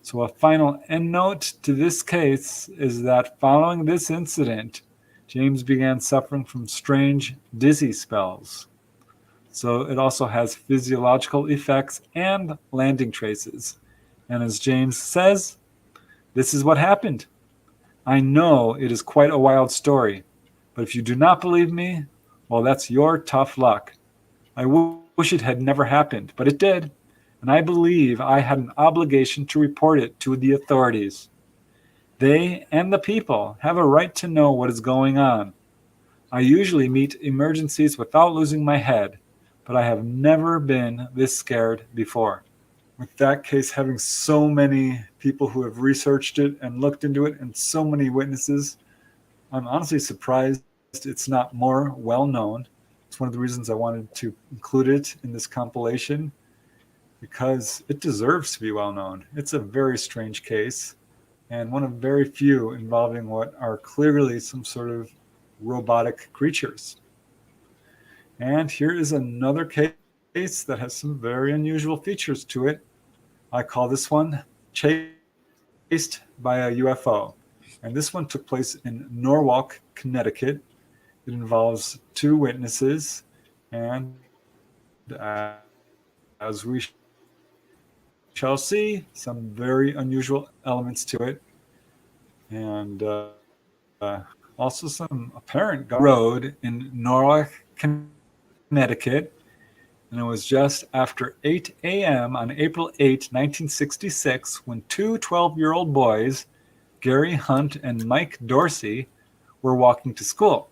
So a final end note to this case is that following this incident, James began suffering from strange dizzy spells. So it also has physiological effects and landing traces. And as James says, this is what happened. I know it is quite a wild story, but if you do not believe me, well, that's your tough luck. I wish it had never happened, but it did. And I believe I had an obligation to report it to the authorities. They and the people have a right to know what is going on. I usually meet emergencies without losing my head, but I have never been this scared before. With that case having so many people who have researched it and looked into it and so many witnesses, I'm honestly surprised it's not more well known. It's one of the reasons I wanted to include it in this compilation, because it deserves to be well known. It's a very strange case and one of very few involving what are clearly some sort of robotic creatures. And here is another case that has some very unusual features to it. I call this one Chased by a UFO. And this one took place in Norwalk, Connecticut. It involves two witnesses, and as we shall see, some very unusual elements to it. And also some apparent road in Norwalk, Connecticut. And it was just after 8 a.m. on April 8, 1966, when two 12-year-old boys, Gary Hunt and Mike Dorsey, were walking to school.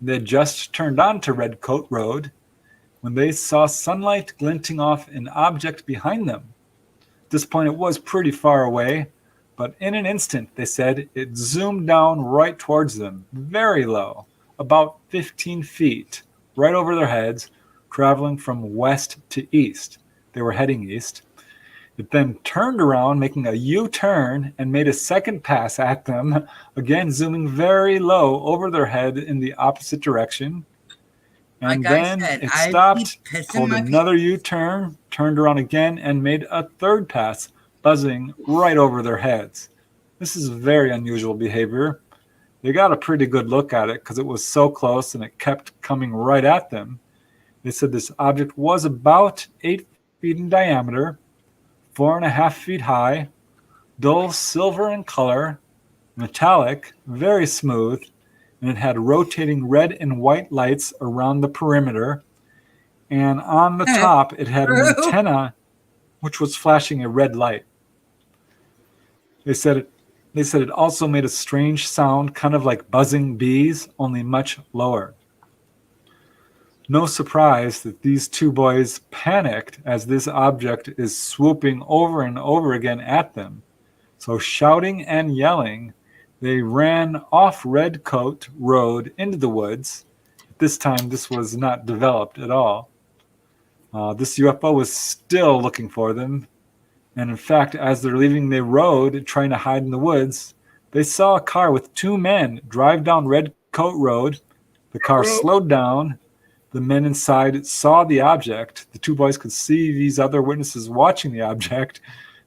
They had just turned onto Redcoat Road when they saw sunlight glinting off an object behind them. At this point, it was pretty far away, but in an instant, they said, it zoomed down right towards them, very low, about 15 feet, right over their heads, traveling from west to east. They were heading east. It then turned around, making a U-turn, and made a second pass at them, again zooming very low over their head in the opposite direction. And then it stopped, pulled another U-turn, turned around again, and made a third pass, buzzing right over their heads. This is very unusual behavior. They got a pretty good look at it because it was so close and it kept coming right at them. They said this object was about 8 feet in diameter, 4.5 feet high, dull silver in color, metallic, very smooth, and it had rotating red and white lights around the perimeter. And on the top, it had an antenna, which was flashing a red light. They said it also made a strange sound, kind of like buzzing bees, only much lower. No surprise that these two boys panicked as this object is swooping over and over again at them. So shouting and yelling, they ran off Redcoat Road into the woods. This time, this was not developed at all. This UFO was still looking for them. And in fact, as they're leaving the road, trying to hide in the woods, they saw a car with two men drive down Redcoat Road, The car slowed down. The men inside saw the object. The two boys could see these other witnesses watching the object.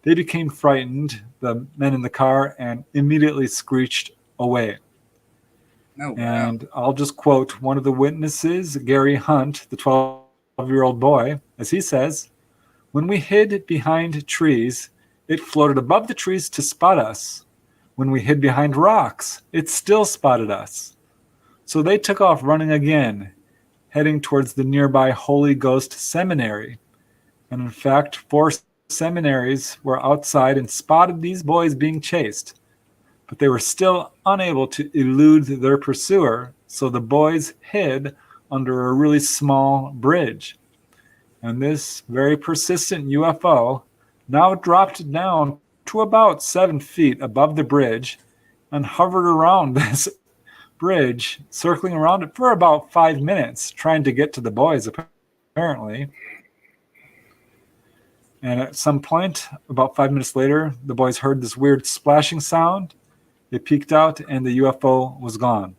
They became frightened, the men in the car, and immediately screeched away. Oh, wow. And I'll just quote one of the witnesses, Gary Hunt, the 12-year-old boy, as he says, "When we hid behind trees, it floated above the trees to spot us. When we hid behind rocks, it still spotted us. So they took off running again, heading towards the nearby Holy Ghost Seminary. And in fact, 4 seminaries were outside and spotted these boys being chased. But they were still unable to elude their pursuer, so the boys hid under a really small bridge. And this very persistent UFO now dropped down to about 7 feet above the bridge and hovered around this bridge, circling around it for about 5 minutes, trying to get to the boys, apparently. And at some point, about 5 minutes later, the boys heard this weird splashing sound. They peeked out, and the UFO was gone.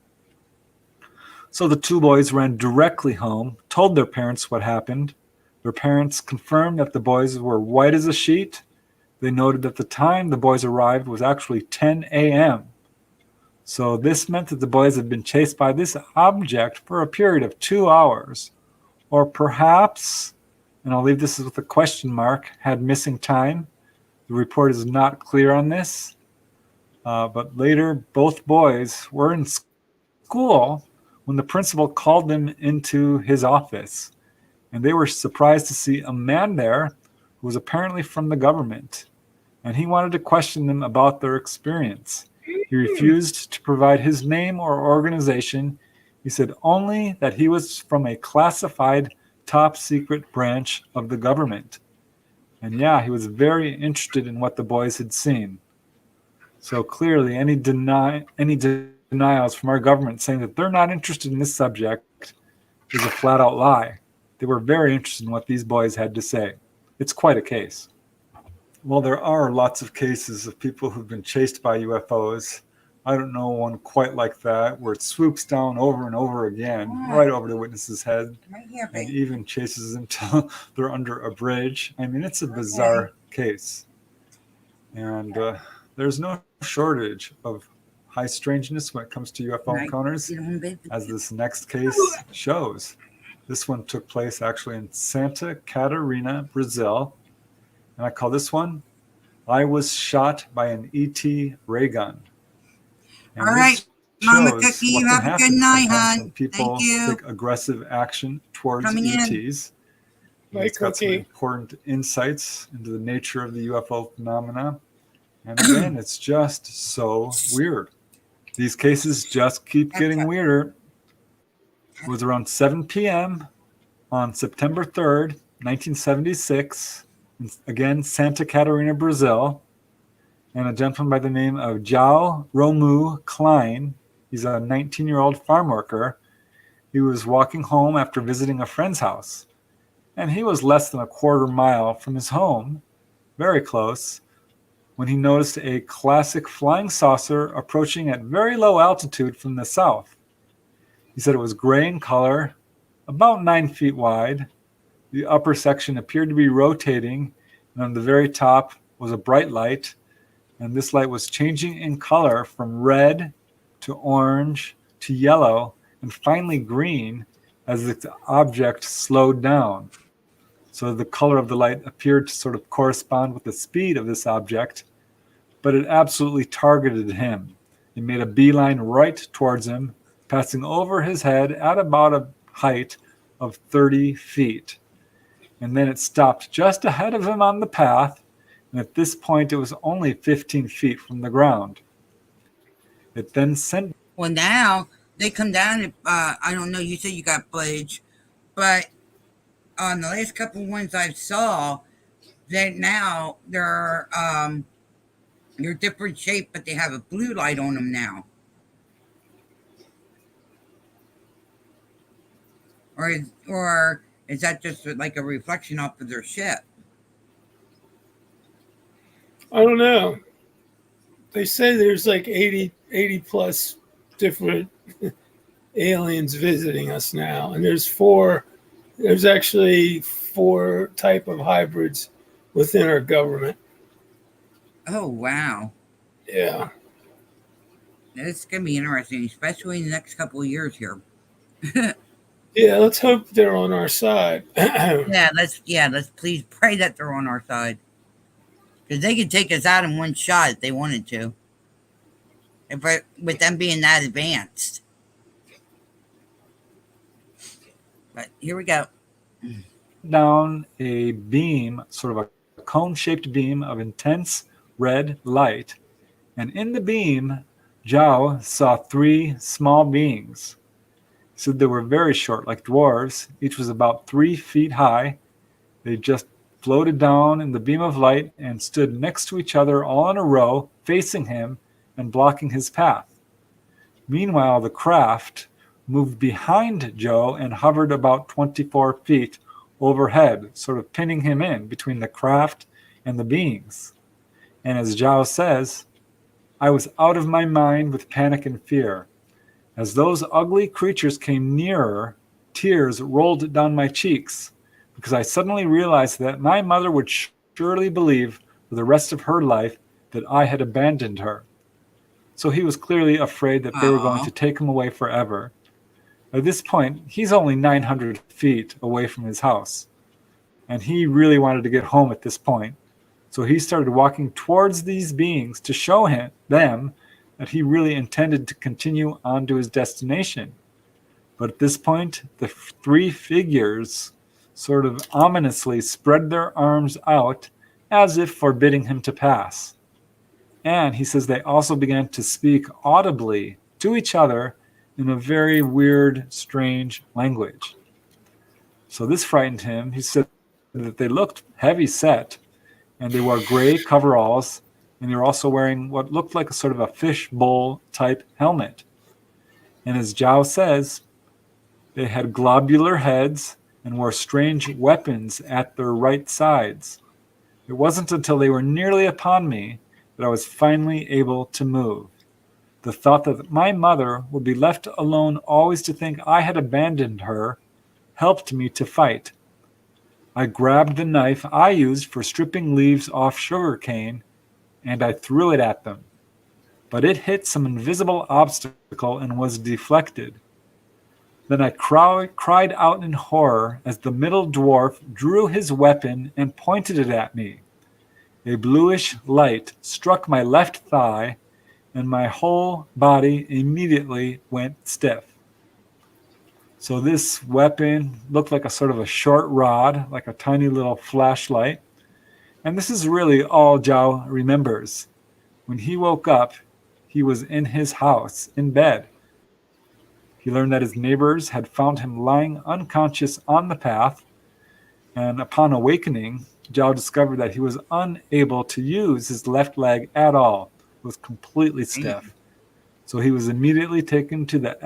So the two boys ran directly home, told their parents what happened. Their parents confirmed that the boys were white as a sheet. They noted that the time the boys arrived was actually 10 a.m. So this meant that the boys had been chased by this object for a period of 2 hours. Or perhaps, and I'll leave this with a question mark, had missing time. The report is not clear on this. But later, both boys were in school when the principal called them into his office. And they were surprised to see a man there who was apparently from the government. And he wanted to question them about their experience. He refused to provide his name or organization. He said only that he was from a classified top secret branch of the government. And yeah, he was very interested in what the boys had seen. So clearly, any denials from our government saying that they're not interested in this subject is a flat-out lie. They were very interested in what these boys had to say. It's quite a case. Well, there are lots of cases of people who've been chased by UFOs. I don't know one quite like that, where it swoops down over and over again, right over the witness's head, Right here, and baby. even chases them till they're under a bridge. I mean, it's a bizarre case. And there's no shortage of high strangeness when it comes to UFO Right. encounters, Get on, baby. as this next case shows. This one took place actually in Santa Catarina, Brazil. And I call this one, I Was Shot by an ET Ray Gun. And All this right, Mama shows Cookie, you what can have a happen good night, sometimes when hon. people Thank you. take aggressive action towards Coming in. ETs. Bye, It's got some Cookie. important insights into the nature of the UFO phenomena. And again, it's just so weird. These cases just keep getting weirder. It was around 7 p.m. on September 3rd, 1976. Again, Santa Catarina, Brazil. And a gentleman by the name of João Romu Klein. He's a 19-year-old farm worker. He was walking home after visiting a friend's house. And he was less than a quarter mile from his home, very close, when he noticed a classic flying saucer approaching at very low altitude from the south. He said it was gray in color, about 9 feet wide. The upper section appeared to be rotating, and on the very top was a bright light. And this light was changing in color from red to orange to yellow and finally green as the object slowed down. So the color of the light appeared to sort of correspond with the speed of this object, but it absolutely targeted him. It made a beeline right towards him, passing over his head at about a height of 30 feet. And then it stopped just ahead of him on the path. And at this point, it was only 15 feet from the ground. It then sent. Well, now they come down. I don't know. You said you got footage, but on the last couple ones I saw, that now they're different shape, but they have a blue light on them now. Or is that just like a reflection off of their ship? I don't know. They say there's like 80 plus different aliens visiting us now, and there's actually 4 type of hybrids within our government. Oh, wow. Yeah. It's going to be interesting, especially in the next couple of years here. Yeah, let's hope they're on our side. Let's please pray that they're on our side. Because they could take us out in one shot if they wanted to. With them being that advanced. But here we go. Down a beam, sort of a cone-shaped beam of intense red light. And in the beam, Zhao saw 3 small beings. He said they were very short, like dwarves. Each was about 3 feet high. They just floated down in the beam of light and stood next to each other all in a row, facing him and blocking his path. Meanwhile, the craft moved behind Joe and hovered about 24 feet overhead, sort of pinning him in between the craft and the beings. And as Zhao says, I was out of my mind with panic and fear. As those ugly creatures came nearer, tears rolled down my cheeks because I suddenly realized that my mother would surely believe for the rest of her life that I had abandoned her. So he was clearly afraid that they were going to take him away forever. At this point, he's only 900 feet away from his house, and he really wanted to get home at this point. So he started walking towards these beings to show them that he really intended to continue on to his destination. But at this point, the 3 figures sort of ominously spread their arms out as if forbidding him to pass. And he says they also began to speak audibly to each other in a very weird, strange language. So this frightened him. He said that they looked heavy set, and they wore gray coveralls, and they were also wearing what looked like a sort of a fishbowl type helmet. And as Zhao says, they had globular heads and wore strange weapons at their right sides. It wasn't until they were nearly upon me that I was finally able to move. The thought that my mother would be left alone always to think I had abandoned her helped me to fight. I grabbed the knife I used for stripping leaves off sugar cane, and I threw it at them. But it hit some invisible obstacle and was deflected. Then I cried out in horror as the middle dwarf drew his weapon and pointed it at me. A bluish light struck my left thigh, and my whole body immediately went stiff. So this weapon looked like a sort of a short rod, like a tiny little flashlight. And this is really all Zhao remembers. When he woke up, he was in his house, in bed. He learned that his neighbors had found him lying unconscious on the path, and upon awakening, Zhao discovered that he was unable to use his left leg at all. It was completely stiff. So he was immediately taken to the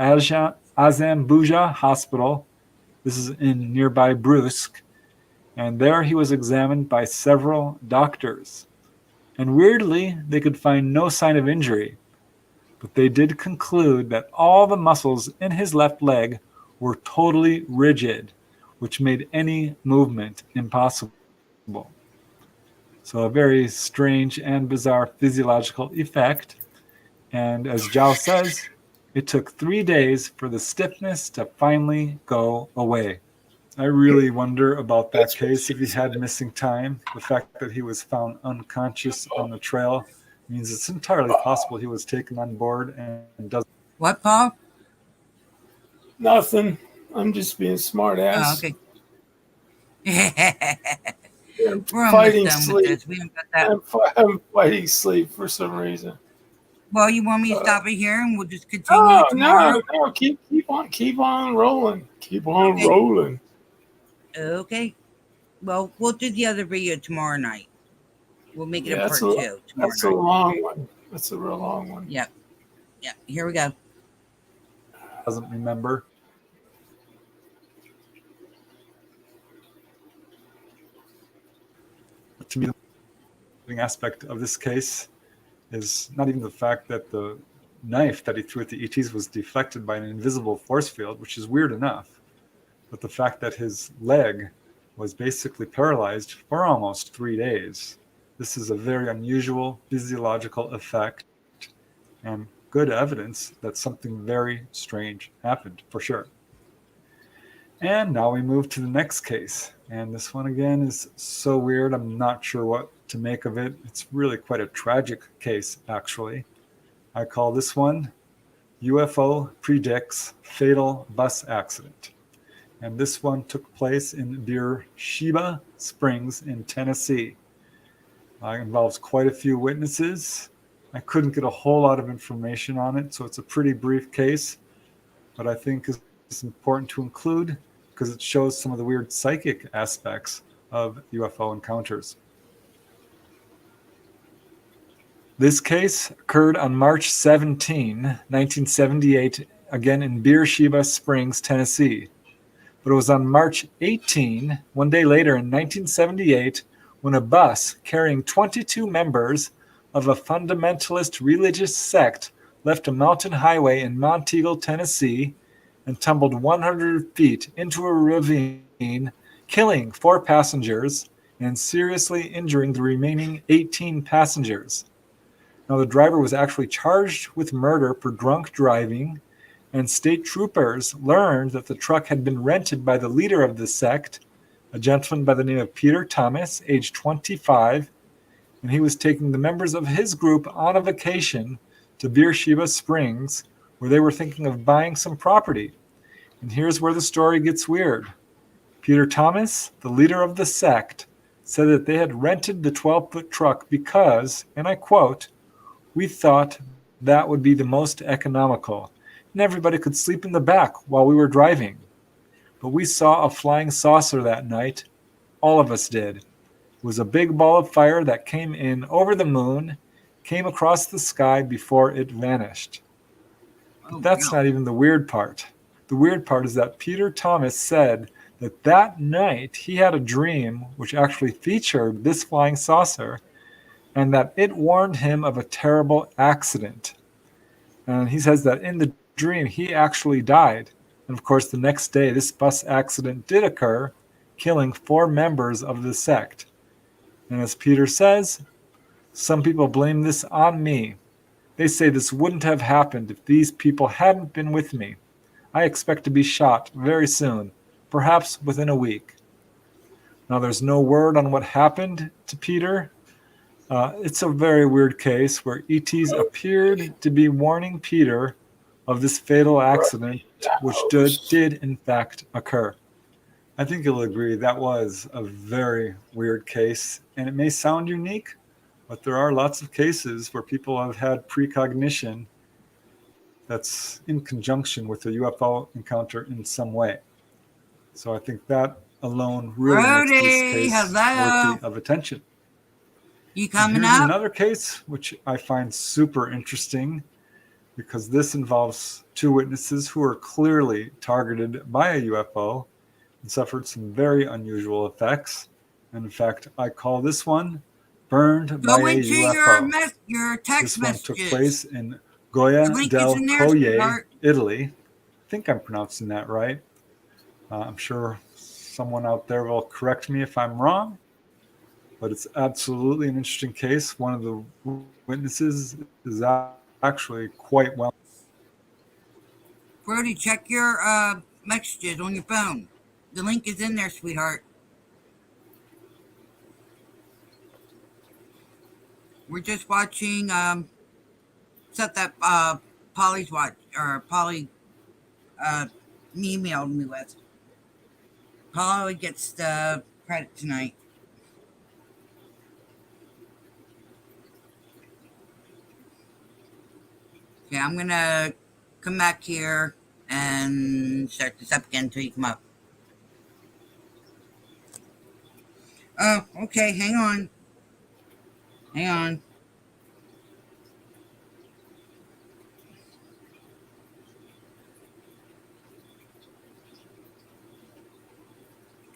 Azambuja Hospital. This is in nearby Brusque. And there he was examined by several doctors. And weirdly, they could find no sign of injury. But they did conclude that all the muscles in his left leg were totally rigid, which made any movement impossible. So a very strange and bizarre physiological effect. And as Zhao says, it took 3 days for the stiffness to finally go away. I really wonder about that case if he had missing time. The fact that he was found unconscious on the trail means it's entirely possible he was taken on board and doesn't. What, Paul? Nothing. I'm just being smart ass. Oh, okay. I'm We're fighting almost done sleep. with this. We haven't got that. I'm fighting sleep for some reason. Well, you want me to stop it here and we'll just continue Oh tomorrow? no! Keep on rolling. Keep on rolling. Okay. Well, we'll do the other video tomorrow night. We'll make it a part 2 tomorrow That's a night. long one. That's a real long one. Yep. Here we go. Doesn't remember. To me, the aspect of this case is not even the fact that the knife that he threw at the ETs was deflected by an invisible force field, which is weird enough. But the fact that his leg was basically paralyzed for almost 3 days, this is a very unusual physiological effect and good evidence that something very strange happened for sure. And now we move to the next case. And this one again is so weird, I'm not sure what to make of it. It's really quite a tragic case, actually. I call this one UFO Predicts Fatal Bus Accident. And this one took place in Beersheba Springs in Tennessee. It involves quite a few witnesses. I couldn't get a whole lot of information on it, so it's a pretty brief case, but I think it's important to include because it shows some of the weird psychic aspects of UFO encounters. This case occurred on March 17, 1978, again in Beersheba Springs, Tennessee. But it was on March 18, one day later in 1978, when a bus carrying 22 members of a fundamentalist religious sect left a mountain highway in Monteagle, Tennessee, and tumbled 100 feet into a ravine, killing 4 passengers and seriously injuring the remaining 18 passengers. Now, the driver was actually charged with murder for drunk driving, and state troopers learned that the truck had been rented by the leader of the sect, a gentleman by the name of Peter Thomas, age 25, and he was taking the members of his group on a vacation to Beersheba Springs, where they were thinking of buying some property. And here's where the story gets weird. Peter Thomas, the leader of the sect, said that they had rented the 12-foot truck because, and I quote, "We thought that would be the most economical, and everybody could sleep in the back while we were driving. But we saw a flying saucer that night. All of us did. It was a big ball of fire that came in over the moon, came across the sky before it vanished." But that's not even the weird part. The weird part is that Peter Thomas said that that night he had a dream which actually featured this flying saucer, and that it warned him of a terrible accident. And he says that in the dream he actually died. And of course, the next day this bus accident did occur, killing 4 members of the sect. And as Peter says, some people blame this on me. They say this wouldn't have happened if these people hadn't been with me. I expect to be shot very soon, perhaps within a week. Now, there's no word on what happened to Peter. It's a very weird case where ETs appeared to be warning Peter of this fatal accident, which did in fact occur. I think you'll agree that was a very weird case, and it may sound unique, but there are lots of cases where people have had precognition that's in conjunction with a UFO encounter in some way. So I think that alone really makes this case worthy of attention. You coming Here's up? another case which I find super interesting because this involves 2 witnesses who are clearly targeted by a UFO and suffered some very unusual effects. And in fact, I call this one Burned by Go a into UFO. your text This one messages. took place in Goya The link del is in there, Colle, sweetheart. Italy. I think I'm pronouncing that right. I'm sure someone out there will correct me if I'm wrong, but it's absolutely an interesting case. One of the witnesses is actually quite well. Brody, check your messages on your phone. The link is in there, sweetheart. We're just watching stuff that Polly's watch or Polly emailed me with. Polly gets the credit tonight. Okay, I'm gonna come back here and start this up again until you come up. Oh, okay, hang on. Hang on.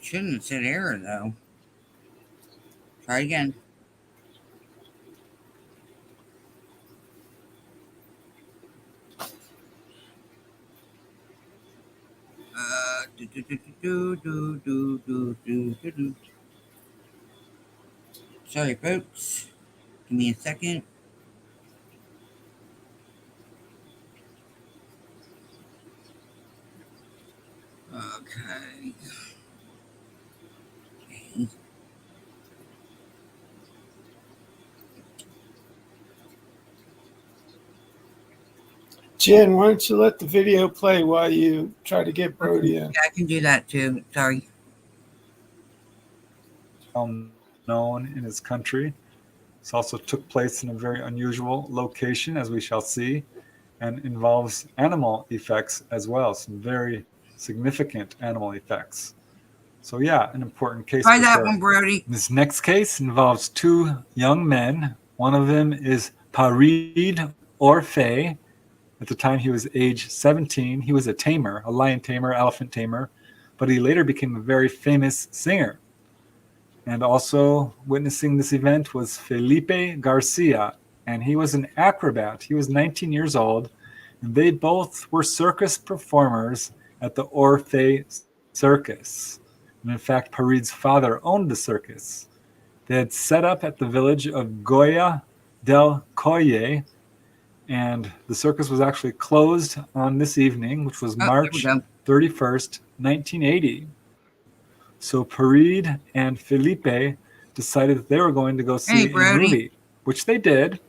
Shouldn't have said error though. Try again. Sorry, folks. Give me a second. Okay. Jen, why don't you let the video play while you try to get Brody in? Yeah, I can do that too. Sorry. Known in his country. This also took place in a very unusual location, as we shall see, and involves animal effects as well, some very significant animal effects. So yeah, an important case. Try that one, Brody. This next case involves two young men. One of them is Parid Orfe. At the time he was age 17. He was a tamer, a lion tamer, elephant tamer, but he later became a very famous singer. And also witnessing this event was Felipe Garcia, and he was an acrobat. He was 19 years old, and they both were circus performers at the Orfe Circus. And in fact, Parid's father owned the circus. They had set up at the village of Goya del Colle, and the circus was actually closed on this evening, which was March 31st, 1980. So Parid and Felipe decided that they were going to go see a movie, which they did.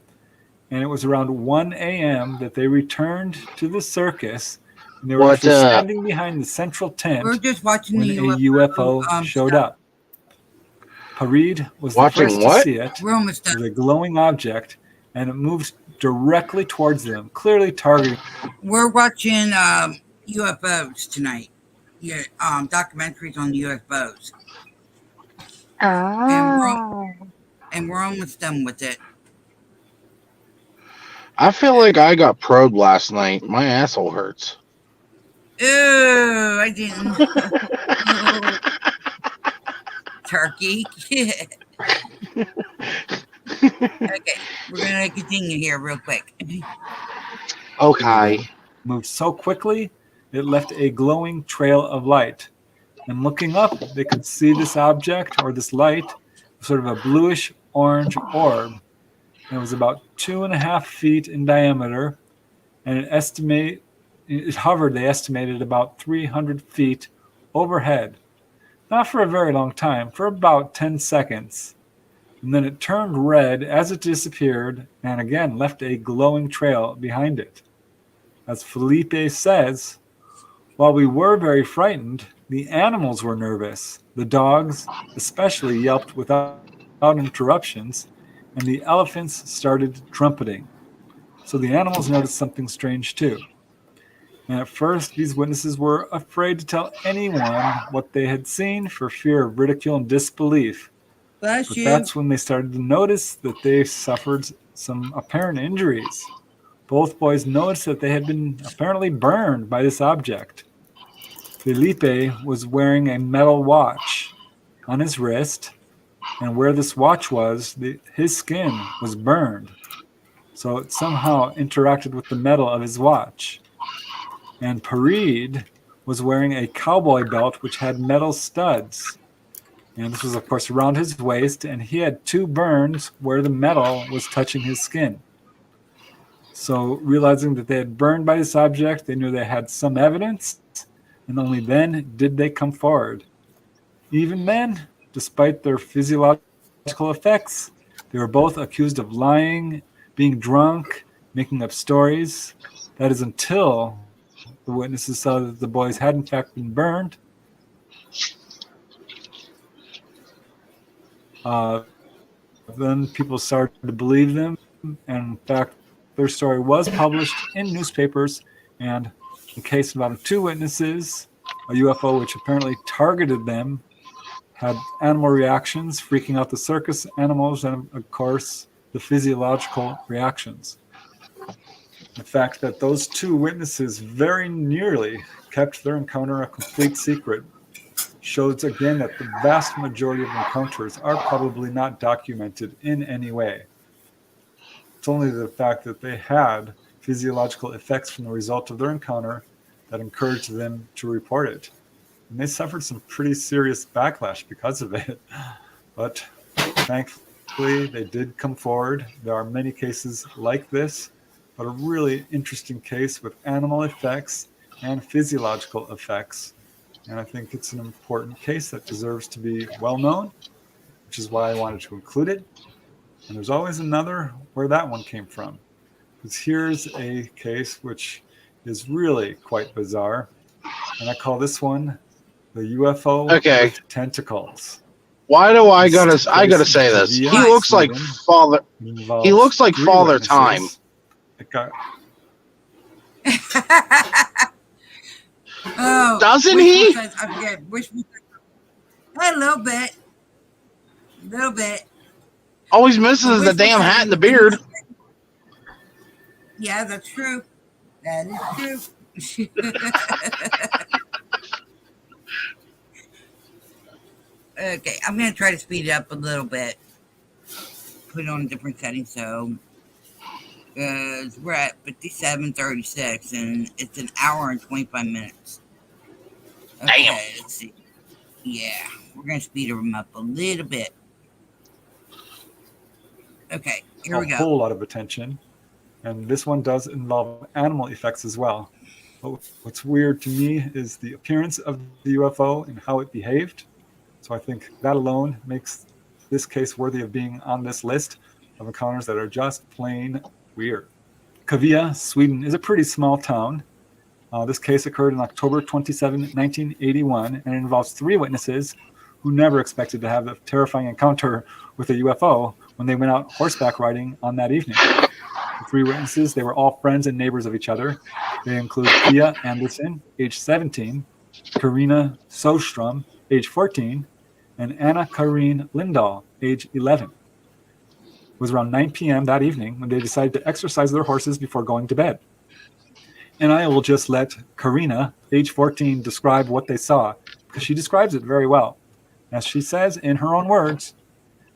And it was around 1 a.m. that they returned to the circus. And they were actually standing behind the central tent We're just watching when the a UFO showed up. Parid was the first to see it. We're almost done. It was a glowing object, and it moved directly towards them, clearly targeting. We're watching UFOs tonight. Yeah, documentaries on UFOs. And we're almost done with it. I feel like I got probed last night. My asshole hurts. Ooh, I didn't. Turkey. Okay, we're gonna continue here real quick. Okay. Moved so quickly, it left a glowing trail of light. And looking up, they could see this object, or this light, sort of a bluish orange orb. And it was about 2.5 feet in diameter, and it hovered, they estimated, about 300 feet overhead. Not for a very long time, for about 10 seconds. And then it turned red as it disappeared, and again left a glowing trail behind it. As Felipe says, while we were very frightened, the animals were nervous. The dogs especially yelped without interruptions, and the elephants started trumpeting. So the animals noticed something strange too. And at first, these witnesses were afraid to tell anyone what they had seen for fear of ridicule and disbelief. But that's when they started to notice that they suffered some apparent injuries. Both boys noticed that they had been apparently burned by this object. Felipe was wearing a metal watch on his wrist, and where this watch was, his skin was burned. So it somehow interacted with the metal of his watch. And Parid was wearing a cowboy belt which had metal studs. And this was, of course, around his waist, and he had 2 burns where the metal was touching his skin. So realizing that they had burned by this object, they knew they had some evidence, and only then did they come forward. Even then, despite their physiological effects, they were both accused of lying, being drunk, making up stories. That is until the witnesses saw that the boys had in fact been burned. Then people started to believe them, and in fact, their story was published in newspapers, and the case involving 2 witnesses, a UFO which apparently targeted them, had animal reactions, freaking out the circus animals, and of course, the physiological reactions. The fact that those 2 witnesses very nearly kept their encounter a complete secret shows again that the vast majority of encounters are probably not documented in any way. It's only the fact that they had physiological effects from the result of their encounter that encouraged them to report it. and they suffered some pretty serious backlash because of it. But thankfully, they did come forward. There are many cases like this, but a really interesting case with animal effects and physiological effects. And I think it's an important case that deserves to be well known, which is why I wanted to include it. And there's always another where that one came from. Because here's a case which is really quite bizarre. And I call this one the UFO with tentacles. Why do I gotta say this? He looks like Father. He looks like Father Time. Oh, doesn't he? A little bit. A little bit. Always misses the damn hat and the beard. Yeah, that's true. That is true. Okay, I'm going to try to speed it up a little bit. Put it on a different setting. So, we're at 57:36, and it's an hour and 25 minutes. Okay, damn. Let's see. Yeah, we're going to speed them up a little bit. Okay, here we go. A whole lot of attention. And this one does involve animal effects as well. But what's weird to me is the appearance of the UFO and how it behaved. So I think that alone makes this case worthy of being on this list of encounters that are just plain weird. Kavia, Sweden, is a pretty small town. This case occurred on October 27, 1981, and it involves 3 witnesses who never expected to have a terrifying encounter with a UFO when they went out horseback riding on that evening. The 3 witnesses, they were all friends and neighbors of each other. They include Pia Anderson, age 17, Karina Sostrom, age 14, and Anna Karine Lindahl, age 11. It was around 9 p.m. that evening when they decided to exercise their horses before going to bed. And I will just let Karina, age 14, describe what they saw, because she describes it very well. As she says in her own words,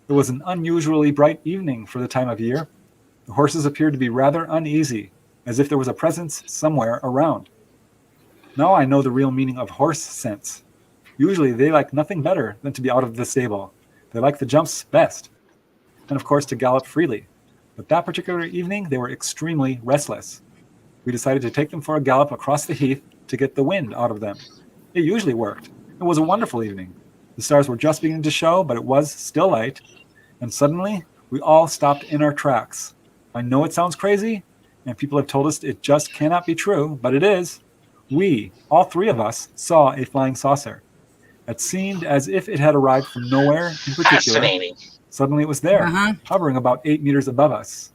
it was an unusually bright evening for the time of year. The horses appeared to be rather uneasy, as if there was a presence somewhere around. Now I know the real meaning of horse sense. Usually they like nothing better than to be out of the stable. They like the jumps best, and of course to gallop freely. But that particular evening, they were extremely restless. We decided to take them for a gallop across the heath to get the wind out of them. It usually worked. It was a wonderful evening. The stars were just beginning to show, but it was still light. And suddenly, we all stopped in our tracks. I know it sounds crazy, and people have told us it just cannot be true, but it is. We, all 3 of us, saw a flying saucer. It seemed as if it had arrived from nowhere in particular. Fascinating. Suddenly it was there, hovering about 8 meters above us.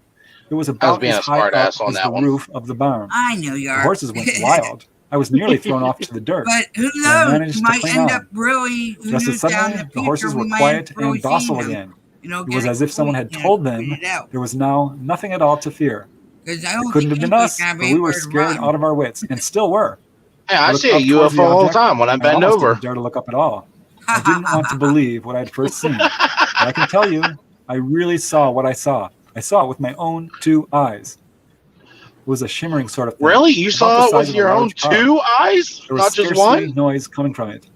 It was about as high up as the roof of the barn. I know you are. The horses went wild. I was nearly thrown off to the dirt. But who knows? Might end up really. Just as suddenly, the horses were quiet and docile again. It was as if someone had told them there was now nothing at all to fear. It couldn't have been us, but we were scared out of our wits, and still were. Yeah, I see a UFO all the time when I bend over. Didn't dare to look up at all. I didn't want to believe what I'd first seen. But I can tell you, I really saw what I saw. I saw it with my own 2 eyes. It was a shimmering sort of thing. Really? You saw it with your own 2 eyes? There was not just one? Noise coming from it.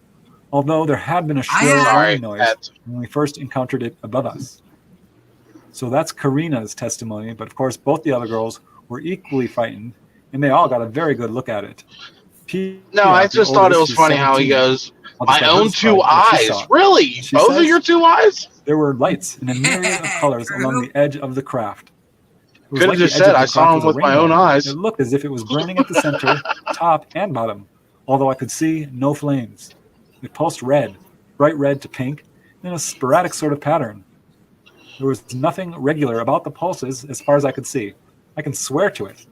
Although there had been a shrill whining noise when we first encountered it above us. So that's Karina's testimony, but of course both the other girls were equally frightened, and they all got a very good look at it. No, I just thought it was funny how he goes, my own 2 eyes. Really? Both of your 2 eyes? There were lights in a myriad of colors along the edge of the craft. Could have just said, I saw him with my own eyes. It looked as if it was burning at the center, top, and bottom, although I could see no flames. It pulsed red, bright red to pink, in a sporadic sort of pattern. There was nothing regular about the pulses as far as I could see. I can swear to it.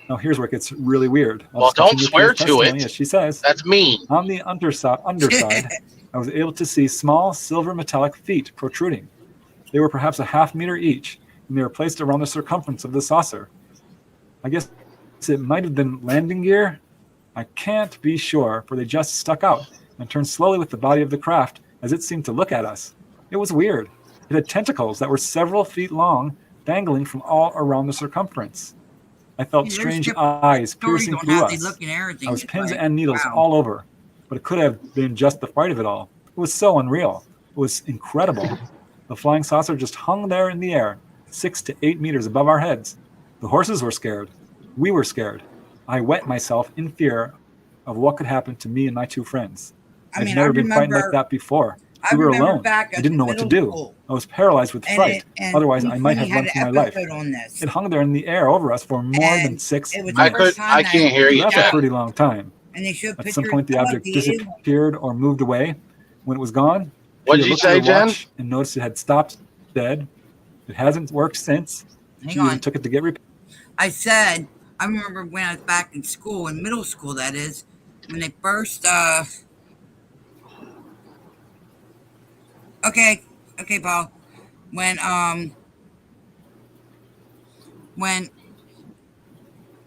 Now here's where it gets really weird. Well, don't swear to it. As she says, that's mean. On the underside, I was able to see small silver metallic feet protruding. They were perhaps a half meter each, and they were placed around the circumference of the saucer. I guess it might have been landing gear. I can't be sure, for they just stuck out and turned slowly with the body of the craft as it seemed to look at us. It was weird. It had tentacles that were several feet long, dangling from all around the circumference. I felt strange eyes piercing through us. I was pins and needles all over. but it could have been just the fright of it all. It was so unreal. It was incredible. The flying saucer just hung there in the air, 6 to 8 meters above our heads. The horses were scared. We were scared. I wet myself in fear of what could happen to me and my 2 friends. I've never been frightened like that before. We were alone. I didn't know what to do. I was paralyzed with fright. Otherwise, I might have run for my life. It hung there in the air over us for more than 6 minutes. I can't hear you, That's Jack. a pretty long time. At some point, the object disappeared or moved away. When it was gone, what did you say, Jen? And noticed it had stopped dead. It hasn't worked since. She even took it to get repaired. I said, I remember when I was back in school, in middle school, that is, when they first, okay, Paul, when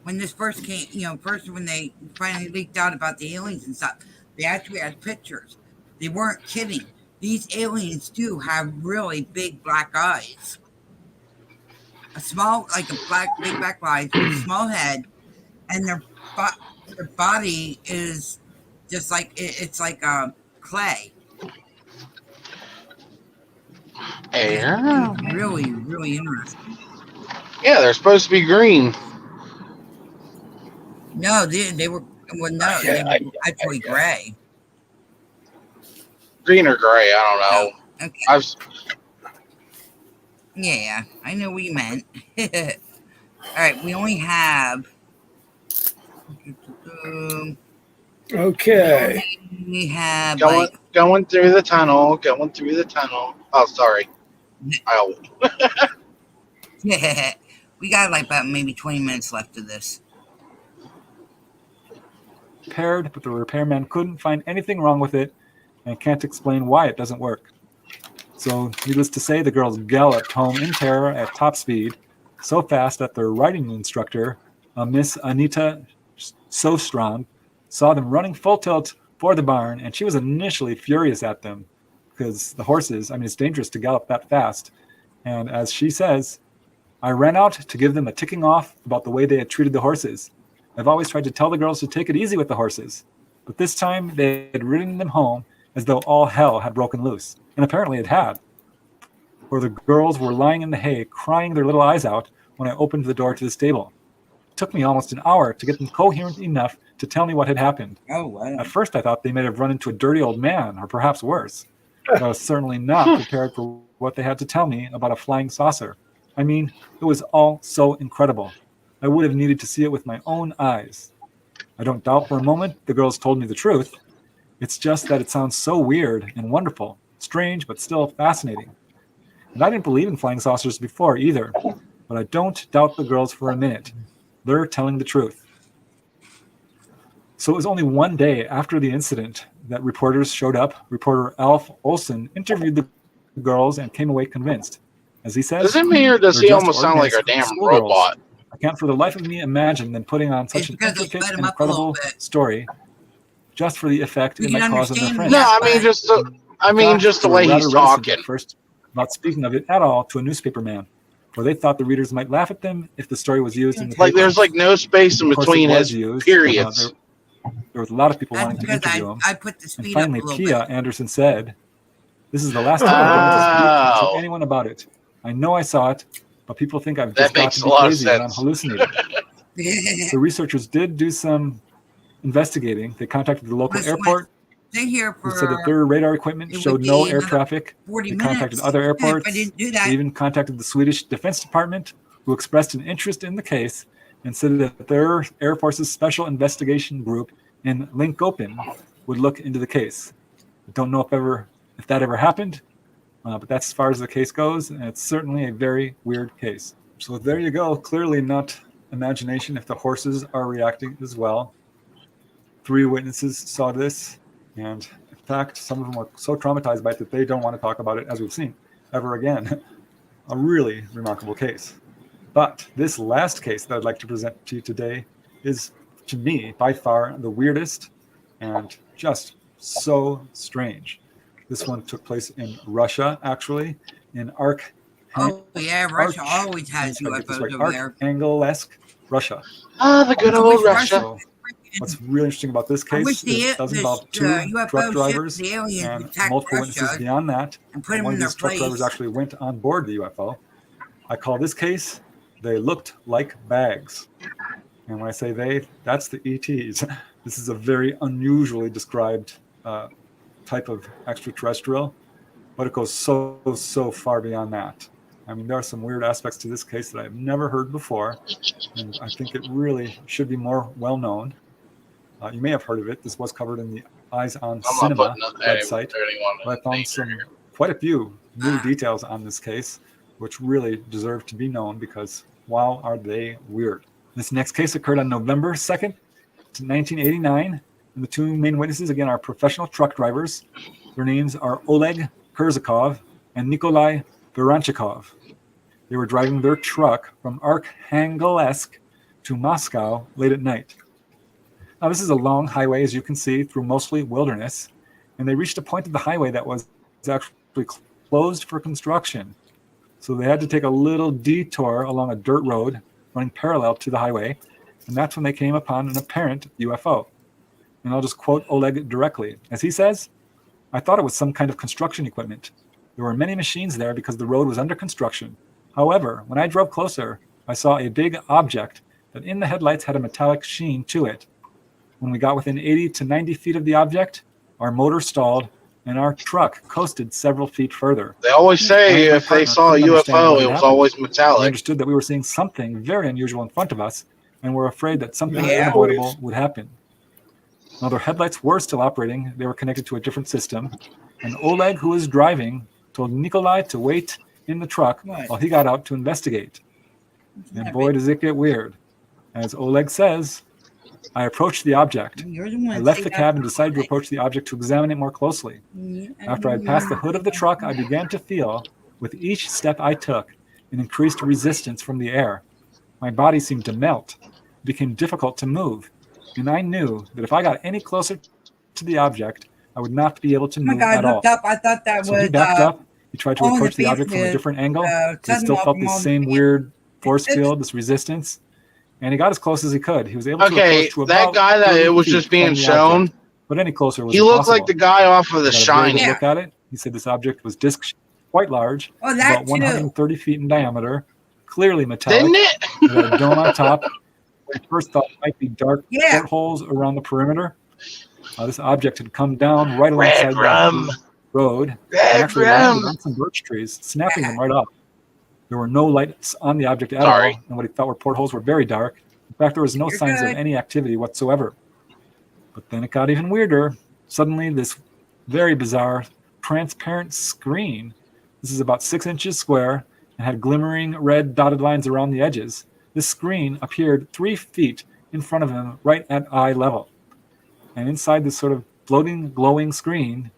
this first came, first when they finally leaked out about the aliens and stuff, they actually had pictures. They weren't kidding. These aliens do have really big black eyes. A small, like a big black eyes, with a small head, and their body is just like it's like clay. Yeah. Really, really interesting. Yeah, they're supposed to be green. No, they were they were actually gray. Green or gray, I don't know. Okay. Yeah, I know what you meant. All right, we only have. Okay. We have going through the tunnel. Oh, sorry. Yeah, we got like about maybe 20 minutes left of this. Repaired, but the repairman couldn't find anything wrong with it and can't explain why it doesn't work. So, needless to say, the girls galloped home in terror at top speed, so fast that their riding instructor, Miss Anita Sostrom, saw them running full tilt for the barn, and she was initially furious at them because the horses, it's dangerous to gallop that fast. And as she says, I ran out to give them a ticking off about the way they had treated the horses. I've always tried to tell the girls to take it easy with the horses, but this time they had ridden them home as though all hell had broken loose. And apparently it had. For the girls were lying in the hay, crying their little eyes out when I opened the door to the stable. It took me almost an hour to get them coherent enough to tell me what had happened. Oh, wow. At first I thought they may have run into a dirty old man, or perhaps worse. But I was certainly not prepared for what they had to tell me about a flying saucer. It was all so incredible. I would have needed to see it with my own eyes. I don't doubt for a moment the girls told me the truth. It's just that it sounds so weird and wonderful, strange, but still fascinating. And I didn't believe in flying saucers before either, but I don't doubt the girls for a minute. They're telling the truth. So it was only one day after the incident that reporters showed up. Reporter Alf Olsen interviewed the girls and came away convinced. As he says, does it mean or does he almost sound like a damn robot? I can't for the life of me imagine them putting on such an intricate and incredible story just for the effect it might cause on their friends. No, just the way he's talking. First, not speaking of it at all to a newspaper man, for they thought the readers might laugh at them if the story was used in the paper. There's no space in between his periods. There was a lot of people wanting to interview him. I put the speed and finally, up a little Pia bit. Anderson said, "This is the last time I'm going to speak to anyone about it. I know I saw it, but people think I've just got to be crazy and I'm hallucinating." The researchers did do some investigating. They contacted the local airport. They said that their radar equipment showed no air traffic. They contacted other airports. I didn't do that. They even contacted the Swedish Defense Department, who expressed an interest in the case and said that their Air Force's Special Investigation Group in Linköping would look into the case. I don't know if that ever happened, but that's as far as the case goes, and it's certainly a very weird case. So there you go. Clearly not imagination if the horses are reacting as well. 3 witnesses saw this, and in fact, some of them were so traumatized by it that they don't want to talk about it, as we've seen, ever again. A really remarkable case. But this last case that I'd like to present to you today is, to me, by far the weirdest and just so strange. This one took place in Russia, actually, in Oh, yeah, Russia always has UFOs over there. Archangel-esque Russia. Ah, the good old Russia. What's really interesting about this I case wish is it does involve two UFO truck ship, drivers the aliens and attacked multiple witnesses Russia beyond that. and put them One in of their these truck drivers place. actually went on board the UFO. I call this case, they looked like bags. And when I say they, that's the ETs. This is a very unusually described type of extraterrestrial, but it goes so far beyond that. I mean, there are some weird aspects to this case that I've never heard before, and I think it really should be more well known. You may have heard of it. This was covered in the Eyes on Cinema website, but I found quite a few new details on this case, which really deserve to be known because wow, are they weird. This next case occurred on November 2nd, 1989, and the two main witnesses, again, are professional truck drivers. Their names are Oleg Kurzakov and Nikolai Veranchikov. They were driving their truck from Arkhangelsk to Moscow late at night. Now, this is a long highway, as you can see, through mostly wilderness, and they reached a point of the highway that was actually closed for construction. So they had to take a little detour along a dirt road running parallel to the highway, and that's when they came upon an apparent UFO. And I'll just quote Oleg directly. As he says, "I thought it was some kind of construction equipment. There were many machines there because the road was under construction. However, when I drove closer, I saw a big object that in the headlights had a metallic sheen to it. When we got within 80 to 90 feet of the object, our motor stalled and our truck coasted several feet further. They always say if they saw a UFO, it was always We metallic. understood that we were seeing something very unusual in front of us and were afraid that something unavoidable would happen. Now, their headlights were still operating. They were connected to a different system. And Oleg, who was driving, told Nikolai to wait in the truck while he got out to investigate. And boy, does it get weird. As Oleg says, I approached the object. I left the cab and decided to approach the object to examine it more closely. After I passed the hood of the truck, I began to feel, with each step I took, an increased resistance from the air. My body seemed to melt. It became difficult to move. And I knew that if I got any closer to the object, I would not be able to Oh my move God, at I all. looked up. I thought that So was he backed up. He tried to only approach the the object from a faces, different angle. He cousin still of felt the Mom same Jane. weird force field, this resistance. And he got as close as he could. He was able to Okay, approach to that about guy that 30 it was feet just being from the shown, object. But any closer was he looked like impossible. the guy off of The He got a very good Shining. look at it. He said this object was disc-shaped, quite large, Oh, that about too. 130 feet in diameter, clearly metallic. Didn't it? It had a dome on top. I first thought it might be dark Yeah. portholes around the perimeter. This object had come down right Red alongside rum. the road and Red actually landed rum. on some birch trees, snapping them right off. There were no lights on the object at Sorry. all, and what he thought were portholes were very dark. In fact, there was no You're signs good. of any activity whatsoever. But then it got even weirder. Suddenly, this very bizarre transparent screen, this is about 6 inches square and had glimmering red dotted lines around the edges. This screen appeared 3 feet in front of him, right at eye level. And inside this sort of floating, glowing screen,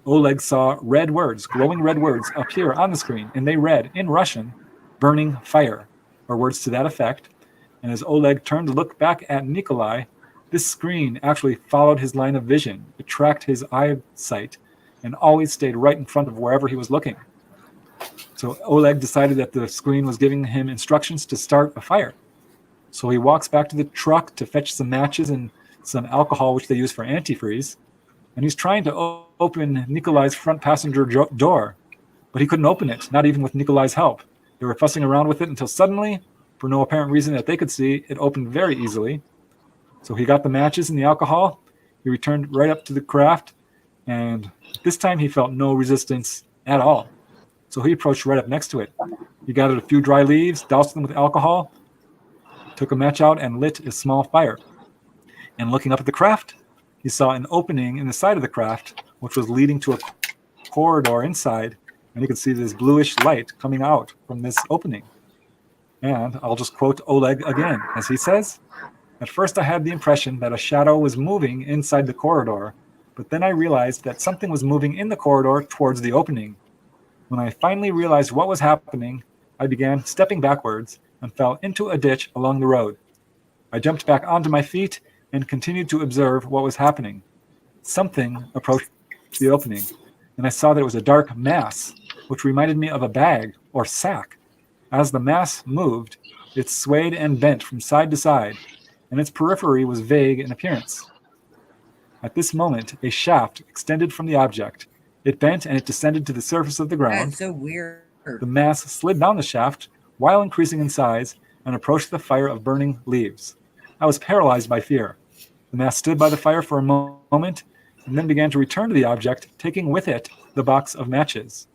Oleg saw red words, glowing red words appear on the screen, and they read, in Russian, "burning fire," or words to that effect. And as Oleg turned to look back at Nikolai, this screen actually followed his line of vision. It tracked his eyesight and always stayed right in front of wherever he was looking. So Oleg decided that the screen was giving him instructions to start a fire. So he walks back to the truck to fetch some matches and some alcohol, which they use for antifreeze. And he's trying to open Nikolai's front passenger door, but he couldn't open it, not even with Nikolai's help. They were fussing around with it until suddenly, for no apparent reason that they could see, it opened very easily. So he got the matches and the alcohol. He returned right up to the craft, and this time he felt no resistance at all. So he approached right up next to it. He gathered a few dry leaves, doused them with alcohol, took a match out, and lit a small fire. And looking up at the craft, he saw an opening in the side of the craft, which was leading to a corridor inside, and you could see this bluish light coming out from this opening. And I'll just quote Oleg again, as he says, "At first I had the impression that a shadow was moving inside the corridor, but then I realized that something was moving in the corridor towards the opening. When I finally realized what was happening, I began stepping backwards and fell into a ditch along the road. I jumped back onto my feet and continued to observe what was happening. Something approached the opening, and I saw that it was a dark mass, which reminded me of a bag or sack. As the mass moved, it swayed and bent from side to side, and its periphery was vague in appearance. At this moment, a shaft extended from the object. It bent and it descended to the surface of the ground. That's so weird. The mass slid down the shaft while increasing in size and approached the fire of burning leaves. I was paralyzed by fear. The mass stood by the fire for a moment and then began to return to the object, taking with it the box of matches.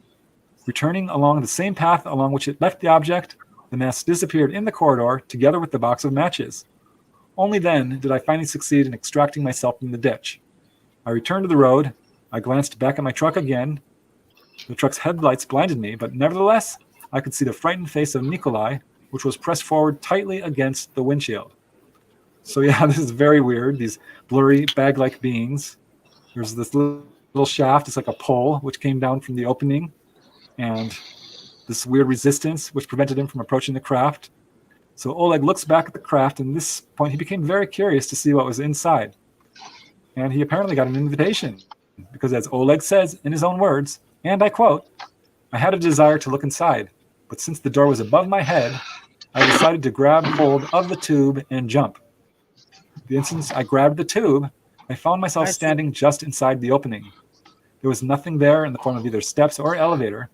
Returning along the same path along which it left the object, the mass disappeared in the corridor together with the box of matches. Only then did I finally succeed in extracting myself from the ditch. I returned to the road. I glanced back at my truck again. The truck's headlights blinded me, but nevertheless, I could see the frightened face of Nikolai, which was pressed forward tightly against the windshield. So yeah, this is very weird, these blurry bag-like beings. There's this little shaft, it's like a pole, which came down from the opening, and this weird resistance, which prevented him from approaching the craft. So Oleg looks back at the craft, and at this point he became very curious to see what was inside. And he apparently got an invitation, because as Oleg says in his own words, and I quote, "I had a desire to look inside, but since the door was above my head, I decided to grab hold of the tube and jump. The instant I grabbed the tube, I found myself standing just inside the opening. There was nothing there in the form of either steps or elevator.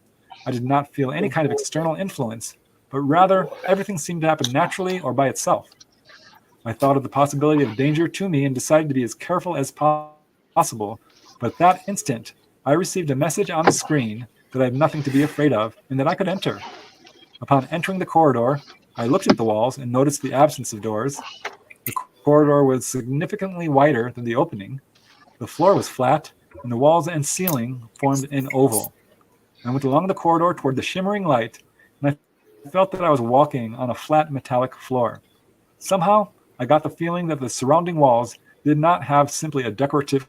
I did not feel any kind of external influence, but rather everything seemed to happen naturally or by itself. I thought of the possibility of danger to me and decided to be as careful as possible, but at that instant, I received a message on the screen that I had nothing to be afraid of and that I could enter. Upon entering the corridor, I looked at the walls and noticed the absence of doors. The corridor was significantly wider than the opening. The floor was flat, and the walls and ceiling formed an oval. I went along the corridor toward the shimmering light, and I felt that I was walking on a flat metallic floor. Somehow, I got the feeling that the surrounding walls did not have simply a decorative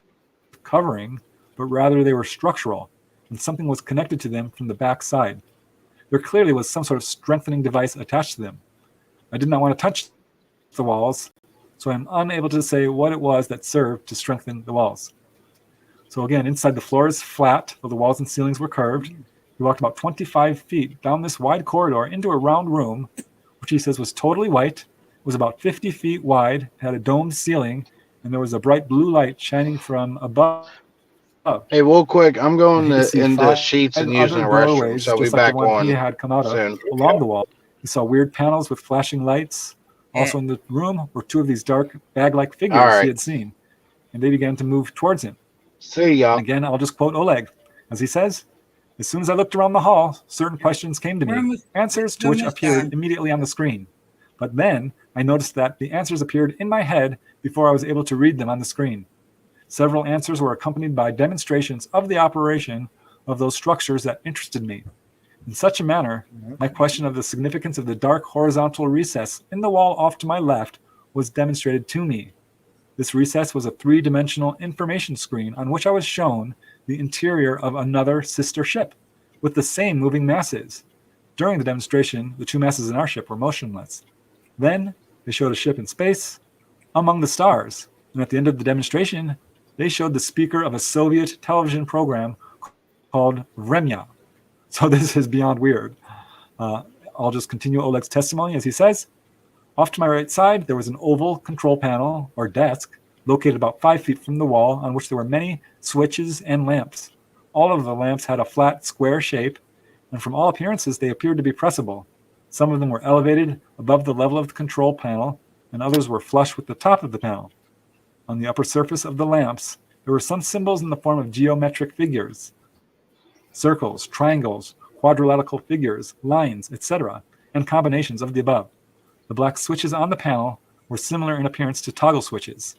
covering, but rather they were structural, and something was connected to them from the back side. There clearly was some sort of strengthening device attached to them. I did not want to touch the walls, so I'm unable to say what it was that served to strengthen the walls. So again, inside the floor is flat, though the walls and ceilings were curved. We walked about 25 feet down this wide corridor into a round room, which he says was totally white, was about 50 feet wide, had a domed ceiling, and there was a bright blue light shining from above. Hey, real quick, I'm going You can see into five sheets and other using the restroom, doorways, so I'll be just like back the one on he had come out of soon. along the wall. He saw weird panels with flashing lights. Also in the room were two of these dark bag-like figures All right. he had seen, and they began to move towards him. See ya. Again, I'll just quote Oleg. As he says, "As soon as I looked around the hall, certain questions came to me, answers to which appeared immediately on the screen. But then I noticed that the answers appeared in my head before I was able to read them on the screen. Several answers were accompanied by demonstrations of the operation of those structures that interested me. In such a manner, my question of the significance of the dark horizontal recess in the wall off to my left was demonstrated to me. This recess was a three-dimensional information screen on which I was shown the interior of another sister ship with the same moving masses. During the demonstration, the two masses in our ship were motionless. Then they showed a ship in space among the stars, and at the end of the demonstration, they showed the speaker of a Soviet television program called Vremya. So this is beyond weird. I'll just continue Oleg's testimony as he says, "Off to my right side, there was an oval control panel or desk located about 5 feet from the wall on which there were many switches and lamps. All of the lamps had a flat square shape, and from all appearances, they appeared to be pressable. Some of them were elevated above the level of the control panel, and others were flush with the top of the panel. On the upper surface of the lamps, there were some symbols in the form of geometric figures, circles, triangles, quadrilateral figures, lines, etc., and combinations of the above. The black switches on the panel were similar in appearance to toggle switches."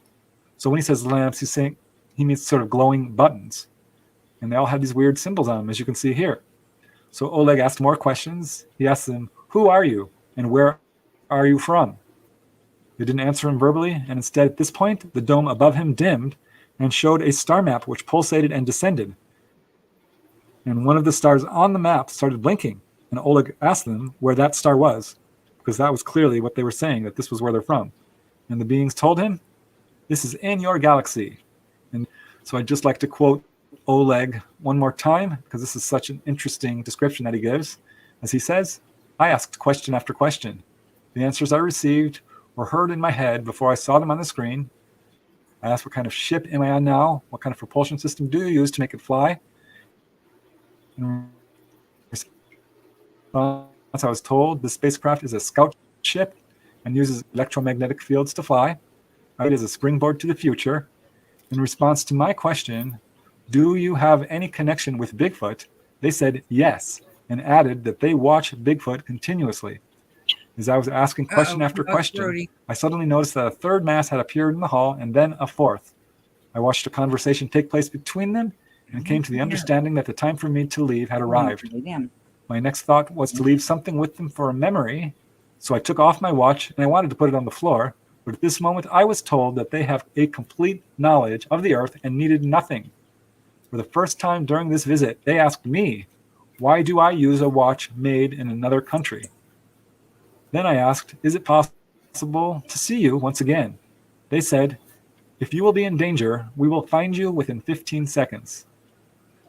So when he says lamps, he's saying he means sort of glowing buttons. And they all have these weird symbols on them, as you can see here. So Oleg asked more questions. He asked them, "Who are you? And where are you from?" They didn't answer him verbally, and instead at this point, the dome above him dimmed and showed a star map which pulsated and descended. And one of the stars on the map started blinking, and Oleg asked them where that star was, because that was clearly what they were saying, that this was where they're from. And the beings told him, "This is in your galaxy." And so I'd just like to quote Oleg one more time, because this is such an interesting description that he gives. As he says, "I asked question after question. The answers I received were heard in my head before I saw them on the screen. I asked, what kind of ship am I on now? What kind of propulsion system do you use to make it fly? In response, I was told the spacecraft is a scout ship and uses electromagnetic fields to fly. It is a springboard to the future. In response to my question, do you have any connection with Bigfoot? They said yes, and added that they watch Bigfoot continuously. As I was asking question after question, I suddenly noticed that a third mass had appeared in the hall and then a fourth. I watched a conversation take place between them and came to the understanding that the time for me to leave had arrived. My next thought was to leave something with them for a memory, so I took off my watch and I wanted to put it on the floor, but at this moment I was told that they have a complete knowledge of the Earth and needed nothing. For the first time during this visit, they asked me, why do I use a watch made in another country? Then I asked, is it possible to see you once again? They said, if you will be in danger, we will find you within 15 seconds.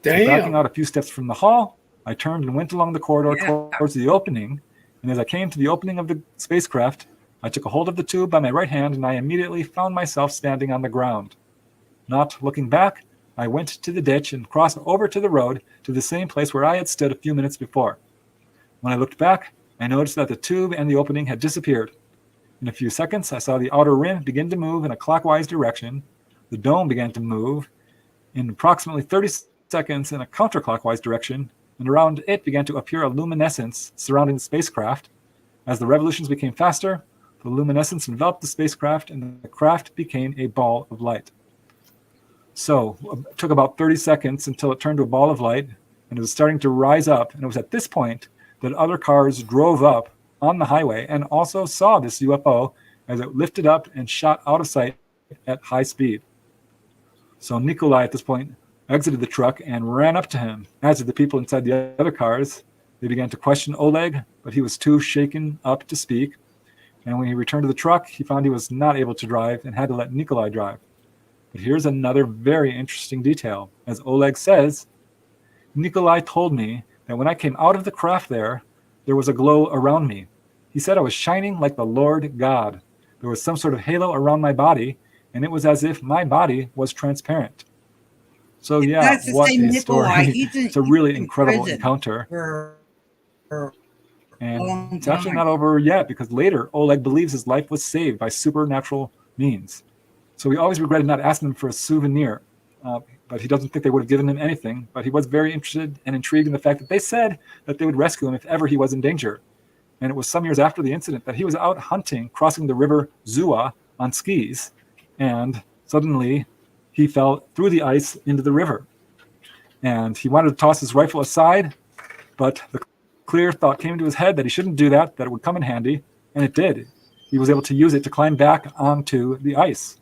Damn. Backing out a few steps from the hall, I turned and went along the corridor towards the opening, and as I came to the opening of the spacecraft, I took a hold of the tube by my right hand and I immediately found myself standing on the ground. Not looking back, I went to the ditch and crossed over to the road to the same place where I had stood a few minutes before. When I looked back, I noticed that the tube and the opening had disappeared. In a few seconds, I saw the outer rim begin to move in a clockwise direction. The dome began to move in approximately 30 seconds in a counterclockwise direction, and around it began to appear a luminescence surrounding the spacecraft. As the revolutions became faster, the luminescence enveloped the spacecraft and the craft became a ball of light. So it took about 30 seconds until it turned to a ball of light, and it was starting to rise up. And it was at this point that other cars drove up on the highway and also saw this UFO as it lifted up and shot out of sight at high speed. So Nikolai at this point exited the truck and ran up to him, as did the people inside the other cars. They began to question Oleg, but he was too shaken up to speak. And when he returned to the truck, he found he was not able to drive and had to let Nikolai drive. But here's another very interesting detail. As Oleg says, Nikolai told me that when I came out of the craft there was a glow around me. He said I was shining like the Lord God. There was some sort of halo around my body, and it was as if my body was transparent. So yeah, what a story. It's a really incredible encounter. And it's actually not over yet, because later Oleg believes his life was saved by supernatural means. So he always regretted not asking them for a souvenir, but he doesn't think they would have given him anything. But he was very interested and intrigued in the fact that they said that they would rescue him if ever he was in danger. And it was some years after the incident that he was out hunting, crossing the river Zua on skis, and suddenly he fell through the ice into the river. And he wanted to toss his rifle aside, but the clear thought came into his head that he shouldn't do that, that it would come in handy, and it did. He was able to use it to climb back onto the ice.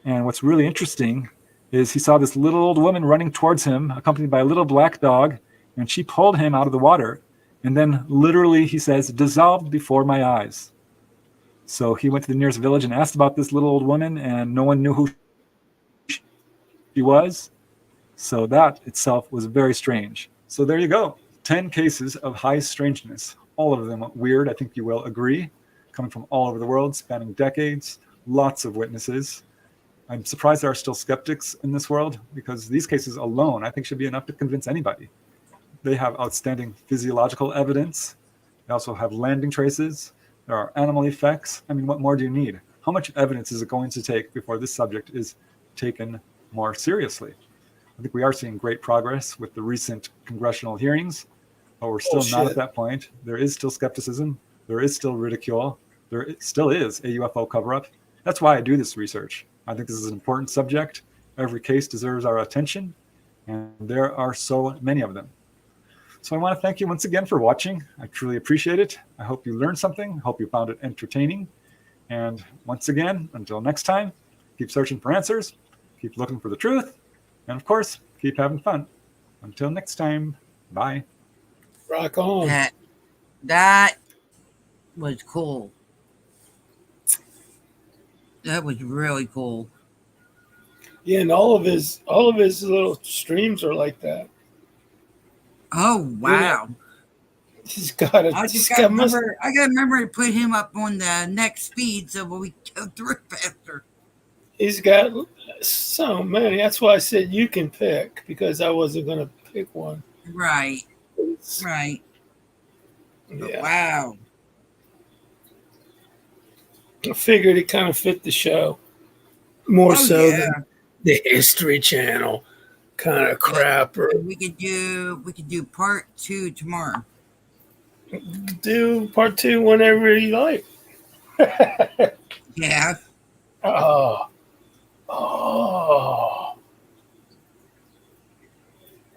And what's really interesting is he saw this little old woman running towards him, accompanied by a little black dog, and she pulled him out of the water, and then literally, he says, dissolved before my eyes. So he went to the nearest village and asked about this little old woman, and no one knew who she was. So that itself was very strange. So there you go. 10 cases of high strangeness, all of them weird, I think you will agree, coming from all over the world, spanning decades, lots of witnesses. I'm surprised there are still skeptics in this world, because these cases alone, I think, should be enough to convince anybody. They have outstanding physiological evidence. They also have landing traces. There are animal effects. I mean, what more do you need? How much evidence is it going to take before this subject is taken more seriously? I think we are seeing great progress with the recent congressional hearings, but we're still not at that point. There is still skepticism. There is still ridicule. There still is a UFO cover-up. That's why I do this research. I think this is an important subject. Every case deserves our attention, and there are so many of them. So I want to thank you once again for watching. I truly appreciate it. I hope you learned something. I hope you found it entertaining. And once again, until next time, keep searching for answers, keep looking for the truth, and of course, keep having fun. Until next time, bye. Rock on. That was cool. That was really cool. Yeah, and all of his little streams are like that. Oh wow! He's got a. I just gotta remember to put him up on the next feed so we go through it faster. He's got so many. That's why I said you can pick, because I wasn't going to pick one. Right. Right. Yeah. Wow. I figured it kind of fit the show more than the History Channel kind of crap. Or we could do part 2 tomorrow. Do part 2 whenever you like. Yeah. Oh,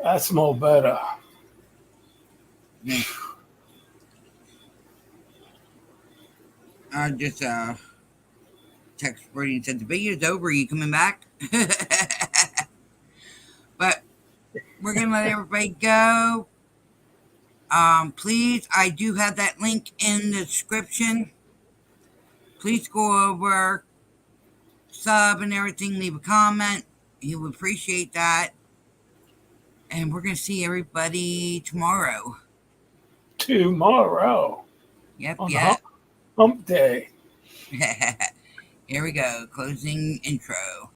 that's more better. Yeah. I just text Brady and said the video's over. Are you coming back? But we're gonna let everybody go. Please, I do have that link in the description. Please go over, sub and everything, leave a comment. He would appreciate that. And we're gonna see everybody tomorrow. Tomorrow. Yep, on yep. Hump Day. Here we go. Closing intro.